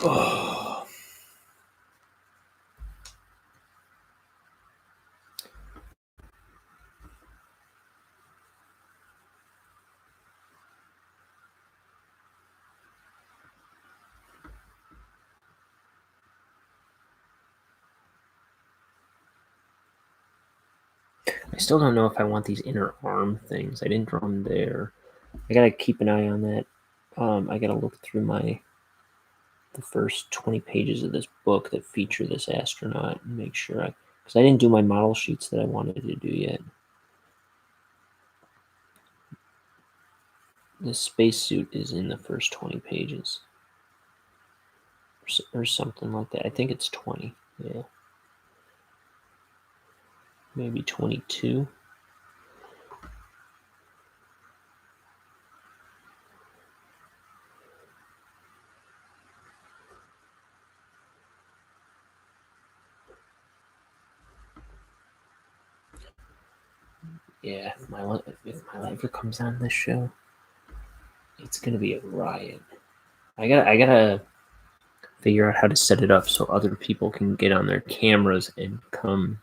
Oh. I still don't know if I want these inner arm things. I didn't draw them there. I gotta keep an eye on that. I gotta look through the first 20 pages of this book that feature this astronaut and make sure because I didn't do my model sheets that I wanted to do yet. The spacesuit is in the first 20 pages or something like that. I think it's 20. Yeah. Maybe 22. Yeah, if my lifer comes on this show, it's gonna be a riot. I gotta figure out how to set it up so other people can get on their cameras and come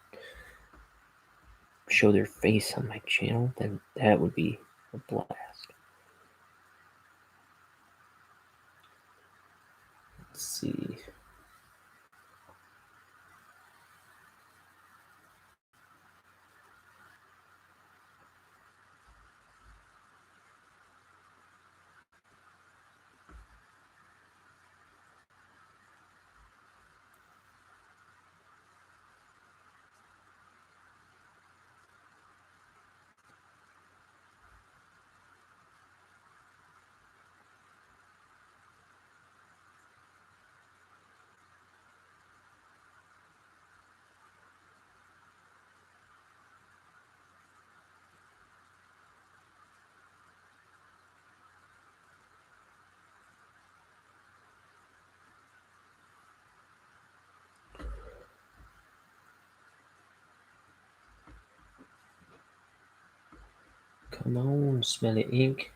show their face on my channel. Then that would be a blast. Let's see. Come on, smelly ink.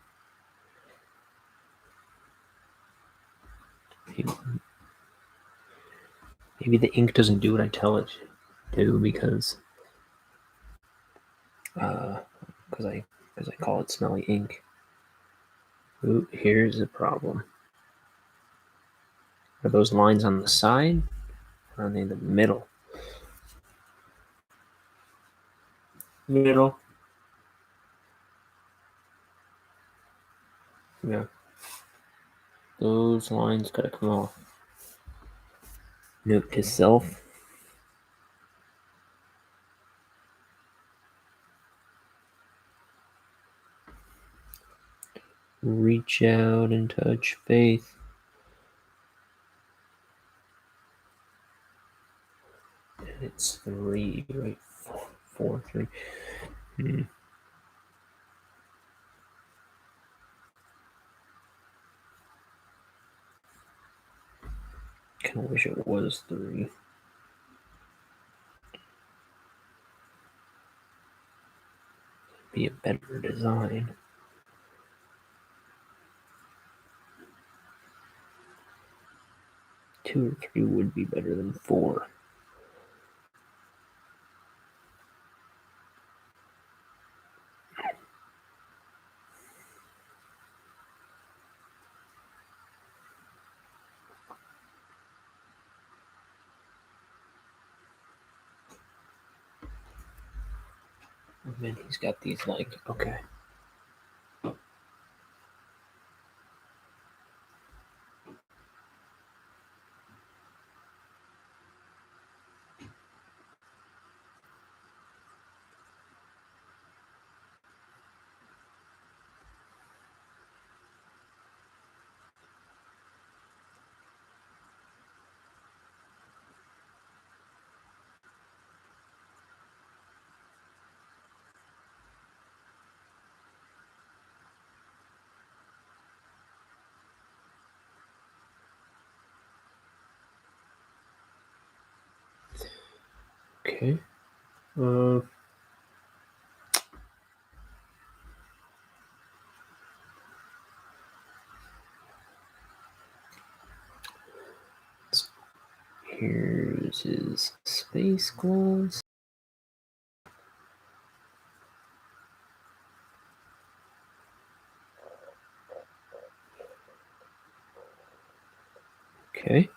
Maybe the ink doesn't do what I tell it to do because I call it smelly ink. Ooh, here's a problem. Are those lines on the side or are they in the middle? Middle. Yeah. Those lines gotta come off. Note to self. Reach out and touch faith. And it's 3, right? 4, 3. Kinda wish it was 3. Be a better design. 2 or 3 would be better than 4. And then he's got these okay. Okay. Here's his space gloves. Okay.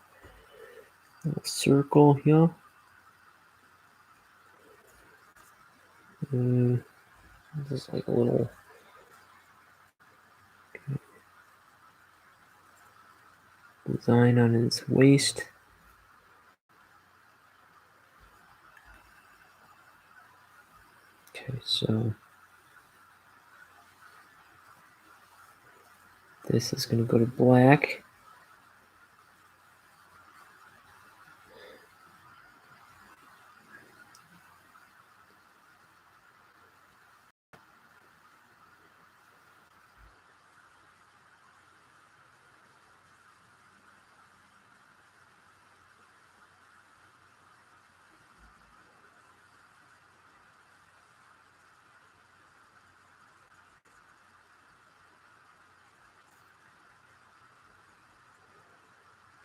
Little circle here. This is like a little design on his waist. Okay, so this is going to go to black.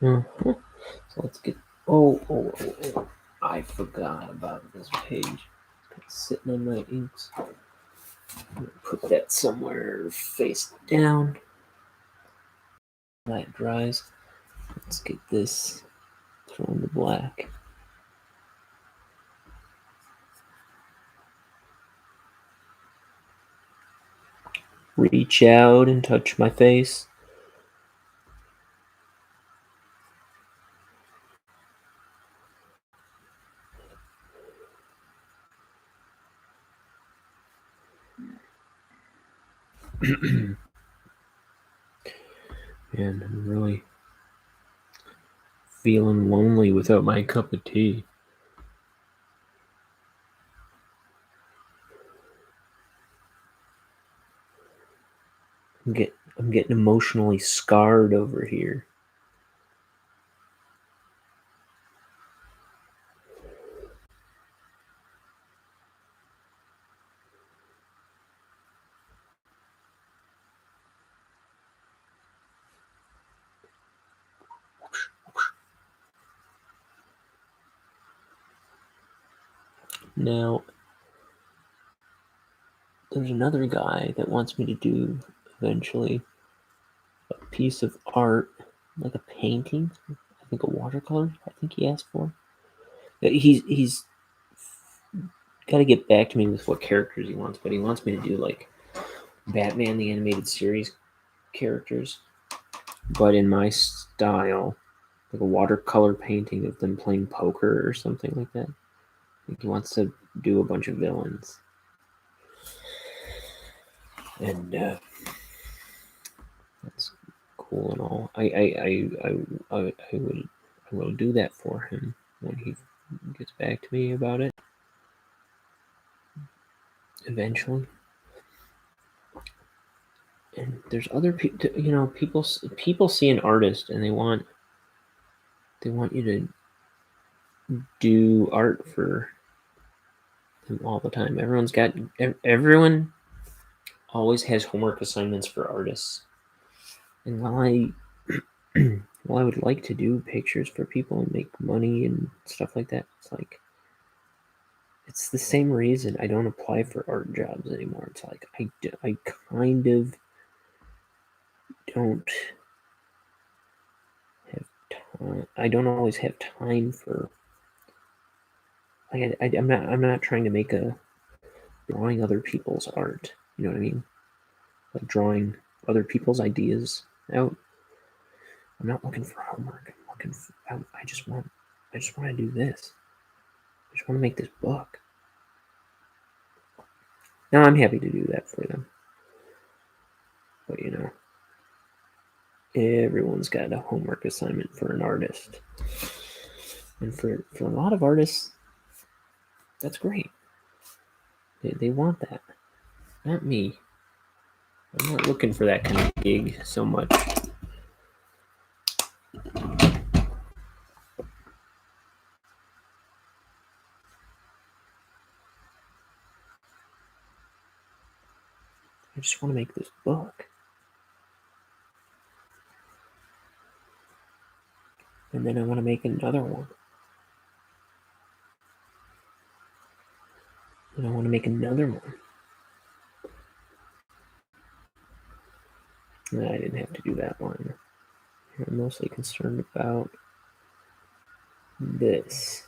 So let's get. Oh, I forgot about this page. It's sitting on my inks. I'm gonna put that somewhere face down. That dries. Let's get this thrown to black. Reach out and touch my face. Man, I'm really feeling lonely without my cup of tea. I'm getting emotionally scarred over here. Now, there's another guy that wants me to do eventually a piece of art, like a painting, I think a watercolor. I think he asked for. He's got to get back to me with what characters he wants, but he wants me to do like Batman the animated series characters, but in my style, like a watercolor painting of them playing poker or something like that. I think he wants to do a bunch of villains, and that's cool and all. I will do that for him when he gets back to me about it eventually. And there's other people, people see an artist and they want you to do art for them all the time. Everyone always has homework assignments for artists, and while I would like to do pictures for people and make money and stuff like that, it's like it's the same reason I don't apply for art jobs anymore. It's like I kind of don't have time. I don't always have time for. Like I'm not trying to make a drawing other people's art. You know what I mean? Like drawing other people's ideas out. I'm not looking for homework. I'm looking for. I just want to do this. I just want to make this book. Now I'm happy to do that for them. But everyone's got a homework assignment for an artist. And for a lot of artists, that's great. They want that. Not me. I'm not looking for that kind of gig so much. I just want to make this book. And then I want to make another one. And I want to make another one. And I didn't have to do that one. I'm mostly concerned about this.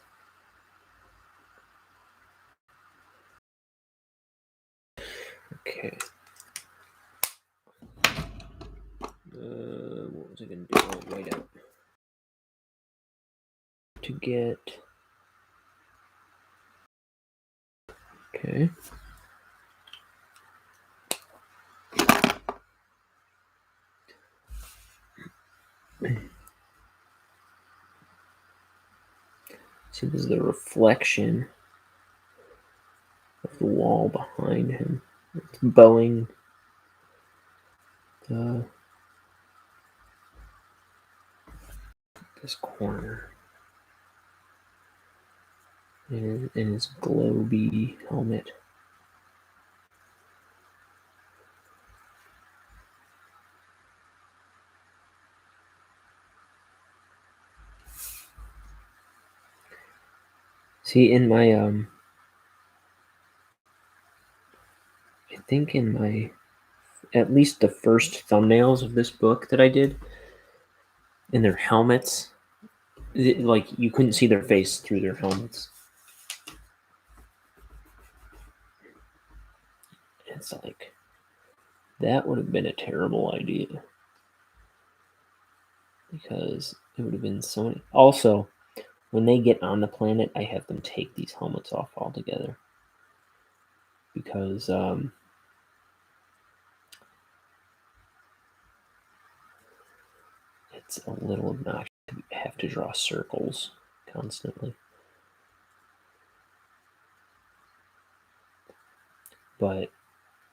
Okay. What was I going to do? Oh, white out. To get... Okay. See, this is the reflection of the wall behind him. It's bowing this corner. In his globy helmet. See, in my I think in my, at least the first thumbnails of this book that I did, in their helmets, like you couldn't see their face through their helmets. It's like, that would have been a terrible idea. Because it would have been so many. Also, when they get on the planet, I have them take these helmets off altogether. Because it's a little obnoxious to have to draw circles constantly. But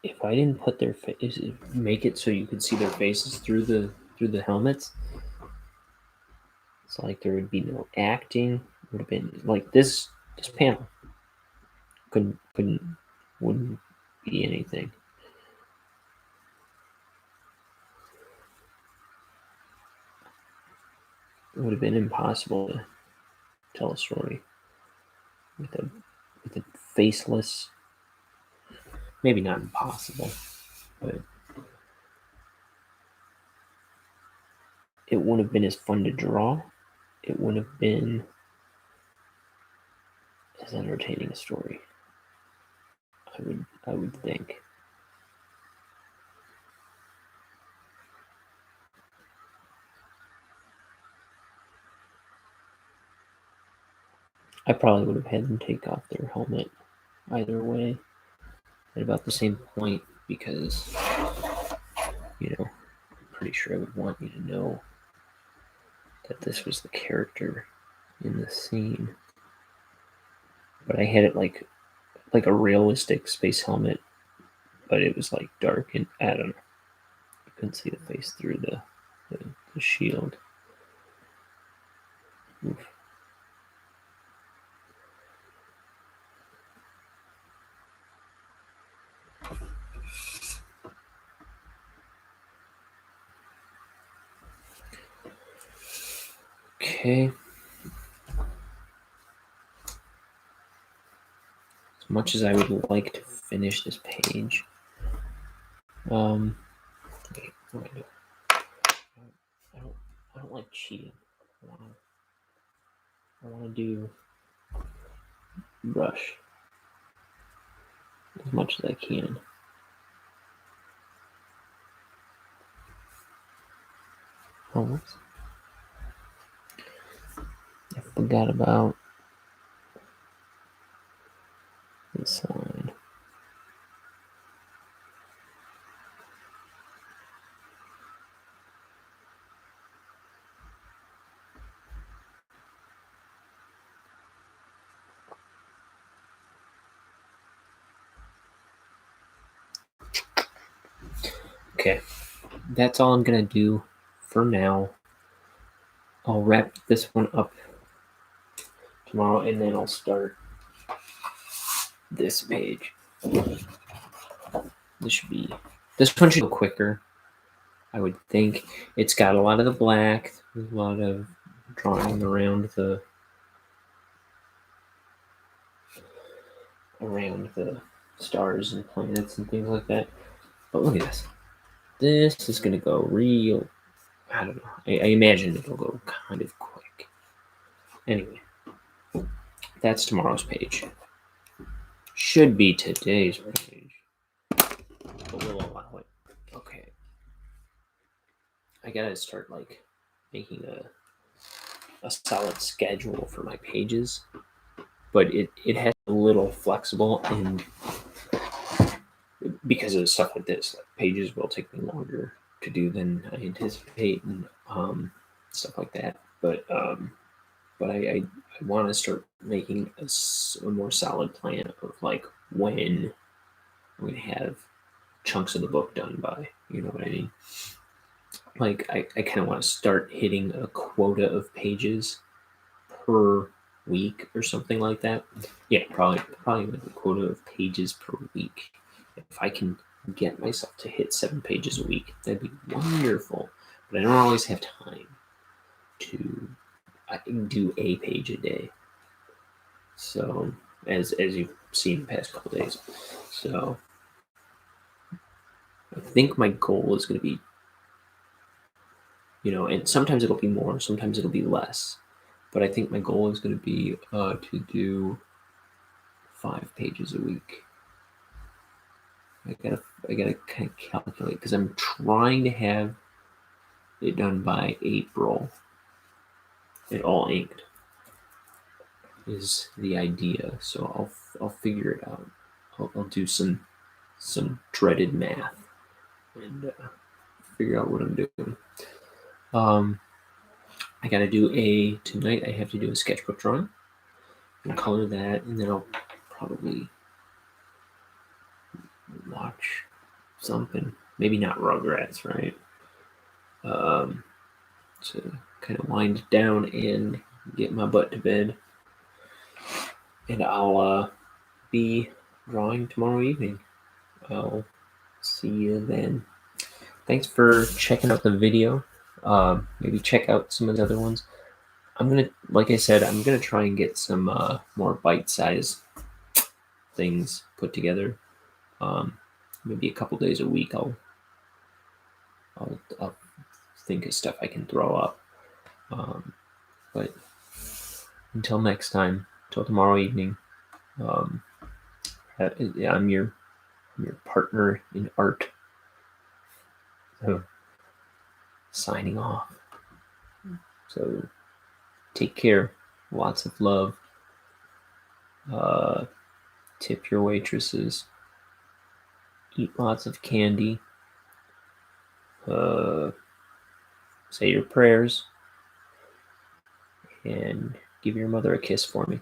if I didn't put their face, make it so you could see their faces through the helmets, it's like there would be no acting. It would have been like this panel wouldn't be anything. It would have been impossible to tell a story with a faceless. Maybe not impossible, but it wouldn't have been as fun to draw. It wouldn't have been as entertaining a story. I would think. I probably would have had them take off their helmet either way at about the same point because, I'm pretty sure I would want you to know that this was the character in the scene. But I had it like a realistic space helmet, but it was like dark and I don't know. You couldn't see the face through the shield. Oof. Okay. As much as I would like to finish this page, wait, what do I do? I don't like cheating. I want to do brush as much as I can. Oh, whoops. I forgot about the sign. Okay, that's all I'm gonna do for now. I'll wrap this one up tomorrow and then I'll start this page. This should be This one should go quicker, I would think. It's got a lot of the black, a lot of drawing around the stars and planets and things like that. But look at this. This is going to go real. I don't know. I imagine it'll go kind of quick. Anyway, that's tomorrow's page. Should be today's page, but we'll allow it. Okay. I gotta start like making a solid schedule for my pages, but it has a little flexible, and because of stuff like this, like, pages will take me longer to do than I anticipate, and stuff like that. But I want to start making a more solid plan of like when I'm gonna have chunks of the book done by. You know what I mean? Like I kind of want to start hitting a quota of pages per week or something like that. Yeah, probably like a quota of pages per week. If I can get myself to hit 7 pages a week, that'd be wonderful. But I don't always have time to do a page a day. So as you've seen the past couple days, so I think my goal is going to be, and sometimes it'll be more, sometimes it'll be less. But I think my goal is going to be to do 5 pages a week. I gotta kind of calculate, because I'm trying to have it done by April. It all inked is the idea, so I'll figure it out. I'll do some dreaded math and figure out what I'm doing. I gotta do tonight. I have to do a sketchbook drawing and color that, and then I'll probably watch something. Maybe not Rugrats, right? To kind of wind down and get my butt to bed. And I'll be drawing tomorrow evening. I'll see you then. Thanks for checking out the video. Maybe check out some of the other ones. Like I said, I'm gonna try and get some more bite-sized things put together. Maybe a couple days a week. I'll think of stuff I can throw up. But until next time, till tomorrow evening, I'm your partner in art. So, signing off. So take care. Lots of love. Tip your waitresses. Eat lots of candy. Say your prayers. And give your mother a kiss for me.